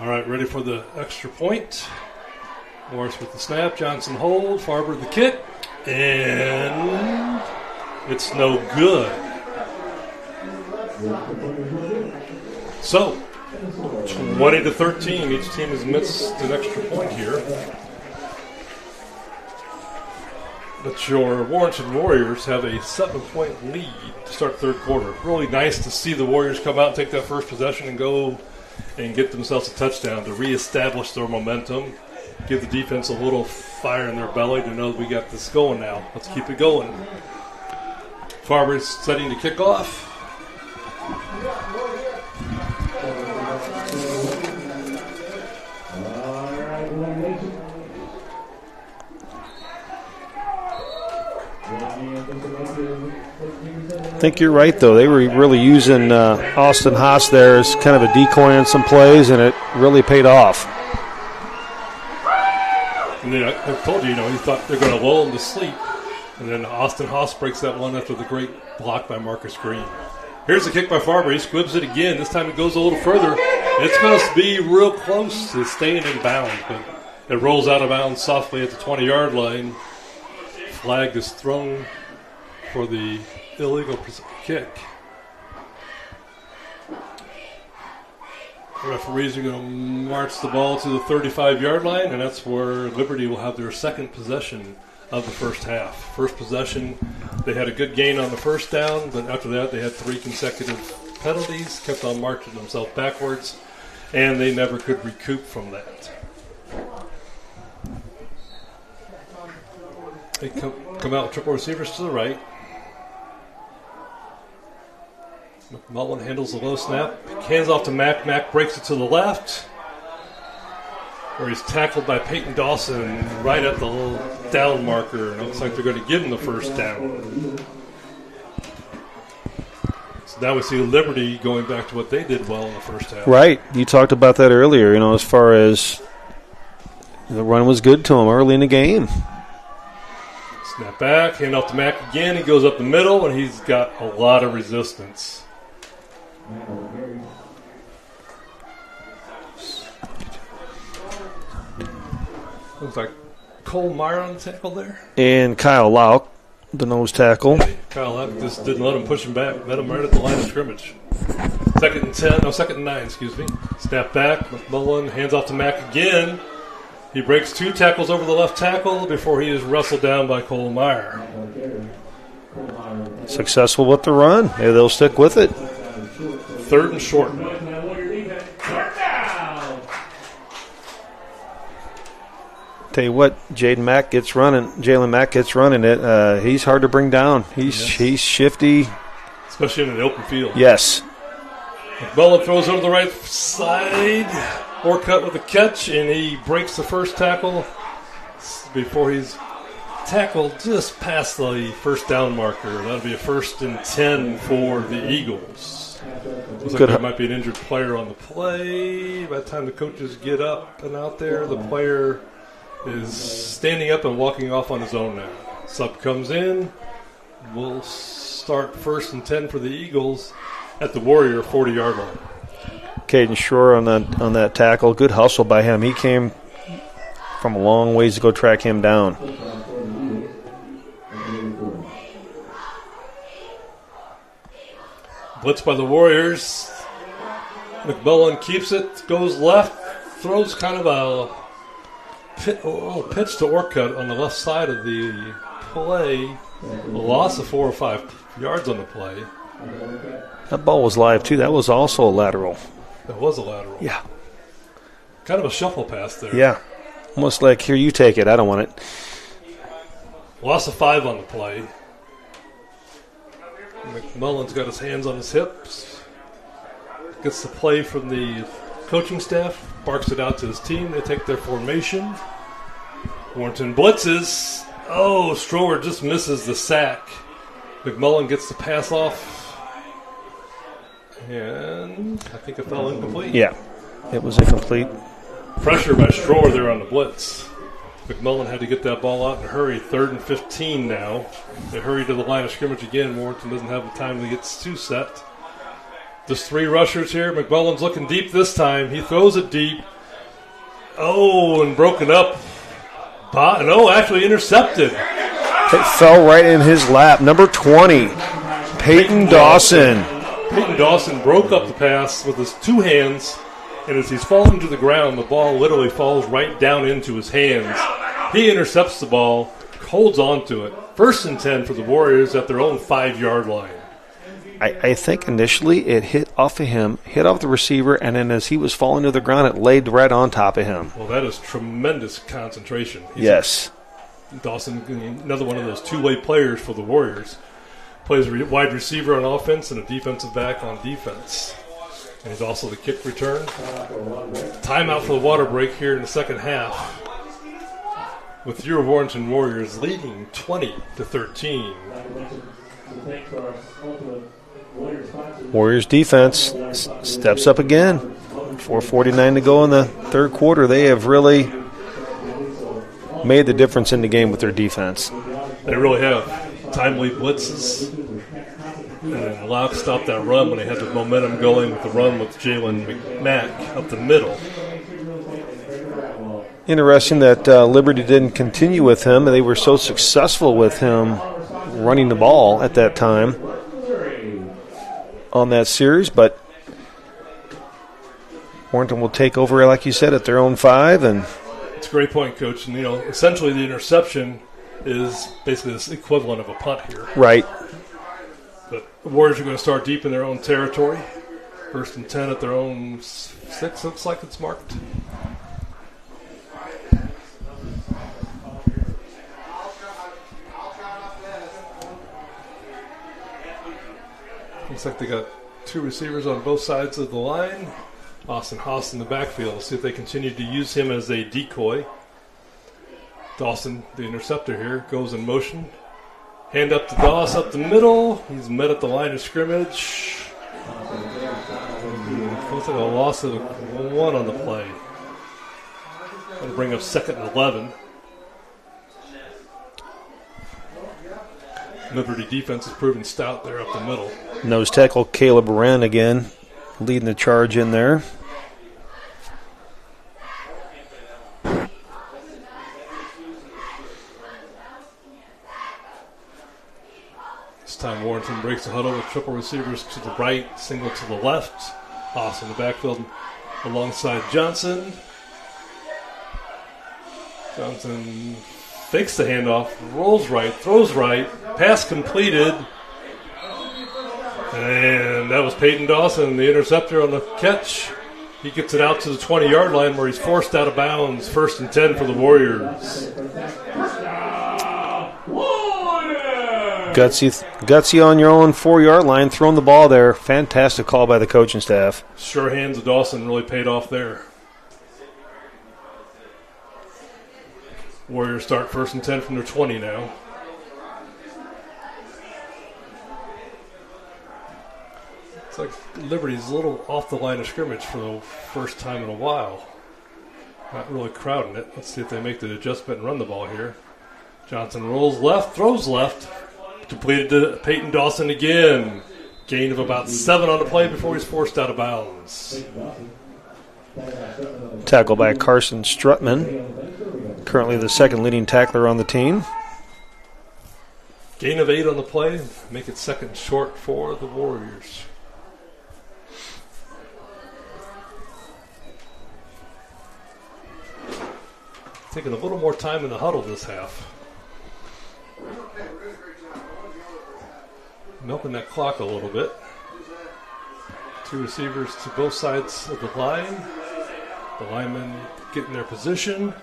All right, ready for the extra point. Morris with the snap, Johnson hold, Farber the kick, and it's no good. So, 20-13, each team has missed an extra point here. But your Warrenton Warriors have a 7-point lead to start third quarter. Really nice to see the Warriors come out and take that first possession and go and get themselves a touchdown to reestablish their momentum, give the defense a little fire in their belly to know that we got this going now. Let's keep it going. Farber's setting to kick off. I think you're right, though. They were really using Austin Haas there as kind of a decoy on some plays, and it really paid off. And then I told you, he thought they're going to lull him to sleep. And then Austin Haas breaks that one after the great block by Marcus Green. Here's the kick by Farber. He squibs it again. This time it goes a little further. It's going to be real close to staying in bounds, but it rolls out of bounds softly at the 20-yard line. Flag is thrown for the illegal kick. The referees are going to march the ball to the 35-yard line, and that's where Liberty will have their second possession of the first half. First possession, they had a good gain on the first down, but after that they had 3 consecutive penalties, kept on marching themselves backwards, and they never could recoup from that. They come out with triple receivers to the right. McMullen handles the low snap, hands off to Mack. Mack breaks it to the left, where he's tackled by Peyton Dawson right at the little down marker. And it looks like they're going to give him the first down. So now we see Liberty going back to what they did well in the first half. Right. You talked about that earlier, as far as the run was good to him early in the game. Snap back, hand off to Mack again. He goes up the middle, and he's got a lot of resistance. Looks like Cole Meyer on the tackle there. And Kyle Lauk, the nose tackle. Kyle Lauk just didn't let him push him back. Met him right at the line of scrimmage. Second and 9, excuse me. Snap back, McMullen hands off to Mack again. He breaks 2 tackles over the left tackle before he is wrestled down by Cole Meyer. Successful with the run. Maybe they'll stick with it. Third and short. Tell you what, Jalen Mack gets running it. He's hard to bring down. He's shifty. Especially in an open field. Yes. McMullen throws over the right side. Orcutt with a catch, and he breaks the first tackle before he's tackled just past the first down marker. That'll be a 1st and 10 for the Eagles. Looks like there might be an injured player on the play. By the time the coaches get up and out there, the player is standing up and walking off on his own now. Sub comes in. We'll start 1st and 10 for the Eagles at the Warrior 40-yard line. Caden Shore on that tackle. Good hustle by him. He came from a long ways to go track him down. Blitz by the Warriors. McMullen keeps it, goes left, throws kind of a little pitch to Orcutt on the left side of the play. A loss of 4 or 5 yards on the play. That ball was live, too. That was also a lateral. That was a lateral. Yeah. Kind of a shuffle pass there. Yeah. Almost like, here, you take it. I don't want it. Loss of 5 on the play. McMullen's got his hands on his hips. gets the play from the coaching staff, barks it out to his team. They take their formation. Warrenton blitzes. Oh, Strower just misses the sack. McMullen gets the pass off. And I think it fell incomplete. Yeah, it was incomplete. Pressure by Strower there on the blitz. McMullen had to get that ball out in a hurry. 3rd and 15 now. They hurry to the line of scrimmage again. Warrenton doesn't have the time to get two set. There's 3 rushers here. McMullen's looking deep this time. He throws it deep. Oh, and broken up. No, actually intercepted. It fell right in his lap. Number 20, Peyton Dawson. Peyton Dawson broke up the pass with his 2 hands, and as he's falling to the ground, the ball literally falls right down into his hands. He intercepts the ball, holds on to it. 1st and 10 for the Warriors at their own 5-yard line. I think initially it hit off of him, hit off the receiver, and then as he was falling to the ground, it laid right on top of him. Well, that is tremendous concentration. Yes. Dawson, another one of those two-way players for the Warriors. Plays wide receiver on offense and a defensive back on defense. And he's also the kick return. Timeout for the water break here in the second half, with your Warrenton Warriors leading 20-13. Warriors defense steps up again. 4:49 to go in the third quarter. They have really made the difference in the game with their defense. They really have. Timely blitzes and allowed to stop that run when they had the momentum going with the run with Jalen McMack up the middle. Interesting that Liberty didn't continue with him. They were so successful with him running the ball at that time on that series, but Warrenton will take over, like you said, at their own 5. And it's a great point, Coach. And, essentially the interception is basically the equivalent of a punt here. Right. But the Warriors are going to start deep in their own territory. 1st and 10 at their own 6, looks like it's marked. Looks like they got 2 receivers on both sides of the line. Austin Haas in the backfield. See if they continue to use him as a decoy. Dawson, the interceptor here, goes in motion. Hand up to Doss up the middle. He's met at the line of scrimmage. Looks like a loss of 1 on the play. That'll bring up 2nd and 11. Liberty defense is proving stout there up the middle. Nose tackle Caleb Wren again leading the charge in there. This time Warrenton breaks the huddle with triple receivers to the right, single to the left. Haas in the backfield alongside Johnson. Johnson fakes the handoff, rolls right, throws right, pass completed. And that was Peyton Dawson, the interceptor on the catch. He gets it out to the 20-yard line where he's forced out of bounds. 1st and 10 for the Warriors. Gutsy on your own 4-yard line, throwing the ball there. Fantastic call by the coaching staff. Sure hands of Dawson really paid off there. Warriors start 1st and 10 from their 20 now. It's like Liberty's a little off the line of scrimmage for the first time in a while. Not really crowding it. Let's see if they make the adjustment and run the ball here. Johnson rolls left, throws left. Completed to Peyton Dawson again. Gain of about 7 on the play before he's forced out of bounds. Tackle by Carson Strutman, currently the 2nd leading tackler on the team. Gain of 8 on the play. Make it 2nd short for the Warriors. Taking a little more time in the huddle this half. Milking that clock a little bit. 2 receivers to both sides of the line. The linemen get in their position.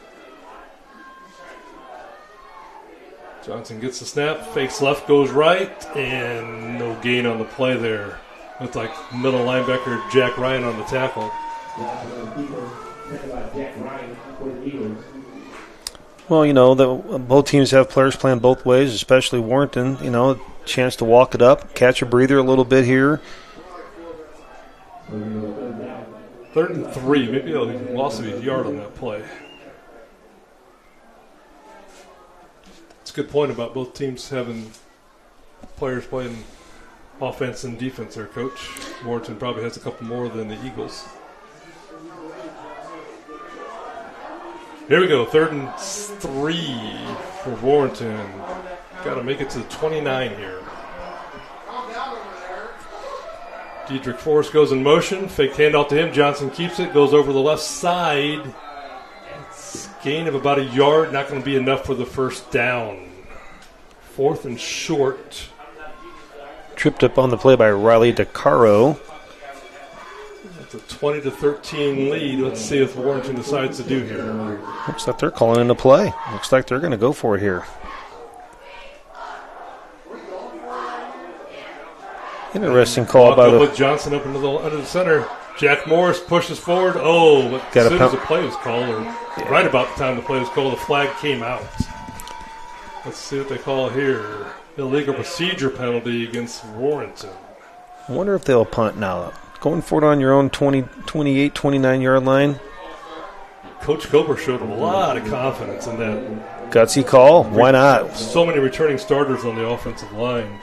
Johnson gets the snap, fakes left, goes right, and no gain on the play there. Looks like middle linebacker Jack Ryan on the tackle. Well, you know, both teams have players playing both ways, especially Warrenton. You know, chance to walk it up, catch a breather a little bit here. 3rd and 3. Maybe he lost a yard on that play. It's a good point about both teams having players playing offense and defense there, Coach. Warrenton probably has a couple more than the Eagles. Here we go, 3rd and 3 for Warrenton. Got to make it to the 29 here. Diedrich Forrest goes in motion. Fake handoff to him. Johnson keeps it. Goes over the left side. It's a gain of about a yard. Not going to be enough for the first down. 4th and short. Tripped up on the play by Riley DeCaro. It's a 20-13 lead. Let's see if Warrenton decides to do here. Looks like they're calling in a play. Looks like they're going to go for it here. Interesting call by Put Johnson up into the center. Jack Morris pushes forward. Oh, but as soon as the play was called, or right about the time the play was called, the flag came out. Let's see what they call here. Illegal procedure penalty against Warrenton. I wonder if they'll punt now. Going for it on your own 20, 28, 29-yard line. Coach Coper showed a lot of confidence in that. Gutsy call. Why not? So many returning starters on the offensive line.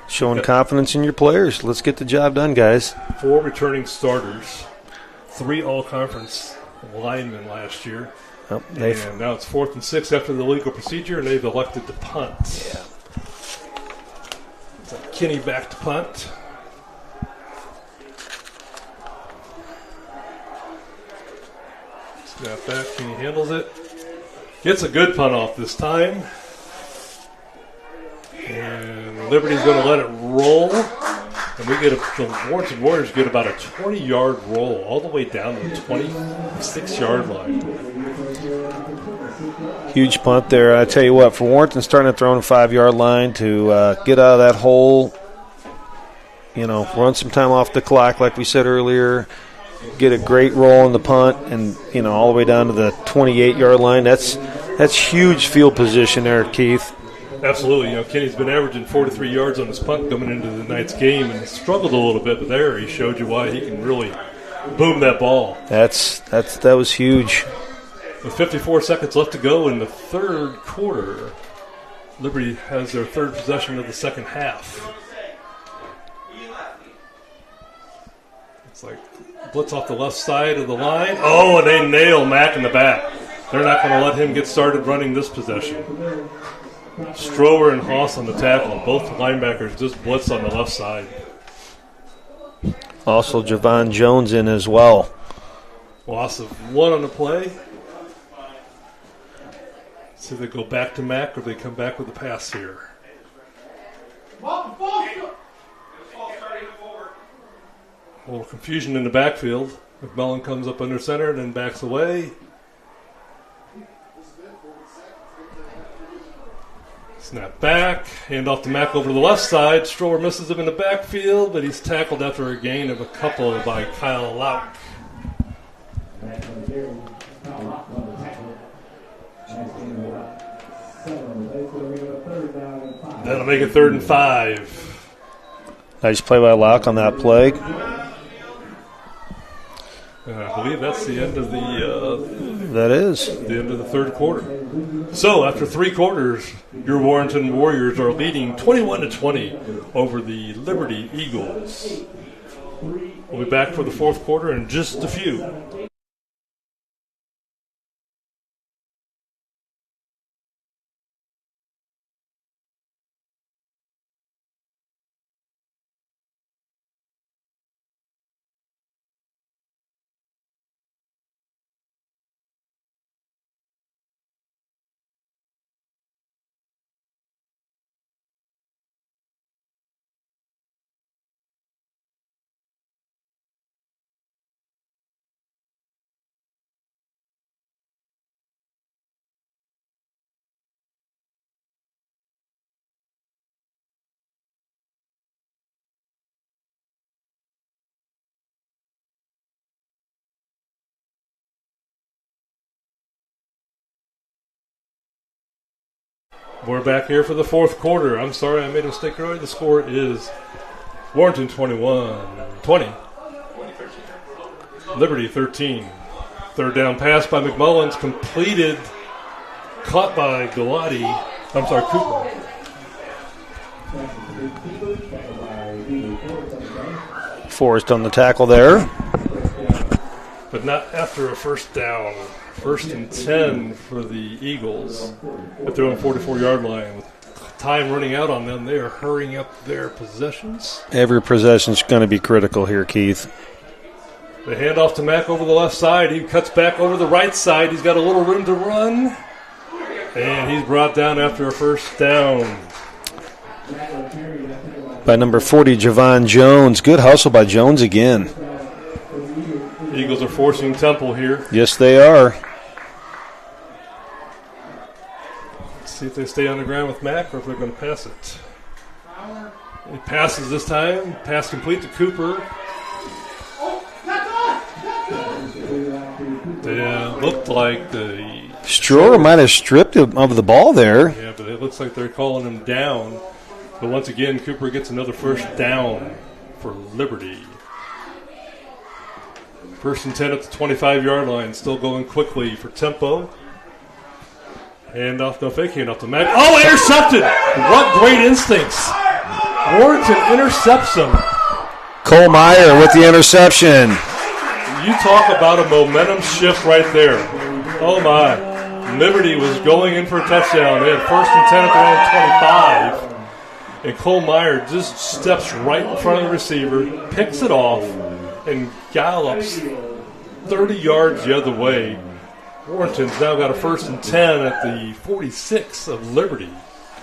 Showing confidence in your players. Let's get the job done, guys. 4 returning starters. 3 all-conference linemen last year. Oh, and now it's 4th and 6 after the legal procedure, and they've elected to punt. Yeah. So Kinney back to punt. Snap back. Kinney handles it. Gets a good punt off this time. And Liberty's going to let it roll. And we get the Warrenton Warriors get about a 20-yard roll all the way down to the 26-yard line. Huge punt there. I tell you what, for Warrenton starting to throw on the 5-yard line to get out of that hole, you know, run some time off the clock like we said earlier, get a great roll in the punt, and, you know, all the way down to the 28-yard line. That's huge field position there, Keith. Absolutely. You know, Kenny's been averaging 43 yards on his punt coming into the night's game and struggled a little bit, but there he showed you why he can really boom that ball. That was huge. With 54 seconds left to go in the third quarter, Liberty has their third possession of the second half. It's like blitz off the left side of the line. Oh, and they nail Mack in the back. They're not going to let him get started running this possession. Strower and Haas on the tackle. Both linebackers just blitz on the left side. Also, Javon Jones in as well. Loss of 1 on the play. See if they go back to Mack or they come back with the pass here. A little confusion in the backfield. McMillan comes up under center and then backs away. Snap back, hand off to Mack over to the left side. Strower misses him in the backfield, but he's tackled after a gain of a couple by Kyle Lauk. That'll make it 3rd and 5. Nice play by Lauk on that play. And I believe that's the end of that is the end of the third quarter. So after 3 quarters, your Warrenton Warriors are leading 21-20 over the Liberty Eagles. We'll be back for the fourth quarter in just a few. We're back here for the fourth quarter. I'm sorry, I made a mistake earlier. The score is Warrenton 21-20. Liberty 13. Third down pass by McMullins, completed, caught by Cooper. Forrest on the tackle there. But not after a first down. First and 10 for the Eagles at their own 44-yard line. With time running out on them, they are hurrying up their possessions. Every possession is going to be critical here, Keith. The handoff to Mack over the left side. He cuts back over the right side. He's got a little room to run. And he's brought down after a first down. By number 40, Javon Jones. Good hustle by Jones again. The Eagles are forcing Temple here. Yes, they are. Let's see if they stay on the ground with Mack or if they're going to pass it. He passes this time. Pass complete to Cooper. They looked like the Stroher might have stripped him of the ball there. Yeah, but it looks like they're calling him down. But once again, Cooper gets another first down for Liberty. First and 10 at the 25-yard line. Still going quickly for tempo. Handoff, no fake handoff to Mack. Oh, intercepted! What great instincts. Warrenton intercepts him. Cole Meyer with the interception. You talk about a momentum shift right there. Oh, my. Liberty was going in for a touchdown. They had first and 10 at their own 25. And Cole Meyer just steps right in front of the receiver, picks it off, and gallops 30 yards the other way. Warrenton's now got a first and 10 at the 46 of Liberty.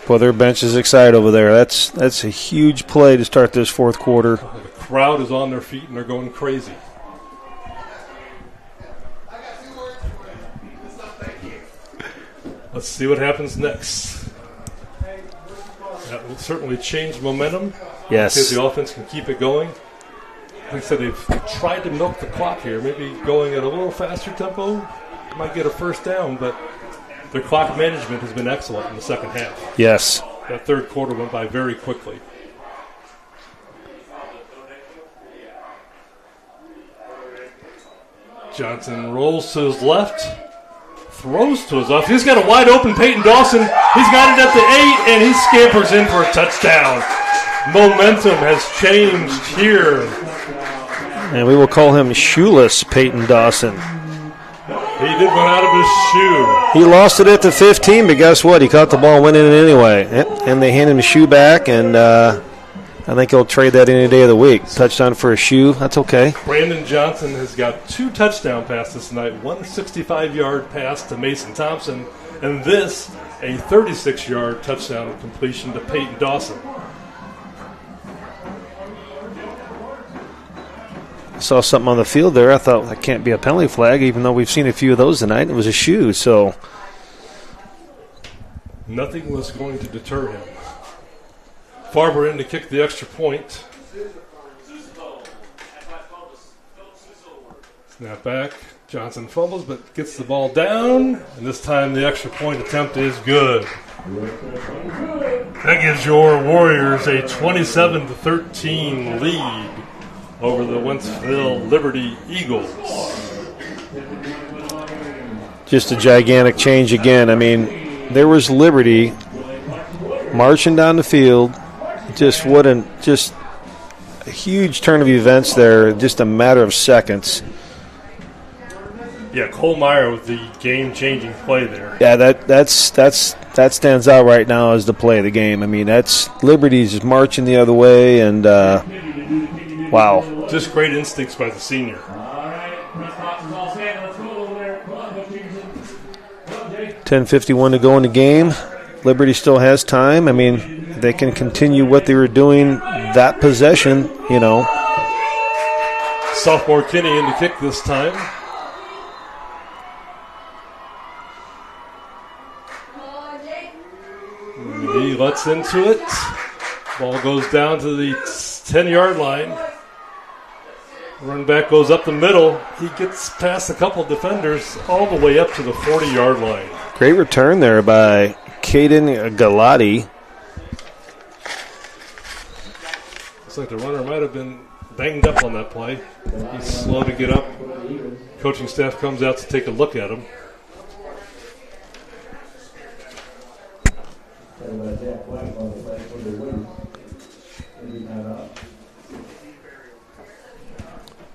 Well, their bench is excited over there. That's a huge play to start this fourth quarter. The crowd is on their feet, and they're going crazy. Let's see what happens next. That will certainly change momentum. Yes. Because the offense can keep it going. Like I said, they've tried to milk the clock here. Maybe going at a little faster tempo might get a first down, but their clock management has been excellent in the second half. Yes. That third quarter went by very quickly. Johnson rolls to his left. Throws to his left. He's got a wide open Peyton Dawson. He's got it at the 8, and he scampers in for a touchdown. Momentum has changed here. And we will call him shoeless Peyton Dawson. He did run out of his shoe. He lost it at the 15, but guess what? He caught the ball and went in it anyway. And they handed him a shoe back, and I think he'll trade that any day of the week. Touchdown for a shoe. That's okay. Brandon Johnson has got 2 touchdown passes tonight. One 65-yard pass to Mason Thompson, and this a 36-yard touchdown completion to Peyton Dawson. I saw something on the field there. I thought that can't be a penalty flag, even though we've seen a few of those tonight. It was a shoe, so. Nothing was going to deter him. Farber in to kick the extra point. Snap back. Johnson fumbles but gets the ball down. And this time the extra point attempt is good. That gives your Warriors a 27-13 lead over the Wentzville Liberty Eagles. Just a gigantic change again. I mean, there was Liberty marching down the field. Just a huge turn of events there, just a matter of seconds. Yeah, Cole Meyer with the game-changing play there. Yeah, that stands out right now as the play of the game. I mean, that's Liberty's marching the other way, and wow, just great instincts by the senior. 10:51 to go in the game. Liberty still has time. I mean, they can continue what they were doing that possession, you know. Sophomore Kinney in to kick this time. He lets into it. Ball goes down to the 10-yard line. Run back goes up the middle. He gets past a couple defenders all the way up to the 40-yard line. Great return there by Caden Galati. Looks like the runner might have been banged up on that play. He's slow to get up. Coaching staff comes out to take a look at him.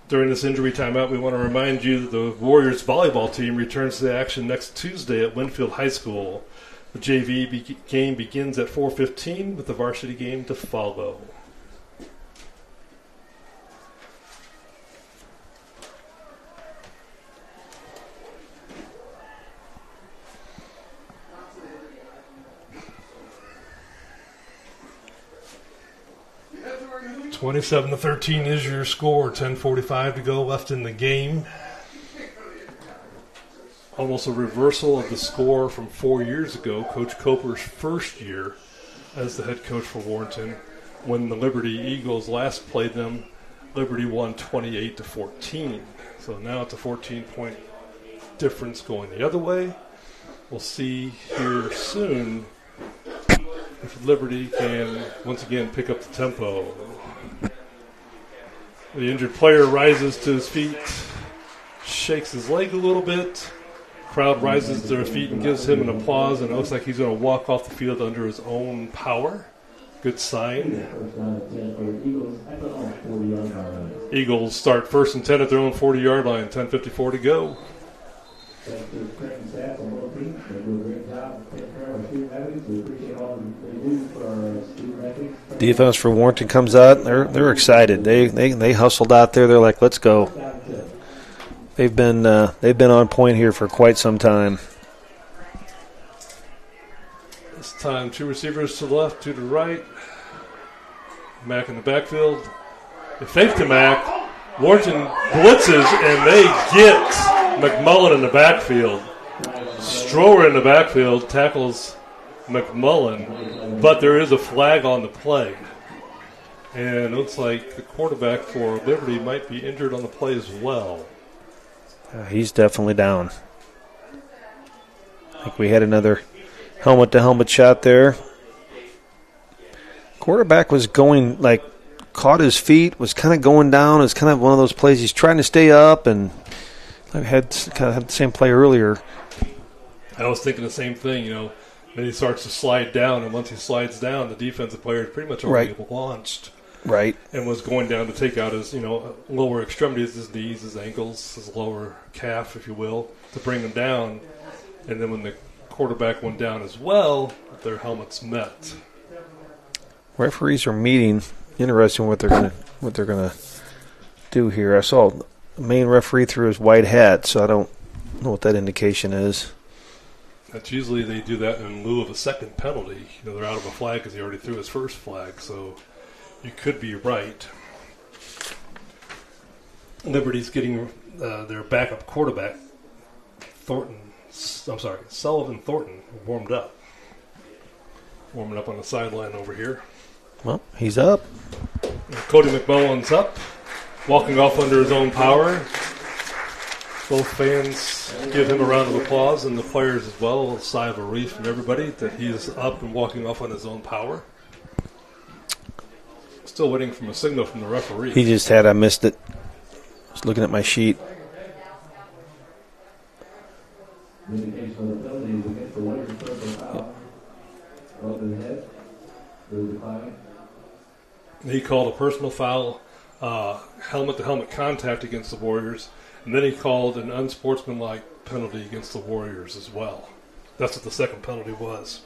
During this injury timeout, we want to remind you that the Warriors volleyball team returns to action next Tuesday at Wentzville High School. The JV game begins at 4:15 with the varsity game to follow. That's 27-13 is your score. 10:45 to go left in the game. Almost a reversal of the score from 4 years ago, Coach Coper's first year as the head coach for Warrenton. When the Liberty Eagles last played them, Liberty won 28-14. So now it's a 14-point difference going the other way. We'll see here soon if Liberty can once again pick up the tempo. The injured player rises to his feet, shakes his leg a little bit. Crowd rises to their feet and gives him an applause, and it looks like he's going to walk off the field under his own power. Good sign. Eagles start 1st and 10 at their own 40-yard line. 10:54 to go. Defense for Warrenton comes out. They're excited. They hustled out there. They're like, let's go. They've been on point here for quite some time. This time, 2 receivers to the left, 2 to the right. Mack in the backfield. They fake to Mack. Warrenton blitzes, and they get McMullen in the backfield. Strower in the backfield tackles McMullen, but there is a flag on the play. And it looks like the quarterback for Liberty might be injured on the play as well. He's definitely down. I think we had another helmet-to-helmet shot there. Quarterback was going, caught his feet, was kind of going down. It's kind of one of those plays. He's trying to stay up, and I had the same play earlier. I was thinking the same thing, Then he starts to slide down, and once he slides down, the defensive player is pretty much already launched. Right. And was going down to take out his, lower extremities, his knees, his ankles, his lower calf, if you will, to bring him down. And then when the quarterback went down as well, their helmets met. Referees are meeting. Interesting what they're gonna do here. I saw the main referee threw his white hat, so I don't know what that indication is. That's usually they do that in lieu of a second penalty. They're out of a flag because he already threw his first flag, so you could be right. Liberty's getting their backup quarterback, Sullivan Thornton, warming up on the sideline over here. Well, he's up. Cody McMullen's up, walking off under his own power. Both fans give him a round of applause, and the players as well. A sigh of relief from everybody that he is up and walking off on his own power. Still waiting for a signal from the referee. He just had. I missed it. I was looking at my sheet. He called a personal foul, helmet-to-helmet contact against the Warriors, and then he called an unsportsmanlike penalty against the Warriors as well. That's what the second penalty was.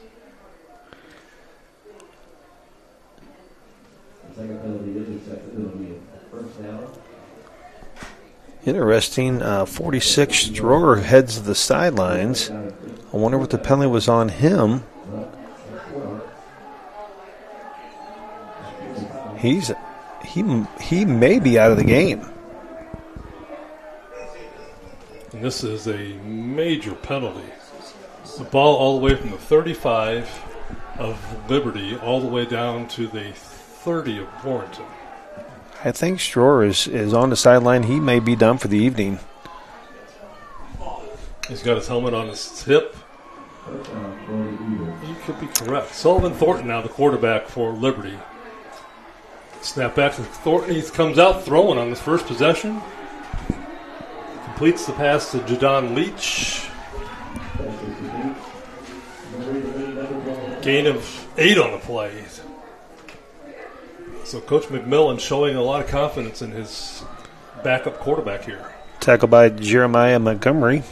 Interesting. 46 Stroger heads to the sidelines. I wonder what the penalty was on him. He may be out of the game. And this is a major penalty. The ball all the way from the 35 of Liberty all the way down to the 30 of Warrenton. I think Stroher is on the sideline. He may be done for the evening. He's got his helmet on his hip. You could be correct. Sullivan Thornton now the quarterback for Liberty. Snap back to Thornton. He comes out throwing on his first possession. Completes the pass to Jadon Leach. Gain of 8 on the play. So Coach McMillan showing a lot of confidence in his backup quarterback here. Tackled by Jeremiah Montgomery,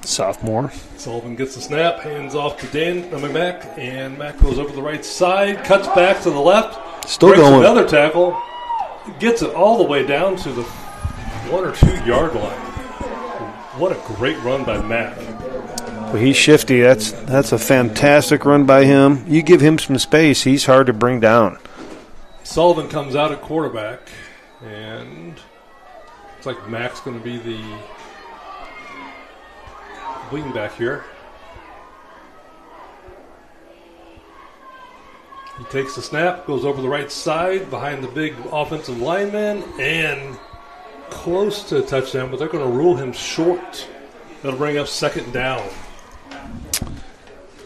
sophomore. Sullivan gets the snap, hands off to Mack, and Mack goes over the right side, cuts back to the left. Still going. Another tackle. Gets it all the way down to the 1 or 2 yard line. What a great run by Mack. Well, he's shifty. That's a fantastic run by him. You give him some space, he's hard to bring down. Sullivan comes out at quarterback, and looks like Mack's going to be the wingback here. He takes the snap, goes over the right side behind the big offensive lineman, and close to a touchdown, but they're going to rule him short. That'll bring up second down.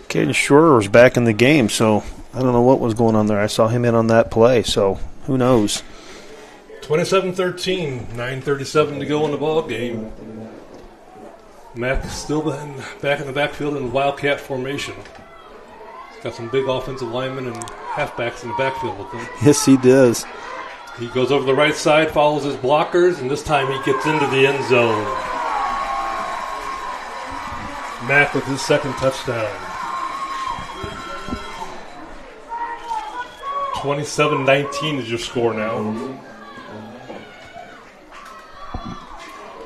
Caden Schroer was back in the game, so I don't know what was going on there. I saw him in on that play, so who knows. 27-13, 9:37 to go in the ball game. Mack still back in the backfield in the Wildcat formation. He's got some big offensive linemen and halfbacks in the backfield with him. Yes, he does. He goes over the right side, follows his blockers, and this time he gets into the end zone. Mack with his second touchdown. 27-19 is your score now.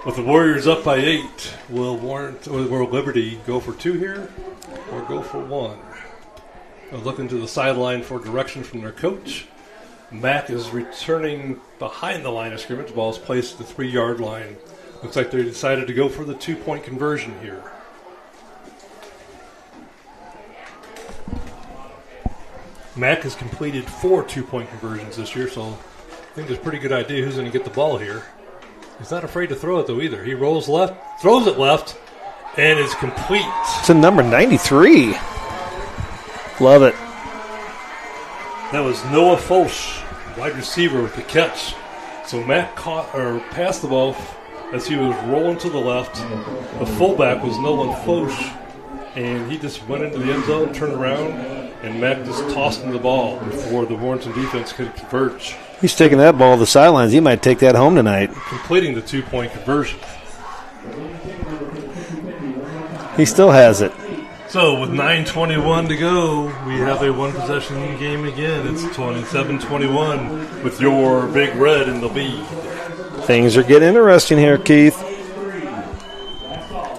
With the Warriors up by 8, will Liberty go for 2 here or go for 1? They're looking to the sideline for direction from their coach. Mack is returning behind the line of scrimmage. Ball is placed at the 3 yard line. Looks like they decided to go for the 2-point conversion here. Mack has completed 4 2-point conversions this year, so I think there's a pretty good idea who's going to get the ball here. He's not afraid to throw it, though, either. He rolls left, throws it left, and is complete. It's a number 93. Love it. That was Noah Foch, wide receiver, with the catch. So Mack passed the ball as he was rolling to the left. The fullback was Noah Foch, and he just went into the end zone, turned around, and Mack just tossed him the ball before the Warrenton defense could converge. He's taking that ball to the sidelines. He might take that home tonight. Completing the 2-point conversion. He still has it. So with 9:21 to go, we have a one-possession game again. It's 27-21 with your Big Red in the lead. Things are getting interesting here, Keith.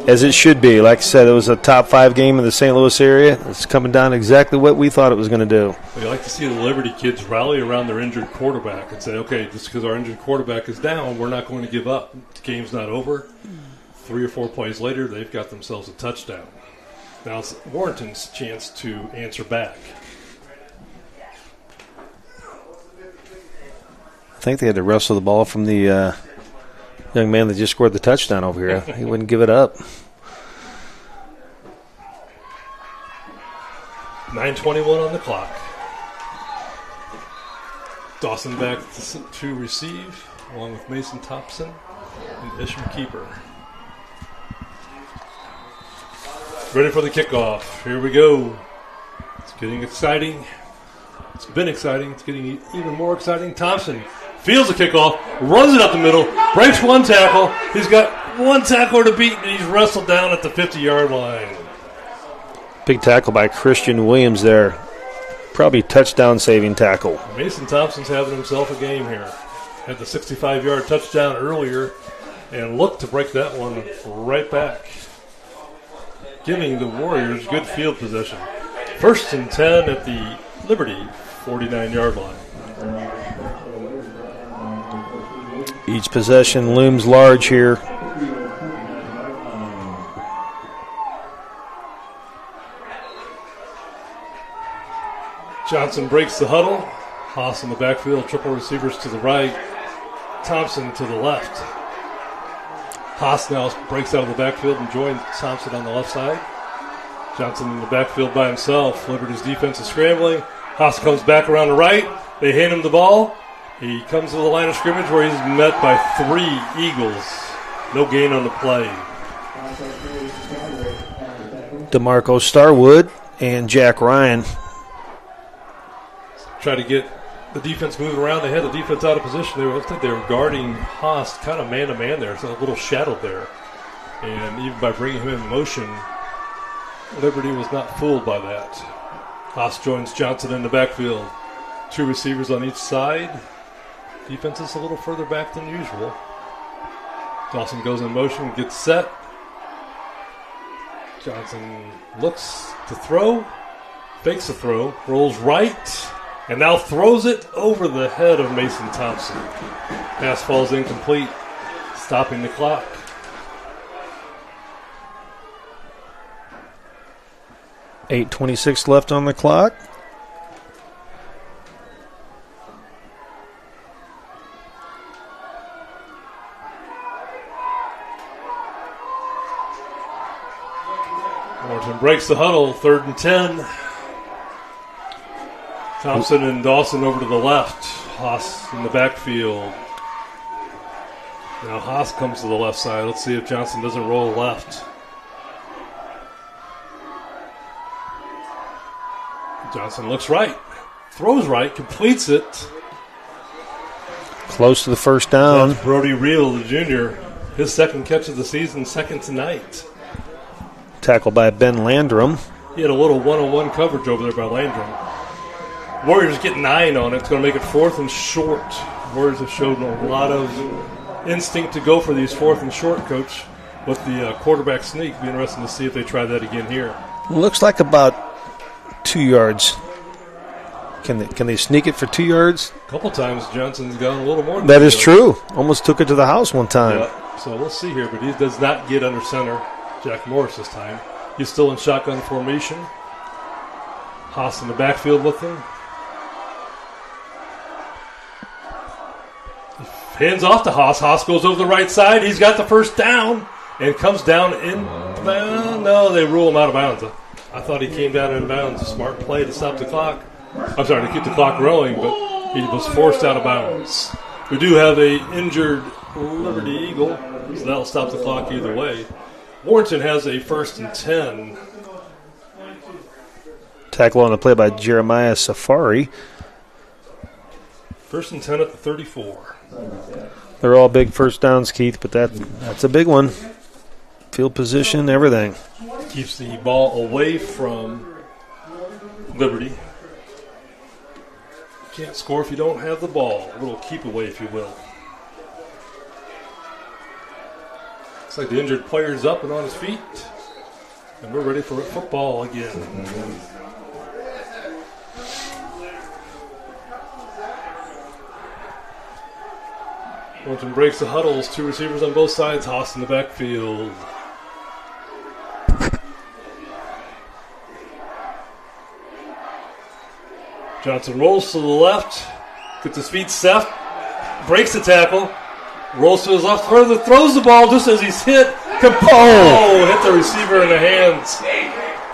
As it should be. Like I said, it was a top 5 game in the St. Louis area. It's coming down exactly what we thought it was going to do. We like to see the Liberty kids rally around their injured quarterback and say, okay, just because our injured quarterback is down, we're not going to give up. The game's not over. 3 or 4 plays later, they've got themselves a touchdown. Now it's Warrenton's chance to answer back. I think they had to wrestle the ball from the young man that just scored the touchdown over here. He wouldn't give it up. 9:21 on the clock. Dawson back to receive, along with Mason Thompson and Isham Keeper. Ready for the kickoff. Here we go. It's getting exciting. It's been exciting. It's getting even more exciting. Thompson feels the kickoff, runs it up the middle, breaks one tackle. He's got one tackler to beat, and he's wrestled down at the 50-yard line. Big tackle by Christian Williams there. Probably touchdown-saving tackle. Mason Thompson's having himself a game here. Had the 65-yard touchdown earlier and looked to break that one right back, giving the Warriors good field position. 1st and 10 at the Liberty 49-yard line. Each possession looms large here. Johnson breaks the huddle. Haas in the backfield, triple receivers to the right. Thompson to the left. Haas now breaks out of the backfield and joins Thompson on the left side. Johnson in the backfield by himself. Liberty's defense is scrambling. Haas comes back around the right. They hand him the ball. He comes to the line of scrimmage where he's met by 3 Eagles. No gain on the play. DeMarco Starwood and Jack Ryan. Try to get the defense moving around. They had the defense out of position. They were guarding Haas kind of man-to-man there. So a little shadowed there. And even by bringing him in motion, Liberty was not fooled by that. Haas joins Johnson in the backfield. 2 receivers on each side. Defense is a little further back than usual. Dawson goes in motion, gets set. Johnson looks to throw, fakes the throw, rolls right, and now throws it over the head of Mason Thompson. Pass falls incomplete, stopping the clock. .8:26 left on the clock. Warrenton breaks the huddle, 3rd and 10. Thompson and Dawson over to the left. Haas in the backfield. Now Haas comes to the left side. Let's see if Johnson doesn't roll left. Johnson looks right, throws right, completes it. Close to the first down. That's Brody Reel, the junior. His 2nd catch of the season, 2nd tonight. Tackled by Ben Landrum. He had a little one-on-one coverage over there by Landrum. Warriors get 9 on it. It's going to make it 4th and short. Warriors have shown a lot of instinct to go for these 4th and short, Coach, with the quarterback sneak. Be interesting to see if they try that again here. Looks like about 2 yards. Can they sneak it for 2 yards? A couple times Johnson's gone a little more than That 2 is yards. true. Almost took it to the house one time. Yeah, so we'll see here, but he does not get under center. Jack Morris this time. He's still in shotgun formation. Haas in the backfield with him. Hands off to Haas. Haas goes over the right side. He's got the first down and comes down in. No, they rule him out of bounds. I thought he came down in bounds. A smart play to stop the clock. I'm sorry, to keep the clock rolling, but he was forced out of bounds. We do have a injured Liberty Eagle, so that'll stop the clock either way. Warrenton has a 1st and 10. Tackle on the play by Jeremiah Safari. 1st and 10 at the 34. They're all big first downs, Keith, but that's a big one. Field position, everything. Keeps the ball away from Liberty. Can't score if you don't have the ball. A little keep away, if you will. Looks like the injured player's up and on his feet. And we're ready for football again. Warrenton breaks the huddles. 2 receivers on both sides. Haas in the backfield. Johnson rolls to the left. Gets his feet set. Breaks the tackle. Rolls to his left. Further throws the ball just as he's hit. Hit the receiver in the hands.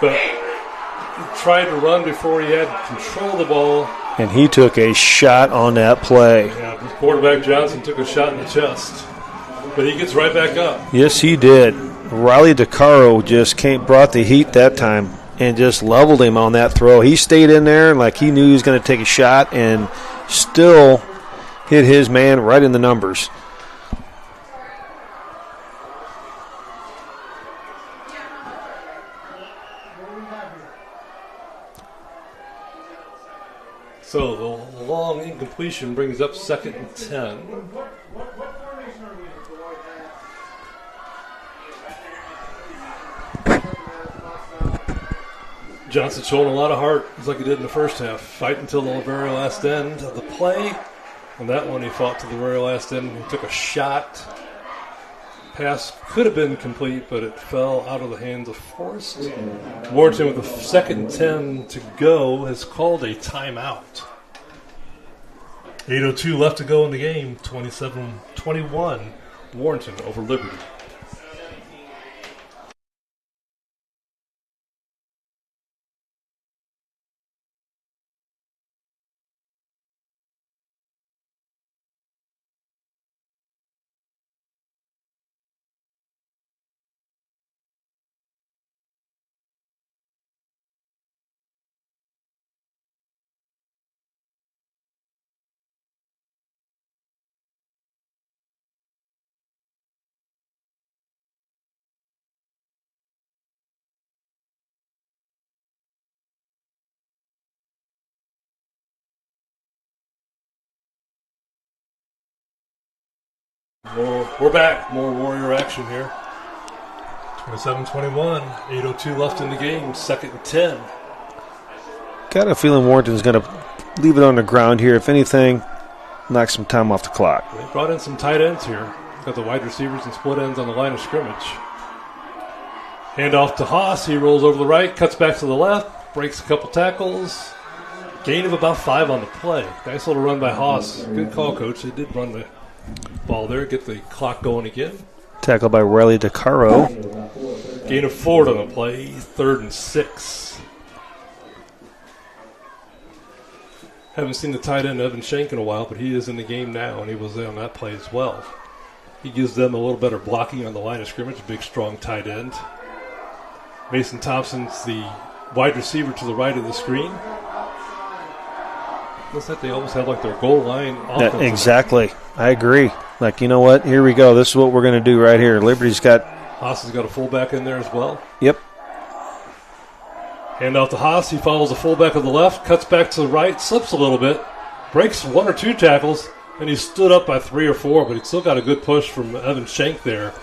But he tried to run before he had control of the ball. And he took a shot on that play. Yeah, the quarterback Johnson took a shot in the chest. But he gets right back up. Yes, he did. Riley DeCaro just brought the heat that time and just leveled him on that throw. He stayed in there like he knew he was going to take a shot and still hit his man right in the numbers. So the long incompletion brings up 2nd and 10. Johnson showing a lot of heart, just like he did in the first half. Fight until the very last end of the play. And that one he fought to the very last end. He took a shot. Pass could have been complete, but it fell out of the hands of Forrest. Warrenton with the 2nd and 10 to go has called a timeout. 8:02 left to go in the game. 27-21. Warrenton over Liberty. We're back. More Warrior action here. 27-21. 8:02 left in the game. 2nd and 10. Got a feeling Warrenton's going to leave it on the ground here. If anything, knock some time off the clock. They brought in some tight ends here. Got the wide receivers and split ends on the line of scrimmage. Hand off to Haas. He rolls over the right, cuts back to the left, breaks a couple tackles. Gain of about 5 on the play. Nice little run by Haas. Good call, Coach. They did run the ball there, get the clock going again. Tackle by Riley DeCaro. Gain of 4 on the play. 3rd and 6. Haven't seen the tight end Evan Shank in a while, but he is in the game now, and he was there on that play as well. He gives them a little better blocking on the line of scrimmage, a big, strong tight end. Mason Thompson's the wide receiver to the right of the screen. Looks like they almost have like their goal line offense. Exactly. I agree. Like, you know what? Here we go. This is what we're going to do right here. Liberty's got... Haas has got a fullback in there as well. Yep. Hand off to Haas. He follows the fullback on the left, cuts back to the right, slips a little bit, breaks 1 or 2 tackles, and he stood up by 3 or 4, but he still got a good push from Evan Shank there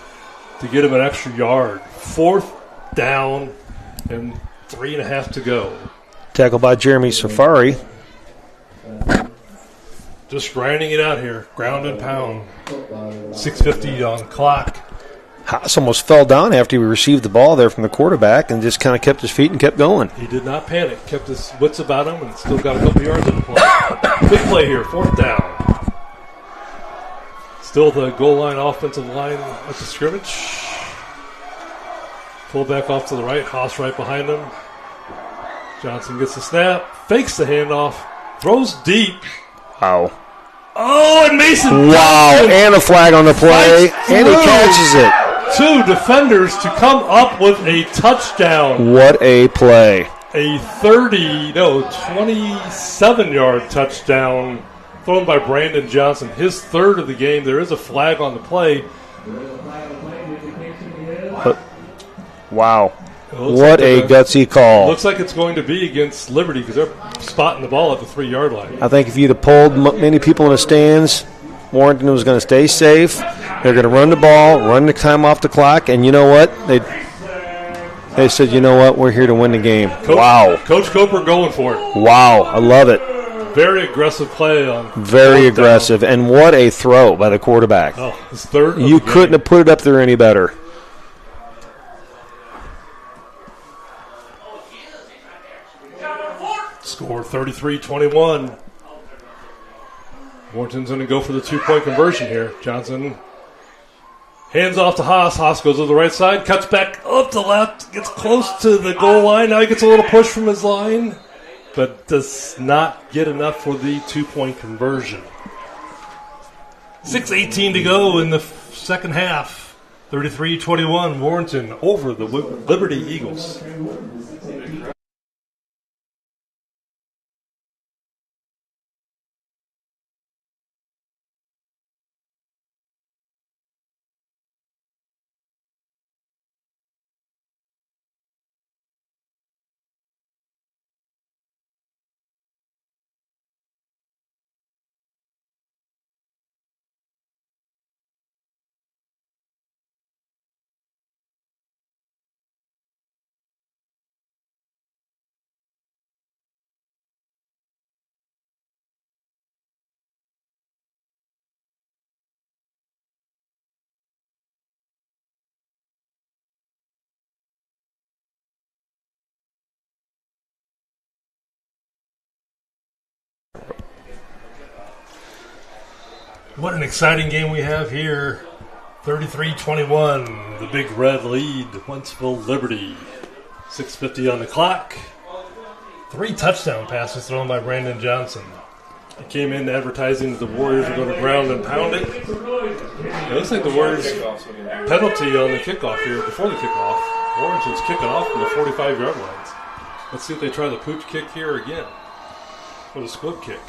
to get him an extra yard. 4th down and 3.5 to go. Tackle by Jeremy Safari. Just grinding it out here. Ground and pound. 6:50 on clock. Haas almost fell down after he received the ball there from the quarterback and just kind of kept his feet and kept going. He did not panic. Kept his wits about him and still got a couple yards on the play. Big play here. 4th down. Still the goal line offensive line at the scrimmage. Fullback off to the right. Haas right behind him. Johnson gets the snap. Fakes the handoff. Throws deep. Wow. Oh, and Mason Wow, Johnson and a flag on the play, and he catches it. 2 defenders to come up with a touchdown. What a play. A 27-yard touchdown thrown by Brandon Johnson. His 3rd of the game. There is a flag on the play. Wow. What a gutsy call. Looks like it's going to be against Liberty because they're spotting the ball at the 3-yard line. I think if you'd have polled many people in the stands, Warrenton was going to stay safe. They're going to run the ball, run the time off the clock, and you know what? They said, you know what? We're here to win the game. Wow. Coach Coper going for it. Wow. I love it. Very aggressive play on. Very aggressive. Down. And what a throw by the quarterback. Oh, his 3rd. You couldn't have put it up there any better. Score 33-21. Warrenton's going to go for the 2-point conversion here. Johnson hands off to Haas. Haas goes to the right side, cuts back up the left, gets close to the goal line. Now he gets a little push from his line, but does not get enough for the 2-point conversion. 6:18 to go in the second half. 33-21, Warrenton over the Liberty Eagles. What an exciting game we have here. 33-21, the big red lead, Wentzville Liberty. 6:50 on the clock. 3 touchdown passes thrown by Brandon Johnson. It came in advertising that the Warriors were going to ground and pound it. It looks like the Warriors penalty on the kickoff here before the kickoff. Warrenton's kicking off from the 45-yard lines. Let's see if they try the pooch kick here again. Or the squib kick.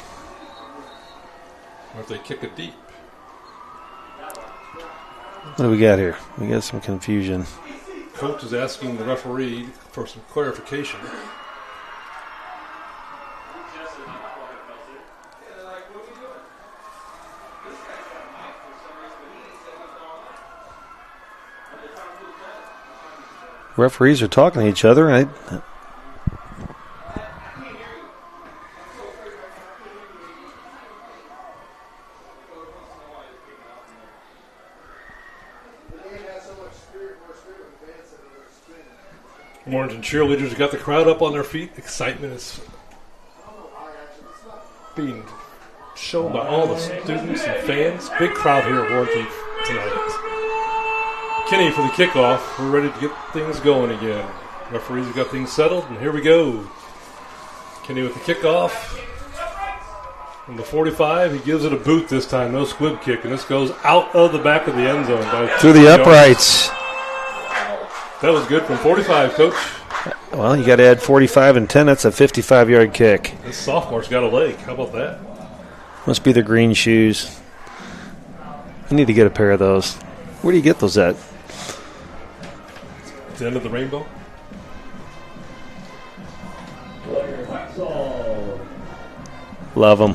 Or if they kick it deep. What do we got here? We got some confusion. Coach is asking the referee for some clarification. Referees are talking to each other. Warrenton cheerleaders got the crowd up on their feet. Excitement is being shown by all the students and fans. Big crowd here at Warrenton tonight. Kenny for the kickoff. We're ready to get things going again. Referees have got things settled, and here we go. Kenny with the kickoff. From the 45, he gives it a boot this time. No squib kick, and this goes out of the back of the end zone. Through the uprights. That was good from 45, Coach. Well, you got to add 45 and 10. That's a 55-yard kick. This sophomore's got a leg. How about that? Must be the green shoes. I need to get a pair of those. Where do you get those at? The end of the rainbow. Love them.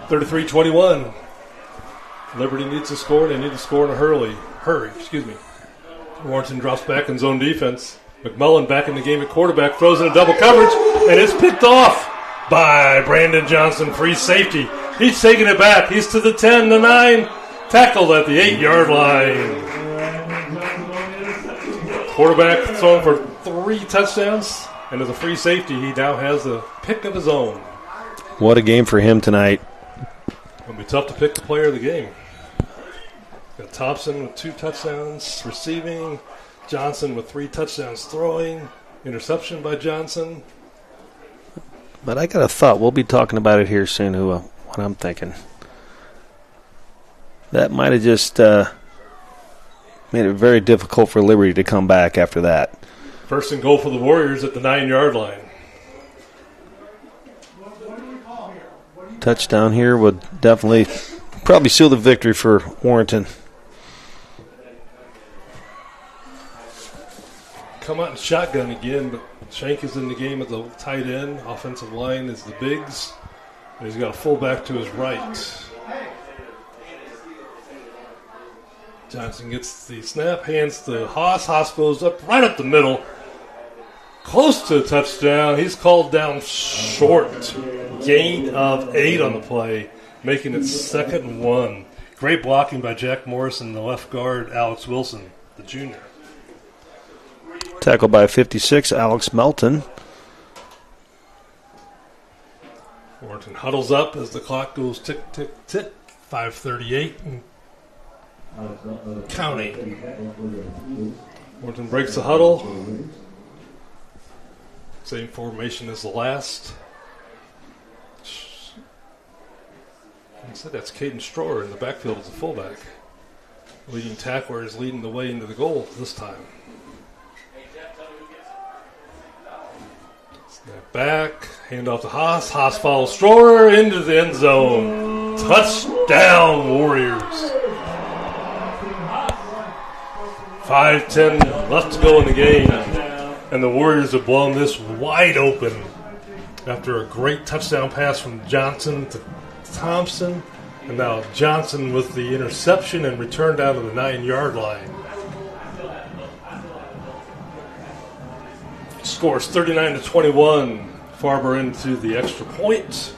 33-21. Liberty needs to score. They need to score in a hurry. Warrenton drops back in zone defense. McMullen back in the game at quarterback, throws in a double coverage, and it's picked off by Brandon Johnson, free safety. He's taking it back. He's to the 10, the 9, tackled at the 8-yard line. Quarterback throwing for 3 touchdowns, and as a free safety, he now has a pick of his own. What a game for him tonight. It'll be tough to pick the player of the game. Got Thompson with 2 touchdowns receiving, Johnson with 3 touchdowns throwing, interception by Johnson. But I got a thought. We'll be talking about it here soon, what I'm thinking. That might have just made it very difficult for Liberty to come back after that. First and goal for the Warriors at the 9-yard line. Touchdown here would definitely probably seal the victory for Warrenton. Come out and shotgun again, but Shank is in the game at the tight end. Offensive line is the bigs. And he's got a fullback to his right. Johnson gets the snap, hands to Haas. Haas goes up right up the middle. Close to a touchdown. He's called down short. Gain of 8 on the play, making it 2nd and 1. Great blocking by Jack Morris and the left guard, Alex Wilson, the junior. Tackled by 56, Alex Melton. Warrenton huddles up as the clock goes tick, tick, tick. 5:38 and counting. Warrenton breaks the huddle. Same formation as the last. I said that's Caden Stroher in the backfield as a fullback. Leading tackler is leading the way into the goal this time. Snap back, hand off to Haas. Haas follows Stroher into the end zone. Touchdown, Warriors. 5:10 left to go in the game. And the Warriors have blown this wide open after a great touchdown pass from Johnson to Thompson. And now Johnson with the interception and return down to the 9-yard line. Scores 39-21. Farber into the extra point.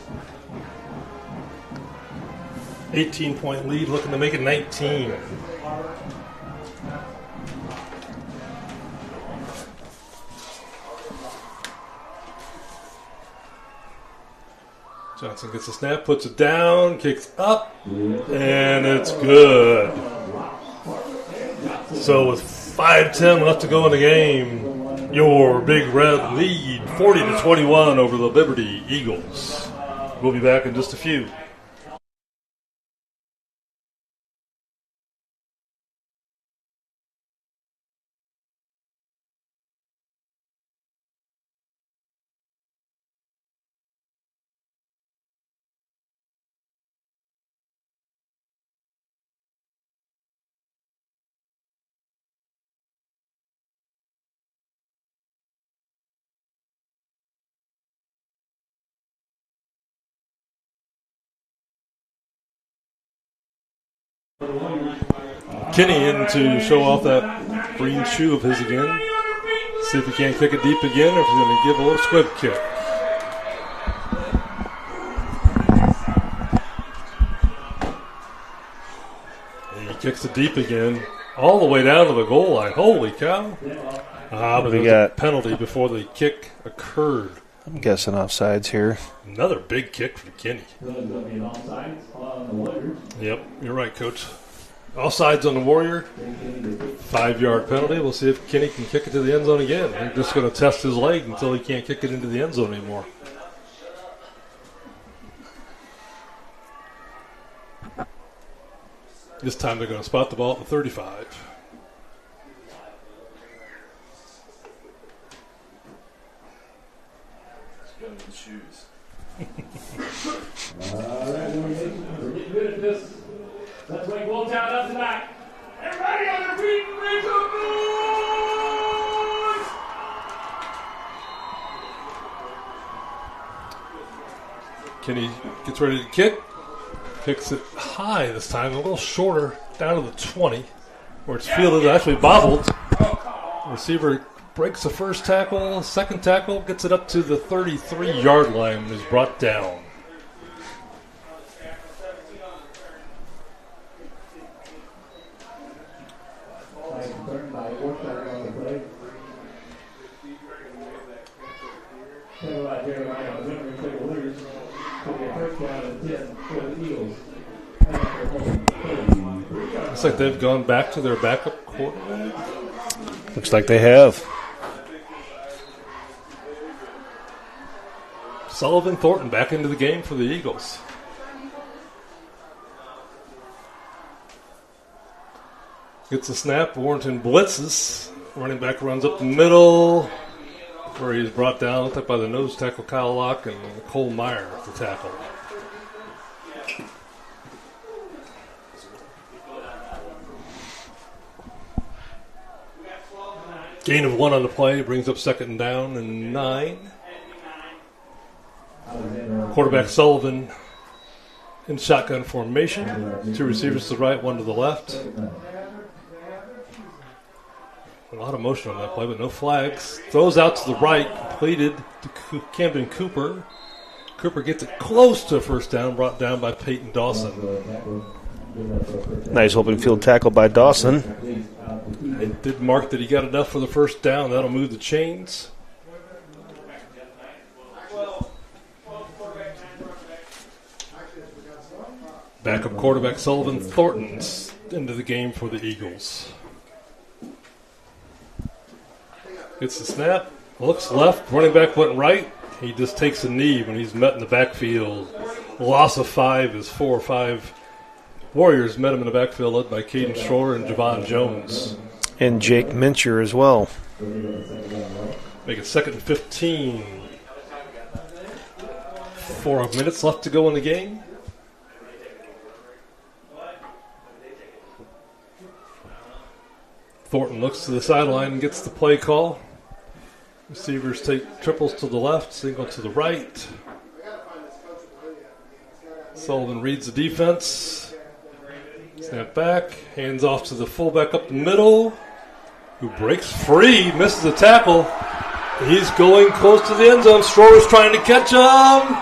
18-point lead, looking to make it 19. Johnson gets a snap, puts it down, kicks up, and it's good. So with 5:10 left to go in the game, your Big Red lead 40-21 over the Liberty Eagles. We'll be back in just a few. Kenny in to show off that green shoe of his again. See if he can't kick it deep again or if he's going to give a little squib kick. And he kicks it deep again, all the way down to the goal line. Holy cow. But we there was got? a penalty before the kick occurred. I'm guessing offsides here. Another big kick from Kenny. Yep, you're right, Coach. Offsides on the Warrior. 5-yard penalty. We'll see if Kenny can kick it to the end zone again. They're just going to test his leg until he can't kick it into the end zone anymore. This time they're going to spot the ball at the 35. Shoes. All right, we're getting good at this. Let's wake Wolftown up tonight. Everybody on their feet and make some noise! Kenny gets ready to kick. Kicks it high this time, a little shorter, down to the 20, where it's fielded, actually bobbled. Receiver breaks the first tackle, second tackle, gets it up to the 33-yard line and is brought down. Looks like they've gone back to their backup quarterback. Looks like they have. Sullivan Thornton back into the game for the Eagles. Gets a snap. Warrenton blitzes. Running back runs up the middle, where he's brought down, looked like by the nose tackle Kyle Locke and Cole Meyer at the tackle. Gain of 1 on the play brings up 2nd down and 9. Quarterback Sullivan in shotgun formation. 2 receivers to the right, 1 to the left. A lot of motion on that play, but no flags. Throws out to the right, completed to Camden Cooper. Cooper gets it close to a 1st down, brought down by Peyton Dawson. Nice open field tackle by Dawson. It did mark that he got enough for the 1st down. That'll move the chains. Backup quarterback Sullivan Thornton's into the game for the Eagles. Gets the snap, looks left, running back went right. He just takes a knee when he's met in the backfield. Loss of 5 is 4 or 5 Warriors met him in the backfield, led by Caden Schroer and Javon Jones. And Jake Mincher as well. Make it 2nd and 15. 4 minutes left to go in the game. Thornton looks to the sideline and gets the play call. Receivers take triples to the left, single to the right. Sullivan reads the defense. Snap back, hands off to the fullback up the middle, who breaks free, misses the tackle. He's going close to the end zone. Schroer's trying to catch him.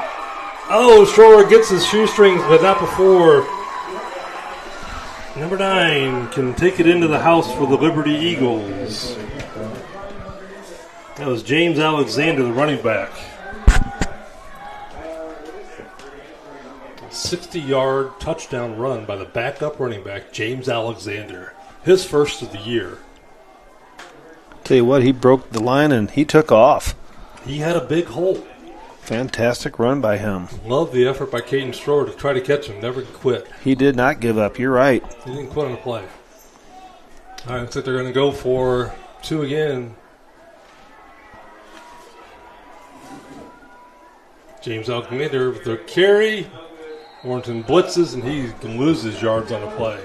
Oh, Schroer gets his shoestrings, but not before. Number 9 can take it into the house for the Liberty Eagles. That was James Alexander, the running back. 60-yard touchdown run by the backup running back, James Alexander. His first of the year. Tell you what, he broke the line and he took off. He had a big hole. Fantastic run by him. Love the effort by Caden Schroer to try to catch him. Never quit. He did not give up. You're right. He didn't quit on the play. All right, looks like they're going to go for 2 again. James Alexander with their carry. Warrenton blitzes, and he can lose his yards on the play.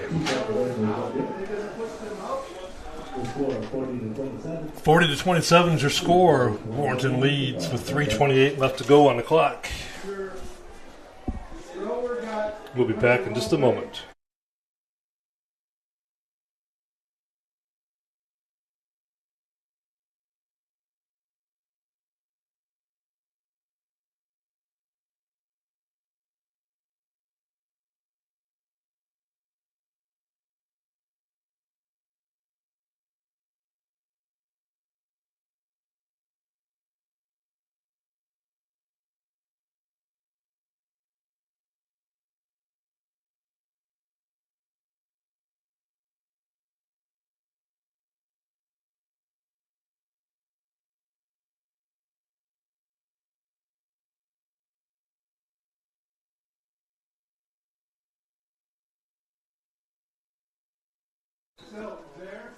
40-27 is your score. Warrenton leads with 3:28 left to go on the clock. We'll be back in just a moment.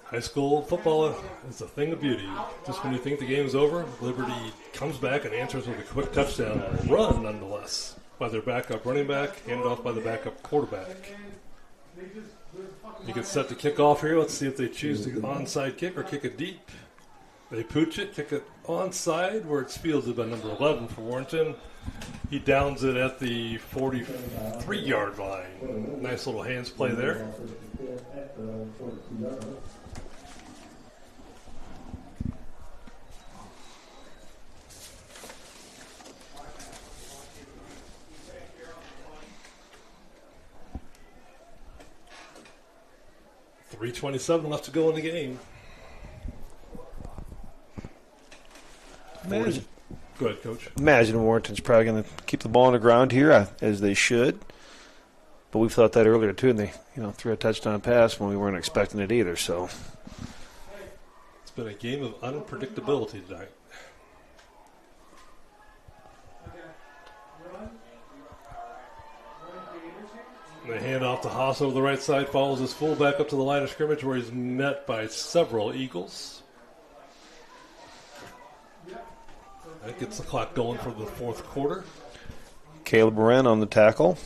High school football is a thing of beauty. Just when you think the game's over, Liberty comes back and answers with a quick touchdown and a run, nonetheless, by their backup running back, handed off by the backup quarterback. You get set to kick off here. Let's see if they choose the onside kick or kick it deep. They pooch it, kick it onside, where it's fielded by number 11 for Warrenton. He downs it at the 43-yard line. Nice little hands play there. .327 left to go in the game. Imagine. Go ahead, Coach. Imagine Warrenton's probably going to keep the ball on the ground here, as they should. But we thought that earlier, too, and they threw a touchdown pass when we weren't expecting it either. So it's been a game of unpredictability tonight. The handoff to Haas over the right side, follows his fullback up to the line of scrimmage where he's met by several Eagles. That gets the clock going for the fourth quarter. Caleb Wren on the tackle.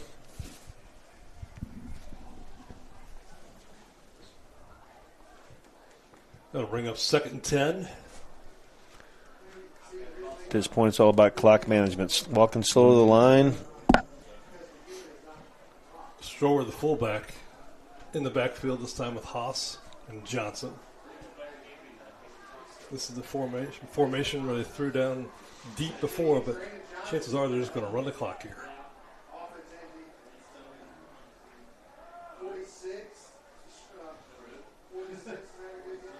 That'll bring up 2nd and 10. At this point, it's all about clock management. Walking slow to the line. Strower, the fullback, in the backfield this time with Haas and Johnson. This is the formation where they threw down deep before, but chances are they're just going to run the clock here.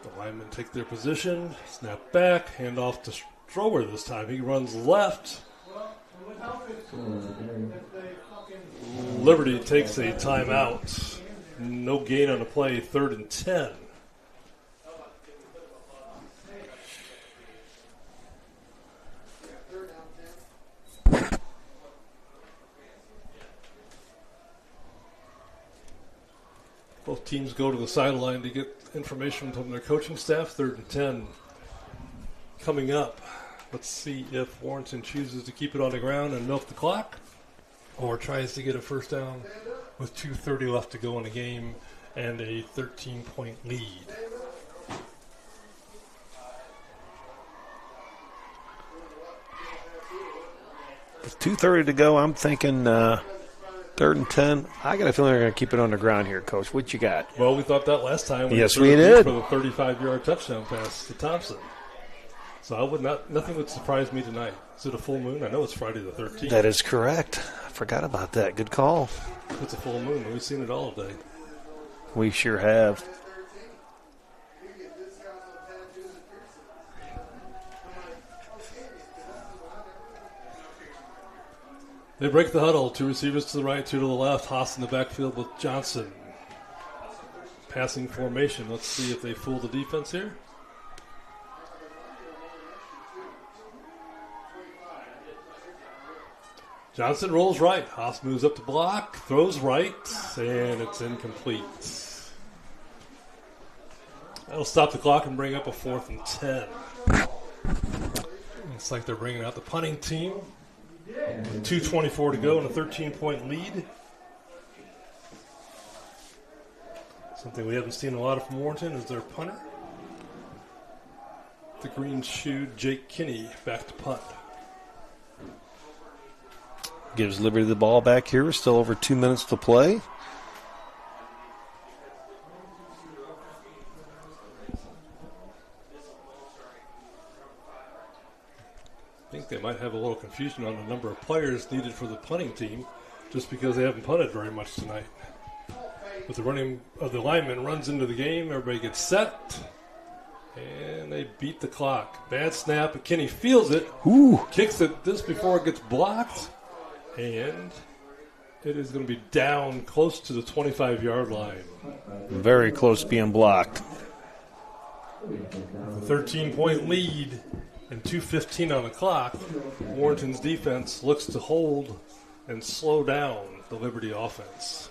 The linemen take their position, snap back, hand off to Strower this time. He runs left. Liberty takes a timeout. No gain on the play, 3rd and 10. Both teams go to the sideline to get information from their coaching staff. 3rd and 10 coming up. Let's see if Warrenton chooses to keep it on the ground and milk the clock, or tries to get a first down with 2:30 left to go in the game and a 13-point lead. With 2:30 to go, I'm thinking 3rd and 10. I got a feeling they're going to keep it on the ground here, Coach. What you got? Well, we thought that last time. Yes, we did. For the 35-yard touchdown pass to Thompson. So nothing would surprise me tonight. Is it a full moon? I know it's Friday the 13th. That is correct. I forgot about that. Good call. It's a full moon. We've seen it all day. We sure have. They break the huddle. 2 receivers to the right, 2 to the left. Haas in the backfield with Johnson. Passing formation. Let's see if they fool the defense here. Johnson rolls right. Haas moves up to block, throws right, and it's incomplete. That'll stop the clock and bring up a 4th and 10. Looks like they're bringing out the punting team. 2:24 to go and a 13-point lead. Something we haven't seen a lot of from Warrenton is their punter. The green-shoed Jake Kinney back to punt. Gives Liberty the ball back here. Still over 2 minutes to play. I think they might have a little confusion on the number of players needed for the punting team just because they haven't punted very much tonight. But the running of the lineman runs into the game. Everybody gets set. And they beat the clock. Bad snap. But Kinney feels it. Ooh. Kicks it just before it gets blocked. And it is going to be down close to the 25-yard line. Very close to being blocked. A 13-point lead and 2:15 on the clock. Warrenton's defense looks to hold and slow down the Liberty offense.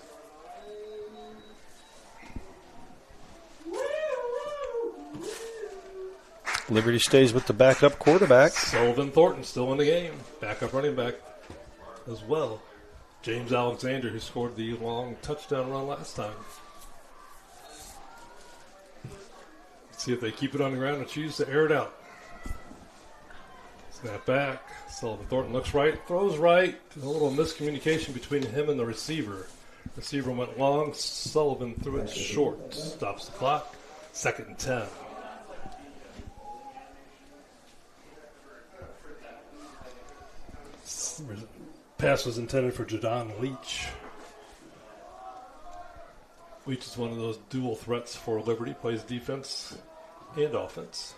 Liberty stays with the backup quarterback. Sullivan Thornton still in the game. Backup running back as well. James Alexander, who scored the long touchdown run last time. Let's see if they keep it on the ground and choose to air it out. Snap back. Sullivan Thornton looks right, throws right. A little miscommunication between him and the receiver. Receiver went long. Sullivan threw it short. Stops the clock. 2nd and 10. Pass was intended for Jadon Leach. Leach is one of those dual threats for Liberty. Plays defense and offense.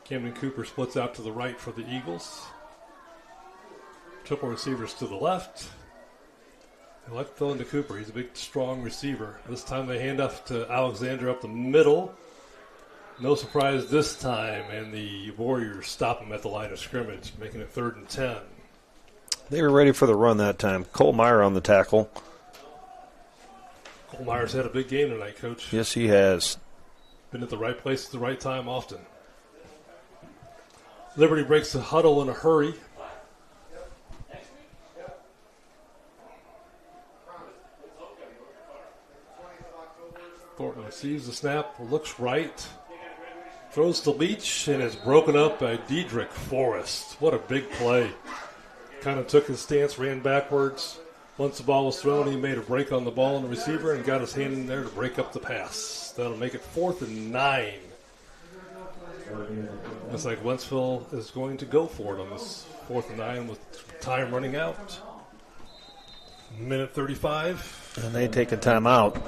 Camden Cooper splits out to the right for the Eagles. Triple receivers to the left. They like throwing to Cooper. He's a big, strong receiver. This time they hand off to Alexander up the middle. No surprise this time, and the Warriors stop him at the line of scrimmage, making it 3rd and 10. They were ready for the run that time. Cole Meyer on the tackle. Cole Meyer's had a big game tonight, Coach. Yes, he has. Been at the right place at the right time often. Liberty breaks the huddle in a hurry. Thornton receives the snap, looks right, throws to Leach, and is broken up by Diedrich Forrest. What a big play. Kind of took his stance, ran backwards. Once the ball was thrown, he made a break on the ball on the receiver and got his hand in there to break up the pass. That'll make it 4th and 9. Looks like Wentzville is going to go for it on this 4th and 9 with time running out. Minute 35. And they take a timeout.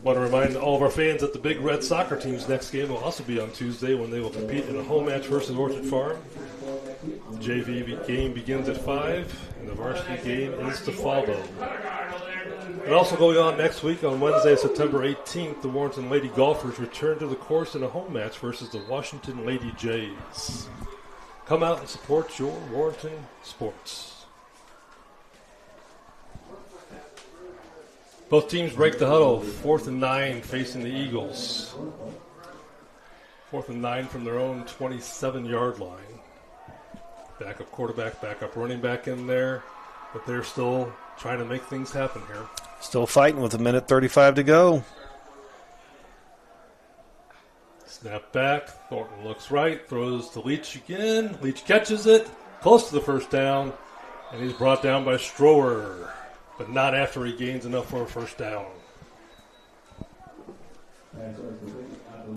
Want to remind all of our fans that the Big Red soccer team's next game will also be on Tuesday when they will compete in a home match versus Orchard Farm. The JV game begins at 5, and the varsity game is to follow. And also going on next week on Wednesday, September 18th, the Warrenton Lady Golfers return to the course in a home match versus the Washington Lady Jays. Come out and support your Warrenton sports. Both teams break the huddle. 4th and 9 facing the Eagles. 4th and 9 from their own 27-yard line. Backup quarterback, backup running back in there. But they're still trying to make things happen here. Still fighting with 1:35 to go. Snap back. Thornton looks right. Throws to Leach again. Leach catches it. Close to the first down. And he's brought down by Strower. But not after he gains enough for a first down.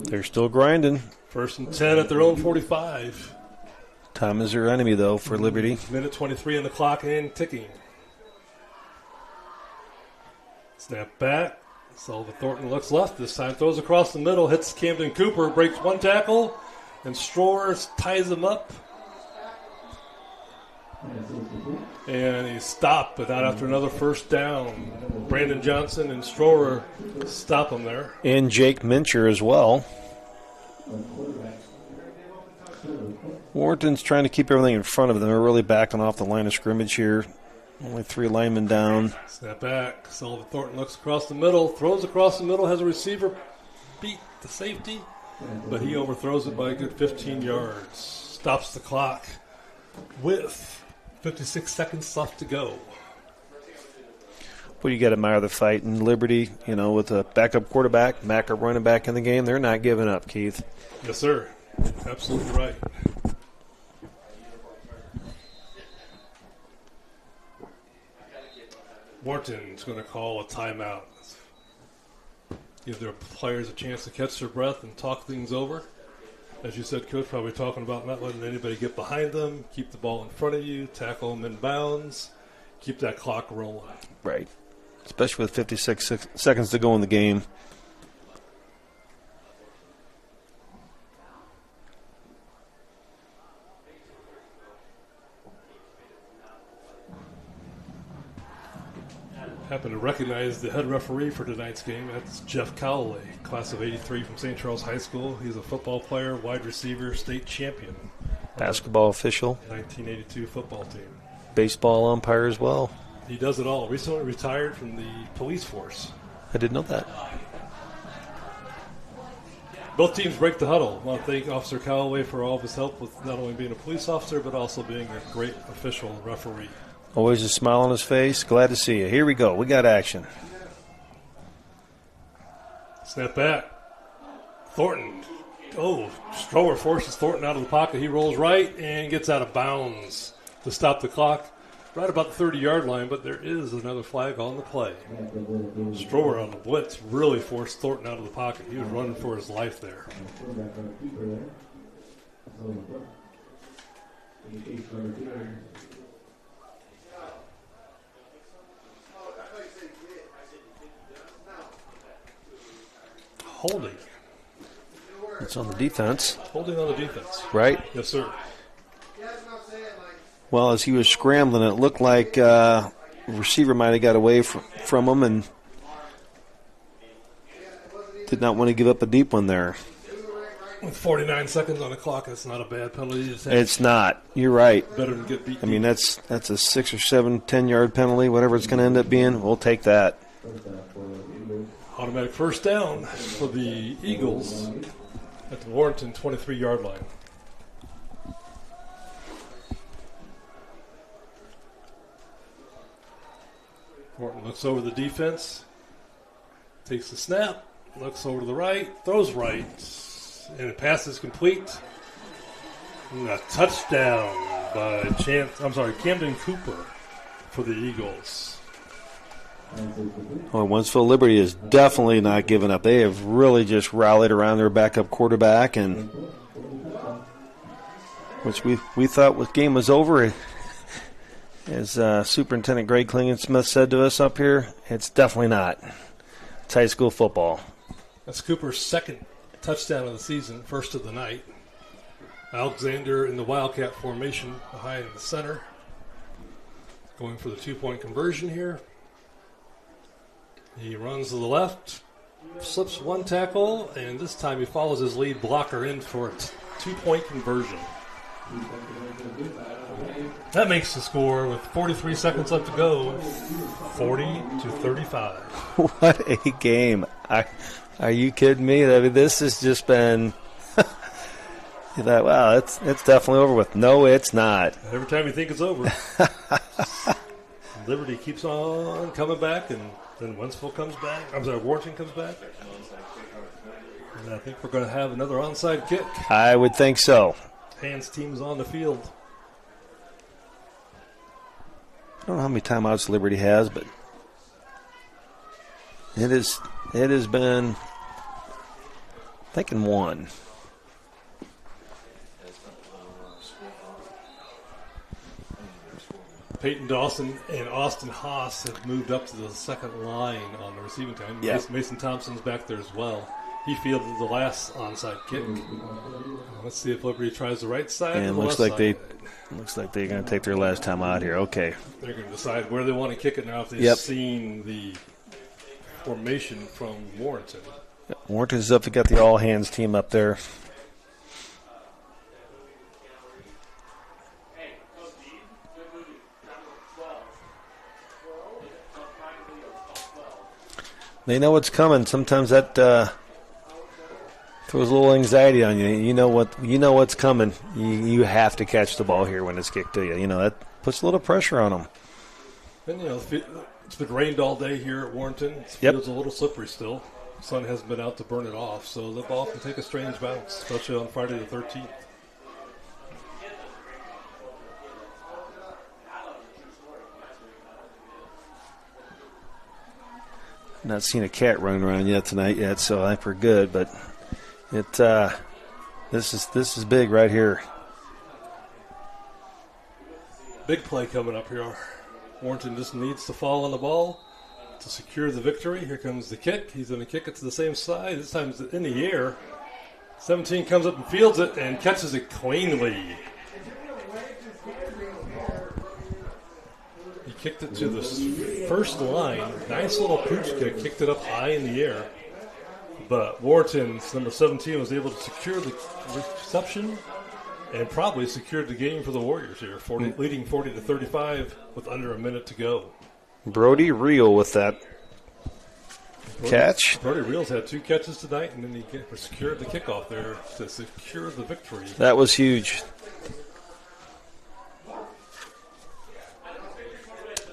They're still grinding. 1st and 10 at their own 45. Time is their enemy, though, for Liberty. Minute 23 on the clock and ticking. Snap back. Sullivan Thornton looks left. This time throws across the middle. Hits Camden Cooper. Breaks one tackle. And Strower ties him up. And he stopped, but not after another first down. Brandon Johnson and Strower stop him there. And Jake Mincher as well. Warrenton's trying to keep everything in front of them. They're really backing off the line of scrimmage here. Only 3 linemen down. Snap back. Sullivan Thornton looks across the middle, throws across the middle, has a receiver beat the safety, but he overthrows it by a good 15 yards. Stops the clock with 56 seconds left to go. Well, you got to admire the fight. And Liberty, with a backup quarterback, backup running back in the game, they're not giving up, Keith. Yes, sir. Absolutely right. Warrenton's going to call a timeout. Give their players a chance to catch their breath and talk things over. As you said, Coach, probably talking about not letting anybody get behind them, keep the ball in front of you, tackle them in bounds, keep that clock rolling. Right. Especially with 56 seconds to go in the game. Happen to recognize the head referee for tonight's game. That's Jeff Calloway, class of 83 from St. Charles High School. He's a football player, wide receiver, state champion. Basketball official. 1982 football team. Baseball umpire as well. He does it all. Recently retired from the police force. I didn't know that. Both teams break the huddle. I want to thank Officer Calloway for all of his help with not only being a police officer, but also being a great official referee. Always a smile on his face. Glad to see you. Here we go. We got action. Snap back. Thornton. Oh, Strower forces Thornton out of the pocket. He rolls right and gets out of bounds to stop the clock right about the 30-yard line, but there is another flag on the play. Strower on the blitz really forced Thornton out of the pocket. He was running for his life there. Holding. It's on the defense. Holding on the defense. Right? Yes, sir. Well, as he was scrambling, it looked like receiver might have got away from him and did not want to give up a deep one there. With 49 seconds on the clock, that's not a bad penalty. It's not. You're right. Better than get beat. I mean, that's a 6 or 7, 10-yard penalty, whatever it's going to end up being. We'll take that. Automatic first down for the Eagles at the Warrenton 23-yard line. Warrenton looks over the defense, takes the snap, looks over to the right, throws right, and the pass is complete. And a touchdown by Camden Cooper for the Eagles. Well, Wentzville Liberty is definitely not giving up. They have really just rallied around their backup quarterback, and which we thought the game was over. As Superintendent Greg Klingensmith said to us up here, it's definitely not. It's high school football. That's Cooper's second touchdown of the season, first of the night. Alexander in the Wildcat formation behind the center. Going for the 2-point conversion here. He runs to the left, slips one tackle, and this time he follows his lead blocker in for a 2-point conversion. That makes the score with 43 seconds left to go, 40-35. What a game. Are you kidding me? I mean, this has just been you thought, wow, it's definitely over with. No, it's not. Every time you think it's over, Liberty keeps on coming back, and then Wentzville comes back. Warrenton comes back. And I think we're going to have another onside kick. I would think so. Hands team's on the field. I don't know how many timeouts Liberty has, but it has been, I think, in one. Peyton Dawson and Austin Haas have moved up to the second line on the receiving team. Yeah. Mason Thompson's back there as well. He fielded the last onside kick. Let's see if Liberty tries the right side. And or the looks left like side. they're going to take their last time out here. Okay. They're going to decide where they want to kick it now if they've seen the formation from Warrenton. Warrenton's up. They got the all hands team up there. They know what's coming. Sometimes that throws a little anxiety on you. You know what's coming. You have to catch the ball here when it's kicked to you. You know that puts a little pressure on them. And it's been rained all day here at Warrenton. The field's a little slippery still. The sun hasn't been out to burn it off, so the ball can take a strange bounce, especially on Friday the 13th. Not seen a cat running around tonight yet, so I think we're good. But this is big right here. Big play coming up here. Warrenton just needs to fall on the ball to secure the victory. Here comes the kick. He's going to kick it to the same side. This time it's in the air. 17 comes up and fields it and catches it cleanly. He kicked it to the first line. Nice little pooch kick, kicked it up high in the air. But Warrenton's number 17 was able to secure the reception and probably secured the game for the Warriors here, leading 40-35 with under a minute to go. Brody Reel with that catch. Brody Reels had 2 catches tonight, and then he secured the kickoff there to secure the victory. That was huge.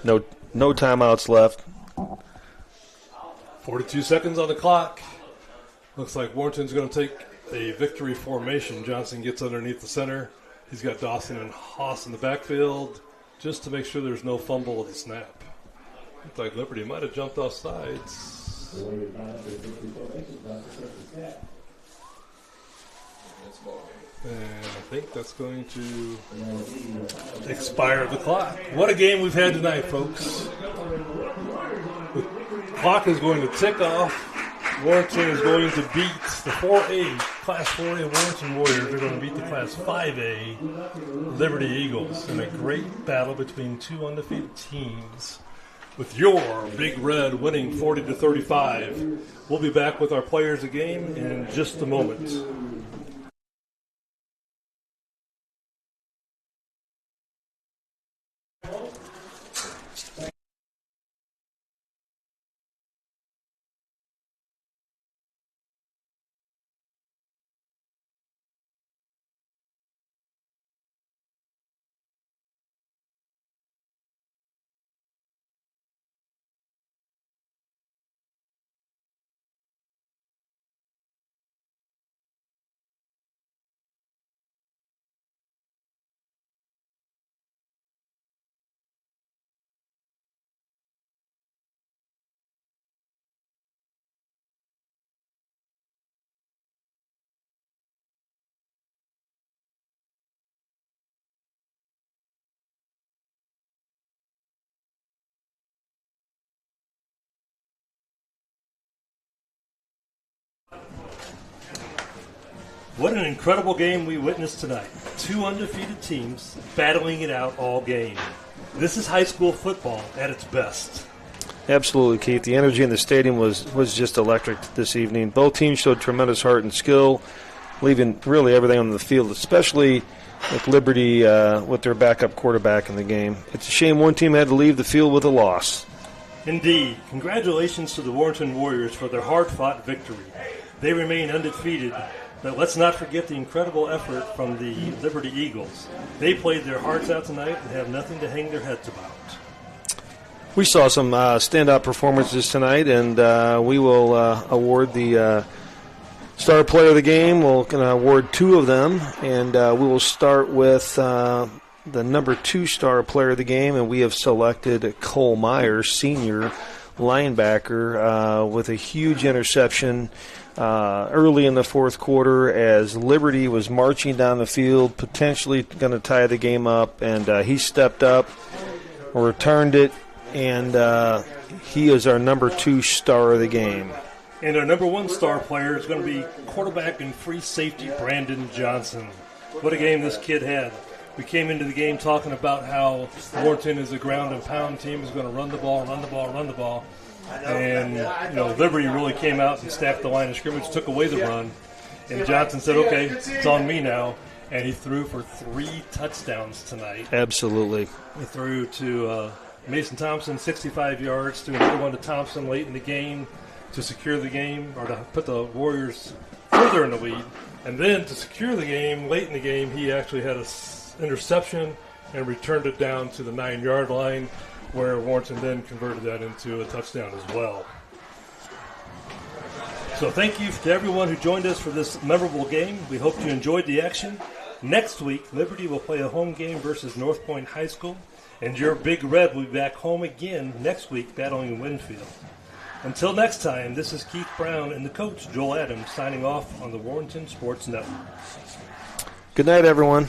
No timeouts left. 42 seconds on the clock. Looks like Warrenton's going to take a victory formation. Johnson gets underneath the center. He's got Dawson and Haas in the backfield just to make sure there's no fumble at the snap. Looks like Liberty might have jumped off sides. And I think that's going to expire the clock. What a game we've had tonight, folks. The clock is going to tick off. Warrenton is going to beat the Class 4A Warrenton Warriors. They're going to beat the Class 5A Liberty Eagles in a great battle between 2 undefeated teams. With your Big Red winning 40-35. We'll be back with our players of the game in just a moment. What an incredible game we witnessed tonight. 2 undefeated teams battling it out all game. This is high school football at its best. Absolutely, Keith. The energy in the stadium was just electric this evening. Both teams showed tremendous heart and skill, leaving really everything on the field, especially with Liberty with their backup quarterback in the game. It's a shame one team had to leave the field with a loss. Indeed. Congratulations to the Warrenton Warriors for their hard-fought victory. They remain undefeated. But let's not forget the incredible effort from the Liberty Eagles. They played their hearts out tonight and have nothing to hang their heads about. We saw some standout performances tonight, and we will award the star player of the game. We'll award 2 of them, and we will start with the number 2 star player of the game, and we have selected Cole Myers, senior linebacker, with a huge interception early in the fourth quarter as Liberty was marching down the field, potentially going to tie the game up, and he stepped up, returned it, and he is our number 2 star of the game. And our number 1 star player is going to be quarterback and free safety Brandon Johnson. What a game this kid had. We came into the game talking about how Warrenton is a ground and pound team, is going to run the ball. And, Liberty really came out and stacked the line of scrimmage, took away the run. And Johnson said, okay, it's on me now. And he threw for 3 touchdowns tonight. Absolutely. He threw to Mason Thompson, 65 yards, threw another one to Thompson late in the game to secure the game, or to put the Warriors further in the lead. And then to secure the game, late in the game, he actually had an interception and returned it down to the 9-yard line, where Warrenton then converted that into a touchdown as well. So thank you to everyone who joined us for this memorable game. We hope you enjoyed the action. Next week, Liberty will play a home game versus North Point High School, and your Big Red will be back home again next week battling Wentzville. Until next time, this is Keith Brown and the coach, Joel Adams, signing off on the Warrenton Sports Network. Good night, everyone.